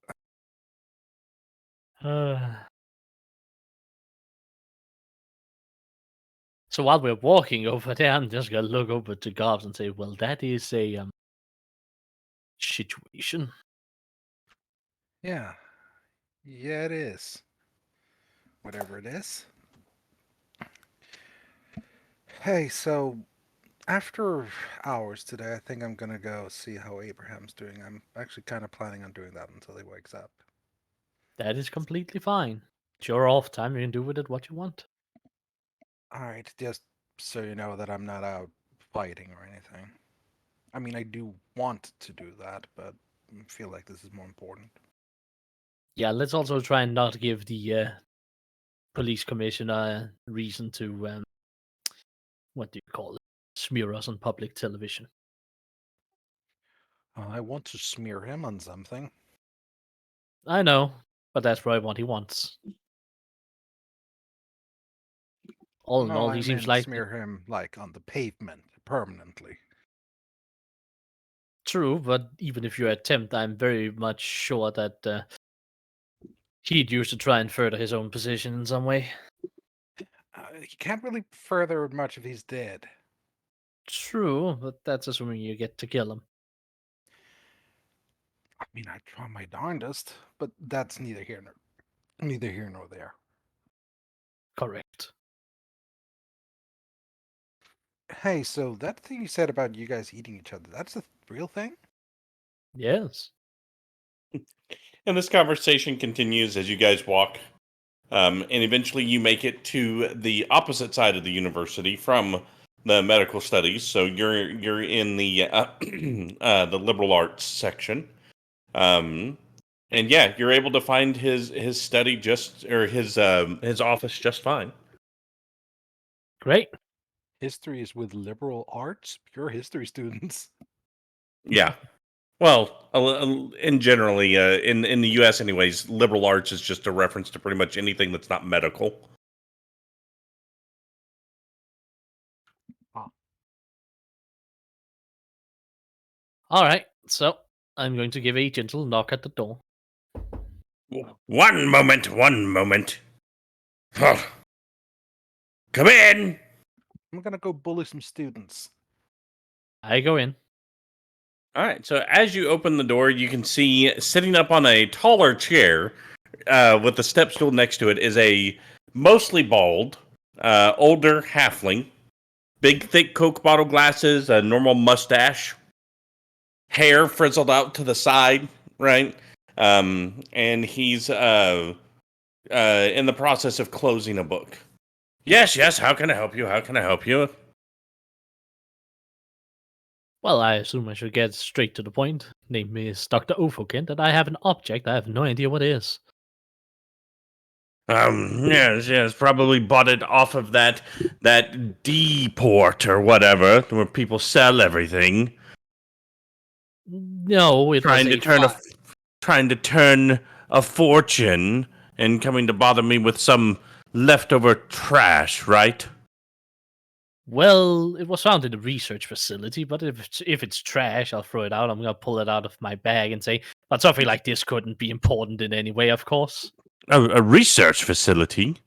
So while we're walking over there, I'm just gonna look over to Gobs and say, "Well, that is a situation." Yeah. Yeah, it is. Whatever it is. Hey, so after hours today, I think I'm gonna go see how Abraham's doing. I'm actually kind of planning on doing that until he wakes up. That is completely fine. It's your off time. You can do with it what you want. Alright, just so you know that I'm not out fighting or anything. I mean, I do want to do that, but I feel like this is more important. Yeah, let's also try and not give the police commissioner a reason to what do you call it? Smear us on public television. I want to smear him on something. I know, but that's probably what he wants. All in No, all, I he seems meant like smear him like on the pavement permanently. true, but even if you attempt, I'm very much sure that he'd use to try and further his own position in some way. He can't really further it much if he's dead. True, but that's assuming you get to kill him. I mean, I try my darndest, but that's neither here nor there. Correct. Hey, so that thing you said about you guys eating each other, that's a real thing? Yes. And this conversation continues as you guys walk. And eventually you make it to the opposite side of the university from the medical studies. So you're in the liberal arts section. And yeah, you're able to find his study his office just fine. Great. History is with liberal arts, pure history students. Yeah. Well, in generally, in the U.S. anyways, liberal arts is just a reference to pretty much anything that's not medical. All right. So I'm going to give a gentle knock at the door. One moment. Come in. I'm gonna go bully some students. I go in. All right. So as you open the door, you can see sitting up on a taller chair with the step stool next to it is a mostly bald, older halfling, big, thick Coke bottle glasses, a normal mustache, hair frizzled out to the side, right? And he's in the process of closing a book. Yes, yes. How can I help you? How can I help you? Well, I assume I should get straight to the point. Name is Dr. Othokent, and I have an object. I have no idea what it is. Yes. Probably bought it off of that D port or whatever, where people sell everything. No, it Trying was to turn a fortune and coming to bother me with some leftover trash, right? Well, it was found in a research facility, but if it's trash, I'll throw it out. I'm gonna pull it out of my bag and say, but something like this couldn't be important in any way, of course. A research facility?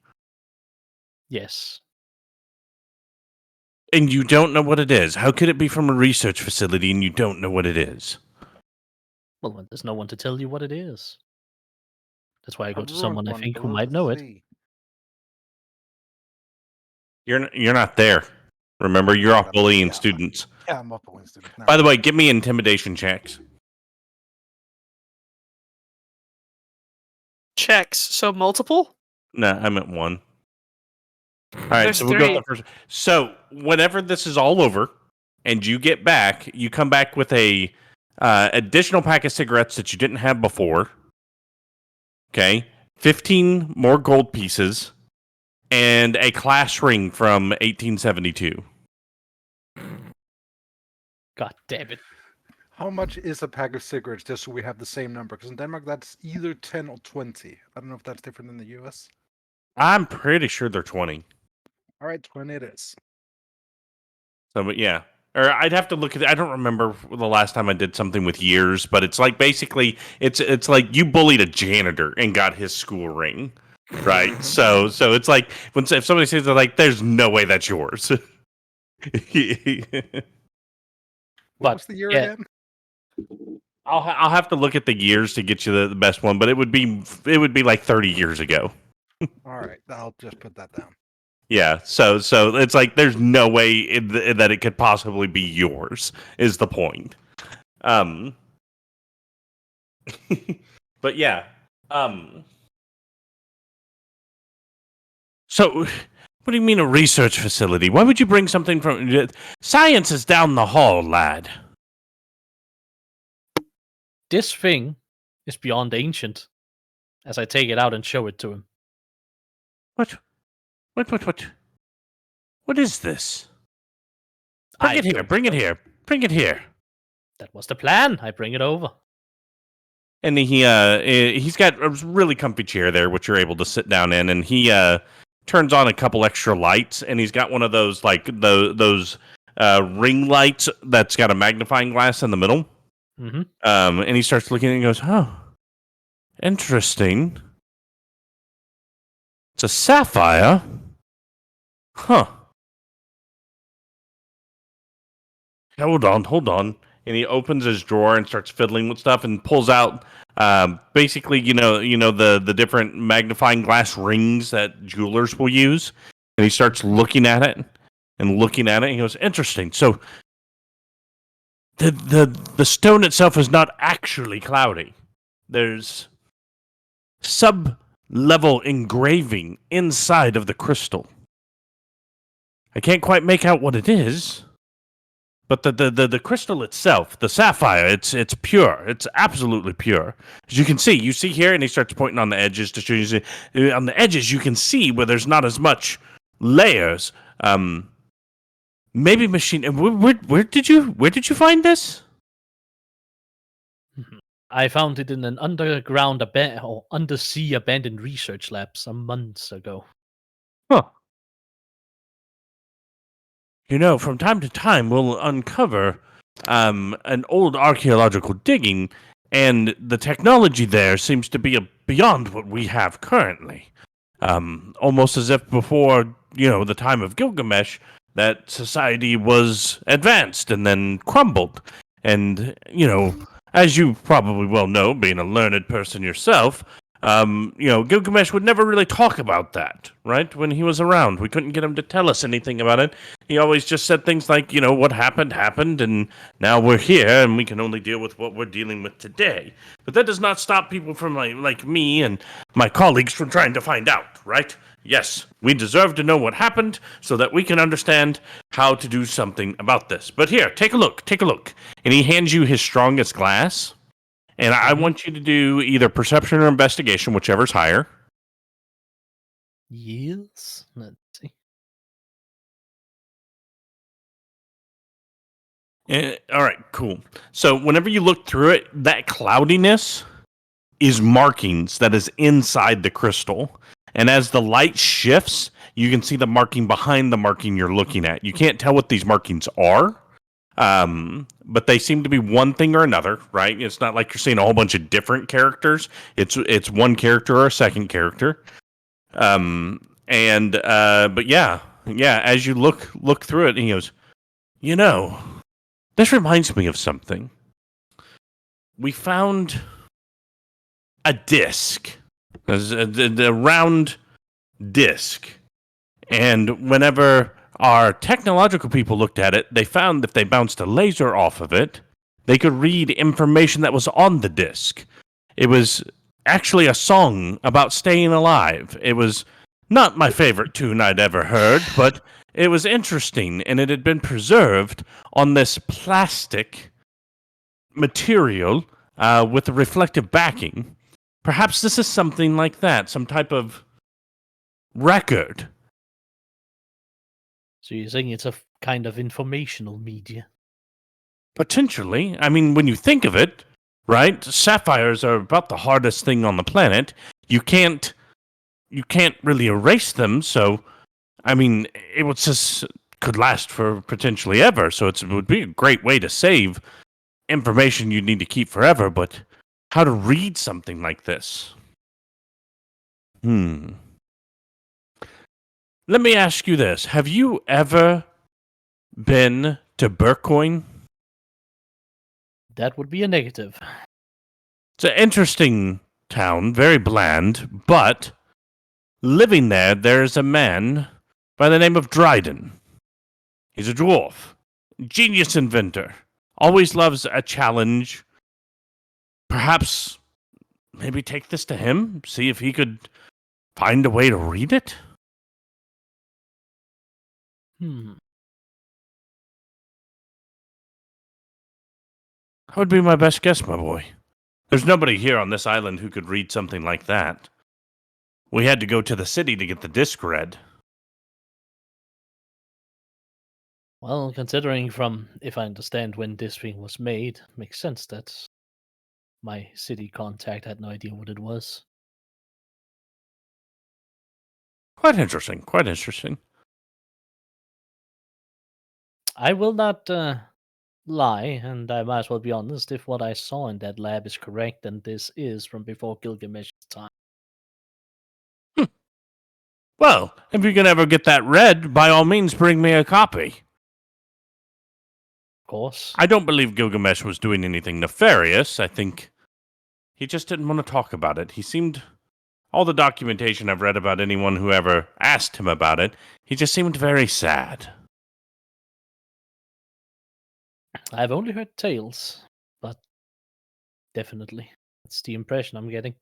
Yes. And you don't know what it is. How could it be from a research facility and you don't know what it is? Well, there's no one to tell you what it is. That's why I go to brought someone I one, think but who we'll might know it. see. You're not there. Remember, you're off bullying Yeah. students. Yeah, I'm up against it. By the way, give me intimidation checks. Checks. So multiple? No, I meant one. All right, There's so we'll go three. with the first. So whenever this is all over, and you get back, you come back with a additional pack of cigarettes that you didn't have before. Okay, 15 more gold pieces, and a class ring from 1872. God damn it. How much is a pack of cigarettes, just so we have the same number? Because in Denmark, that's either 10 or 20. I don't know if that's different in the US. I'm pretty sure they're 20. All right, 20 it is. So, but yeah. Or I'd have to look at it. I don't remember the last time I did something with years, but it's like basically it's like you bullied a janitor and got his school ring, right? so it's like if somebody says they're like, "There's no way that's yours." What was the year yeah. again? I'll have to look at the years to get you the best one, but it would be like 30 years ago. All right, I'll just put that down. Yeah, so it's like there's no way that it could possibly be yours is the point. But yeah, so what do you mean a research facility? Why would you bring something from science is down the hall, lad? This thing is beyond ancient. As I take it out and show it to him. What is this? Bring it here. That was the plan. I bring it over. And he's got a really comfy chair there, which you're able to sit down in, and he turns on a couple extra lights, and he's got one of those like those ring lights that's got a magnifying glass in the middle. Mm-hmm. And he starts looking and goes, "Oh, interesting. It's a sapphire, huh? Hold on." And he opens his drawer and starts fiddling with stuff and pulls out basically, the different magnifying glass rings that jewelers will use. And he starts looking at it. And he goes, "Interesting. So the stone itself is not actually cloudy. There's sub-level engraving inside of the crystal. I can't quite make out what it is." But the crystal itself, the sapphire, it's pure. It's absolutely pure. As you can see, here, and he starts pointing on the edges to show you. On the edges, you can see where there's not as much layers. Maybe machine. Where did you find this? I found it in an underground or undersea abandoned research lab some months ago. Huh. From time to time, we'll uncover an old archaeological digging, and the technology there seems to be beyond what we have currently. Almost as if before, the time of Gilgamesh, that society was advanced and then crumbled. And, as you probably well know, being a learned person yourself, Gilgamesh would never really talk about that, right? When he was around, we couldn't get him to tell us anything about it. He always just said things like, what happened, and now we're here, and we can only deal with what we're dealing with today. But that does not stop people from, like me and my colleagues from trying to find out, right? Yes, we deserve to know what happened so that we can understand how to do something about this. But here, take a look. And he hands you his strongest glass. And I want you to do either perception or investigation, whichever's higher. Yes. Let's see. All right, cool. So whenever you look through it, that cloudiness is markings that is inside the crystal. And as the light shifts, you can see the marking behind the marking you're looking at. You can't tell what these markings are. But they seem to be one thing or another, right? It's not like you're seeing a whole bunch of different characters. It's one character or a second character. But yeah, as you look through it, and he goes, this reminds me of something. We found a disc, a round disc, and whenever our technological people looked at it, they found if they bounced a laser off of it, they could read information that was on the disc. It was actually a song about staying alive. It was not my favorite tune I'd ever heard, but it was interesting, and it had been preserved on this plastic material with a reflective backing. Perhaps this is something like that, some type of record. So you're saying it's a kind of informational media? Potentially. I mean, when you think of it, right? Sapphires are about the hardest thing on the planet. You can't really erase them, so I mean, it would just could last for potentially ever. So it would be a great way to save information you need to keep forever, but how to read something like this? Let me ask you this. Have you ever been to Burcoin? That would be a negative. It's an interesting town, very bland, but living there's a man by the name of Dryden. He's a dwarf, genius inventor, always loves a challenge. Perhaps maybe take this to him, see if he could find a way to read it? That would be my best guess, my boy. There's nobody here on this island who could read something like that. We had to go to the city to get the disc read. Well, considering from, if I understand when this thing was made, makes sense that my city contact had no idea what it was. Quite interesting, quite interesting. I will not lie, and I might as well be honest, if what I saw in that lab is correct, then this is from before Gilgamesh's time. Well, if you can ever get that read, by all means bring me a copy. Of course. I don't believe Gilgamesh was doing anything nefarious. I think he just didn't want to talk about it. He seemed, all the documentation I've read about anyone who ever asked him about it, he just seemed very sad. I've only heard tales, but definitely. That's the impression I'm getting.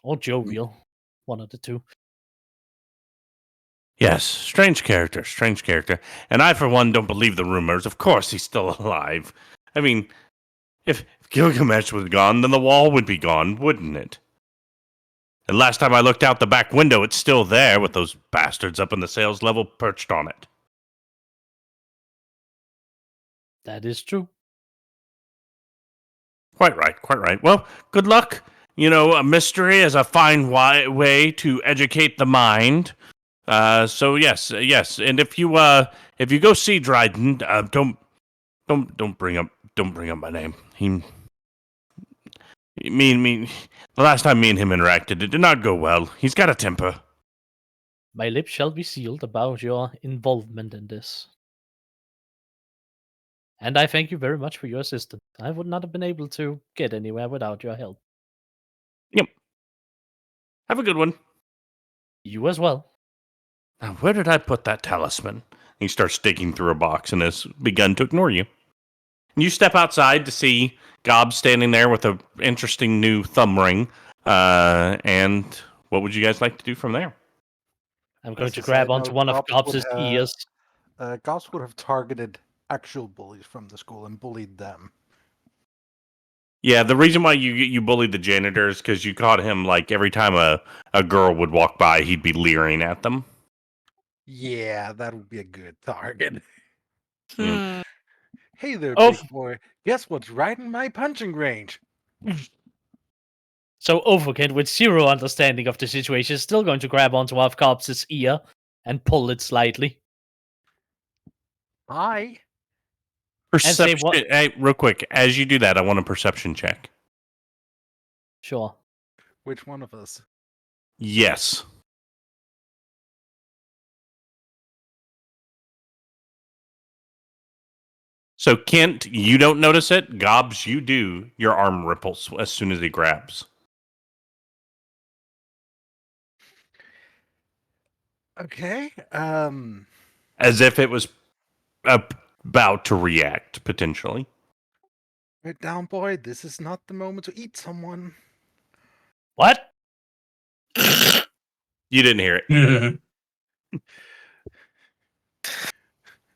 Or jovial. One of the two. Yes, strange character. And I, for one, don't believe the rumors. Of course he's still alive. I mean, if Gilgamesh was gone, then the wall would be gone, wouldn't it? And last time I looked out the back window, it's still there with those bastards up in the sales level perched on it. That is true. Quite right. Well, good luck. A mystery is a fine way to educate the mind. So yes. And if you go see Dryden, don't bring up my name. The last time me and him interacted, it did not go well. He's got a temper. My lips shall be sealed about your involvement in this. And I thank you very much for your assistance. I would not have been able to get anywhere without your help. Yep. Have a good one. You as well. Now, where did I put that talisman? He starts digging through a box and has begun to ignore you. You step outside to see Gob standing there with an interesting new thumb ring. And what would you guys like to do from there? I'm going As to a grab side onto note, one of Gobx would Gob's have- ears. Gauss would have targeted actual bullies from the school and bullied them. Yeah, the reason why you bullied the janitor is because you caught him, like, every time a girl would walk by, he'd be leering at them. Yeah, that would be a good target. Yeah. Hey there, Oh. big boy. Guess what's right in my punching range? So Othokent, with zero understanding of the situation, is still going to grab onto one of Gob's ear and pull it slightly. Hi. say Perception. what- Hey, real quick, as you do that, I want a perception check. Sure. Which one of us? Yes. So, Kent, you don't notice it. Gobs, you do. Your arm ripples as soon as he grabs. Okay. As if it was about to react, potentially. Right down, boy. This is not the moment to eat someone. What? You didn't hear it.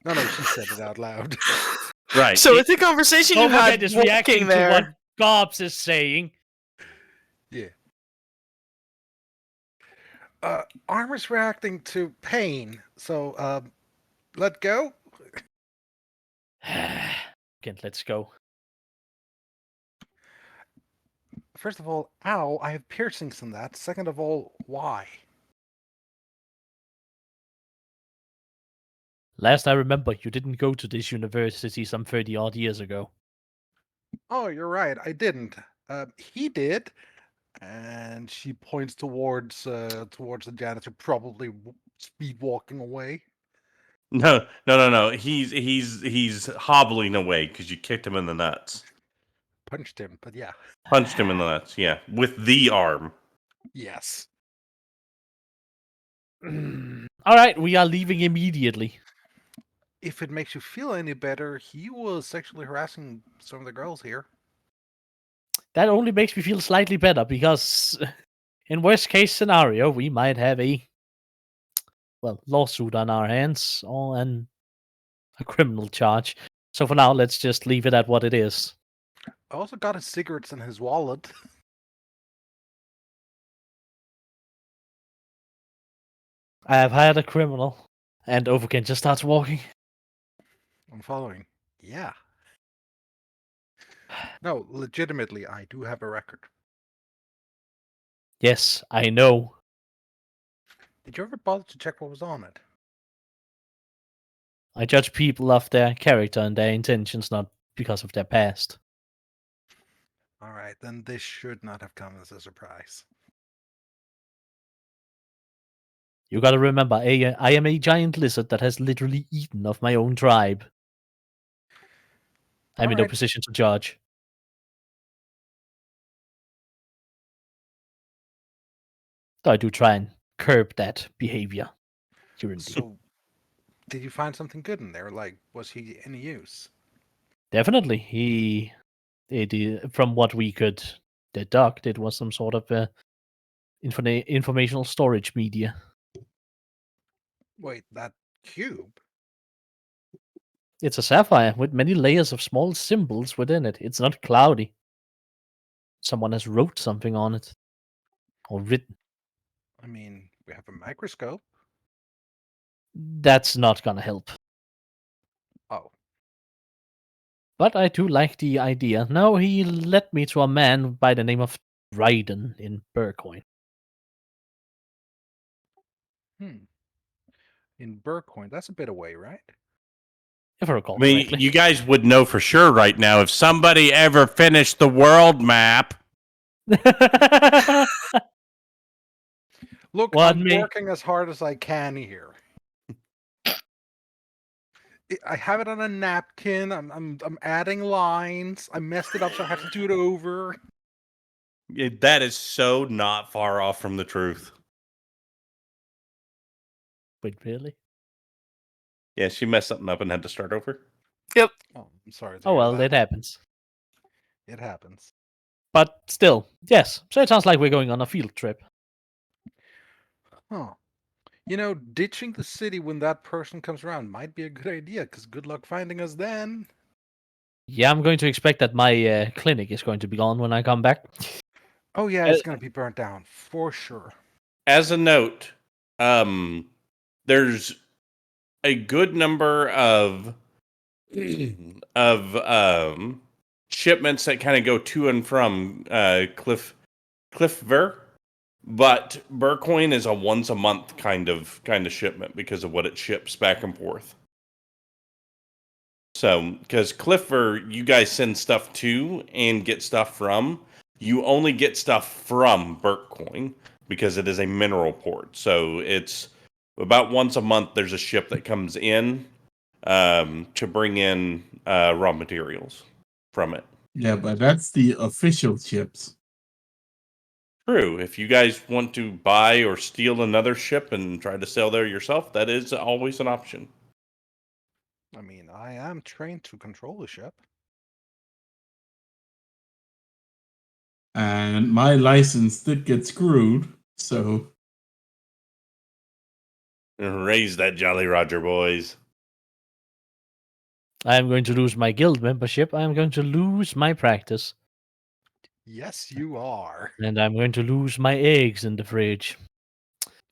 No, she said it out loud. Right. So it's a conversation you had Othokent is reacting walking to there. what Gobs is saying. Yeah. Armor's reacting to pain, so let go. Kent, let's go. First of all, ow, I have piercings in that. Second of all, why? Last I remember, you didn't go to this university some 30 odd years ago. Oh, you're right, I didn't. He did. And she points towards the janitor, probably speed walking away. No. He's hobbling away because you kicked him in the nuts. Punched him, but yeah. Punched him in the nuts, yeah. With the arm. Yes. Alright, we are leaving immediately. If it makes you feel any better, he was sexually harassing some of the girls here. That only makes me feel slightly better because, in worst case scenario, we might have a lawsuit on our hands or a criminal charge. So for now, let's just leave it at what it is. I also got his cigarettes in his wallet. I have hired a criminal, and Othokent just starts walking. I'm following. Yeah. No, legitimately, I do have a record. Yes, I know. Did you ever bother to check what was on it? I judge people off their character and their intentions, not because of their past. All right, then this should not have come as a surprise. You gotta remember, I am a giant lizard that has literally eaten of my own tribe. I'm in no Alright. position to judge. Though I do try and curb that behavior. Currently. So, did you find something good in there? Like, was he any use? Definitely, from what we could deduct, it was some sort of informational storage media. Wait, that cube? It's a sapphire with many layers of small symbols within it. It's not cloudy. Someone has wrote something on it. Or written. I mean, we have a microscope. That's not gonna help. Oh, But I do like the idea. Now he led me to a man by the name of Dryden in Burcoin. in Burcoin, that's a bit away, right? If I recall I mean, correctly. you guys would know for sure right now if somebody ever finished the world map. Look, What, I'm me? working as hard as I can here. I have it on a napkin. I'm adding lines. I messed it up, so I have to do it over. That is so not far off from the truth. Wait, really? Yeah, she messed something up and had to start over. Oh, I'm sorry. To Oh hear well, that. it happens. It happens. But still, yes. So it sounds like we're going on a field trip. Huh. You know, ditching the city when that person comes around might be a good idea, because good luck finding us then. Yeah, I'm going to expect that my clinic is going to be gone when I come back. Oh yeah, it's gonna be burnt down, for sure. As a note, there's a good number of shipments that kind of go to and from Cliffver, but Burcoin is a once a month kind of shipment because of what it ships back and forth. So, because Cliffver, you guys send stuff to and get stuff from, you only get stuff from Burcoin because it is a mineral port. So it's about once a month. There's a ship that comes in to bring in raw materials from it. Yeah, but that's the official ships. True. If you guys want to buy or steal another ship and try to sell there yourself, that is always an option. I mean, I am trained to control a ship. And my license did get screwed, so Raise that Jolly Roger, boys. I am going to lose my guild membership. I am going to lose my practice. Yes, you are. And I'm going to lose my eggs in the fridge.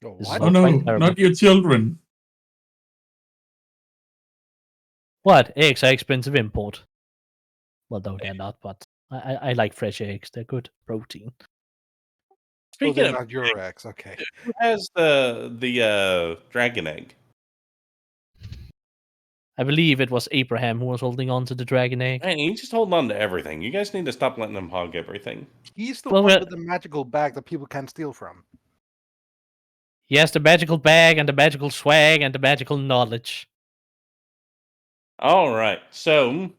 Oh, This is what? oh all no, quite terrible. not your children. What? Eggs are expensive import. Well, no, they're not, but I like fresh eggs. They're good protein. Oh, Speaking they're of, not your ex. Okay. who has the dragon egg? I believe it was Abraham who was holding on to the dragon egg. Man, he's just holding on to everything. You guys need to stop letting him hog everything. He's the Well, one we're- with the magical bag that people can't steal from. He has the magical bag and the magical swag and the magical knowledge. All right. So,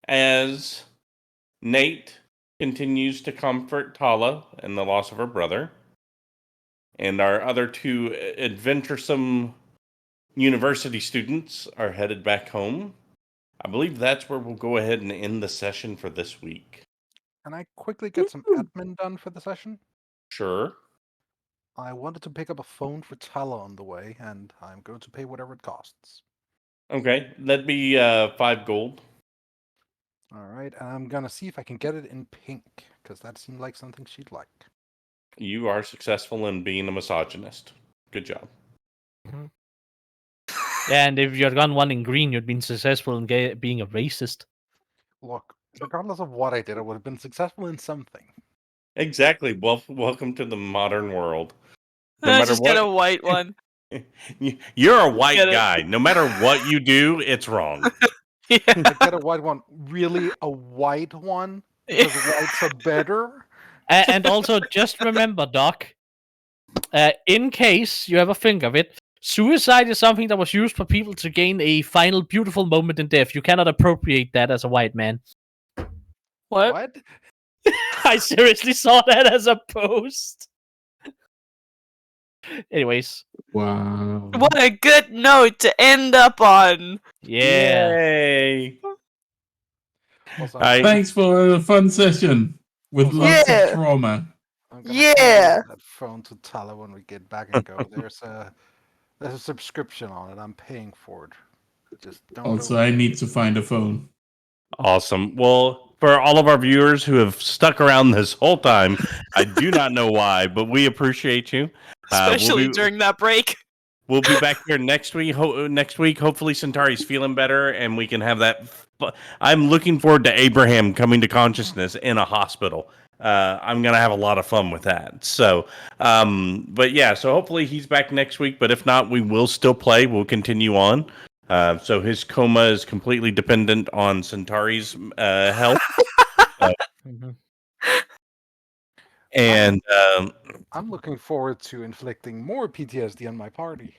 as Nate continues to comfort Talah in the loss of her brother, and our other two adventuresome university students are headed back home, I believe that's where we'll go ahead and end the session for this week. Can I quickly get some admin done for the session? Sure. I wanted to pick up a phone for Talah on the way, and I'm going to pay whatever it costs. Okay, that'd be 5 gold. All right, and I'm gonna see if I can get it in pink, because that seemed like something she'd like. You are successful in being a misogynist. Good job. Yeah, and if you'd gone one in green, you'd been successful in being a racist. Look, regardless of what I did, I would have been successful in something. Exactly. Welcome to the modern world. No matter Just get a what, white one. you're a white Get it. guy. No matter what you do, it's wrong. Yeah. I get a white one. Really, a white one? Because whites are better? And also, just remember, Doc, in case you ever think of it, suicide is something that was used for people to gain a final beautiful moment in death. You cannot appropriate that as a white man. What? I seriously saw that as a post. Anyways, Wow. What a good note to end up on. yeah. Yay. Also, Thanks for a fun session with lots Yeah. of trauma. I'm gonna Yeah. hand that phone to Talah when we get back and go. There's a subscription on it. I'm paying for it. Just don't. Also, open I it. need to find a phone. Awesome. Well, for all of our viewers who have stuck around this whole time, I do not know why, but we appreciate you. Especially during that break. We'll be back here next week. Hopefully, Cyntari's feeling better, and we can have that. I'm looking forward to Abraham coming to consciousness in a hospital. I'm gonna have a lot of fun with that. So, but yeah, so hopefully he's back next week. But if not, we will still play. We'll continue on. So his coma is completely dependent on Cyntari's health, Mhm. and I'm looking forward to inflicting more PTSD on my party.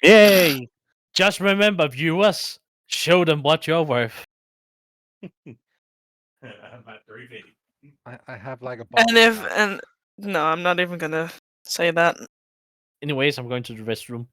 Yay! Just remember, viewers, show them what you're worth. I'm at 350. I have like a bomb. No, I'm not even gonna say that. Anyways, I'm going to the restroom.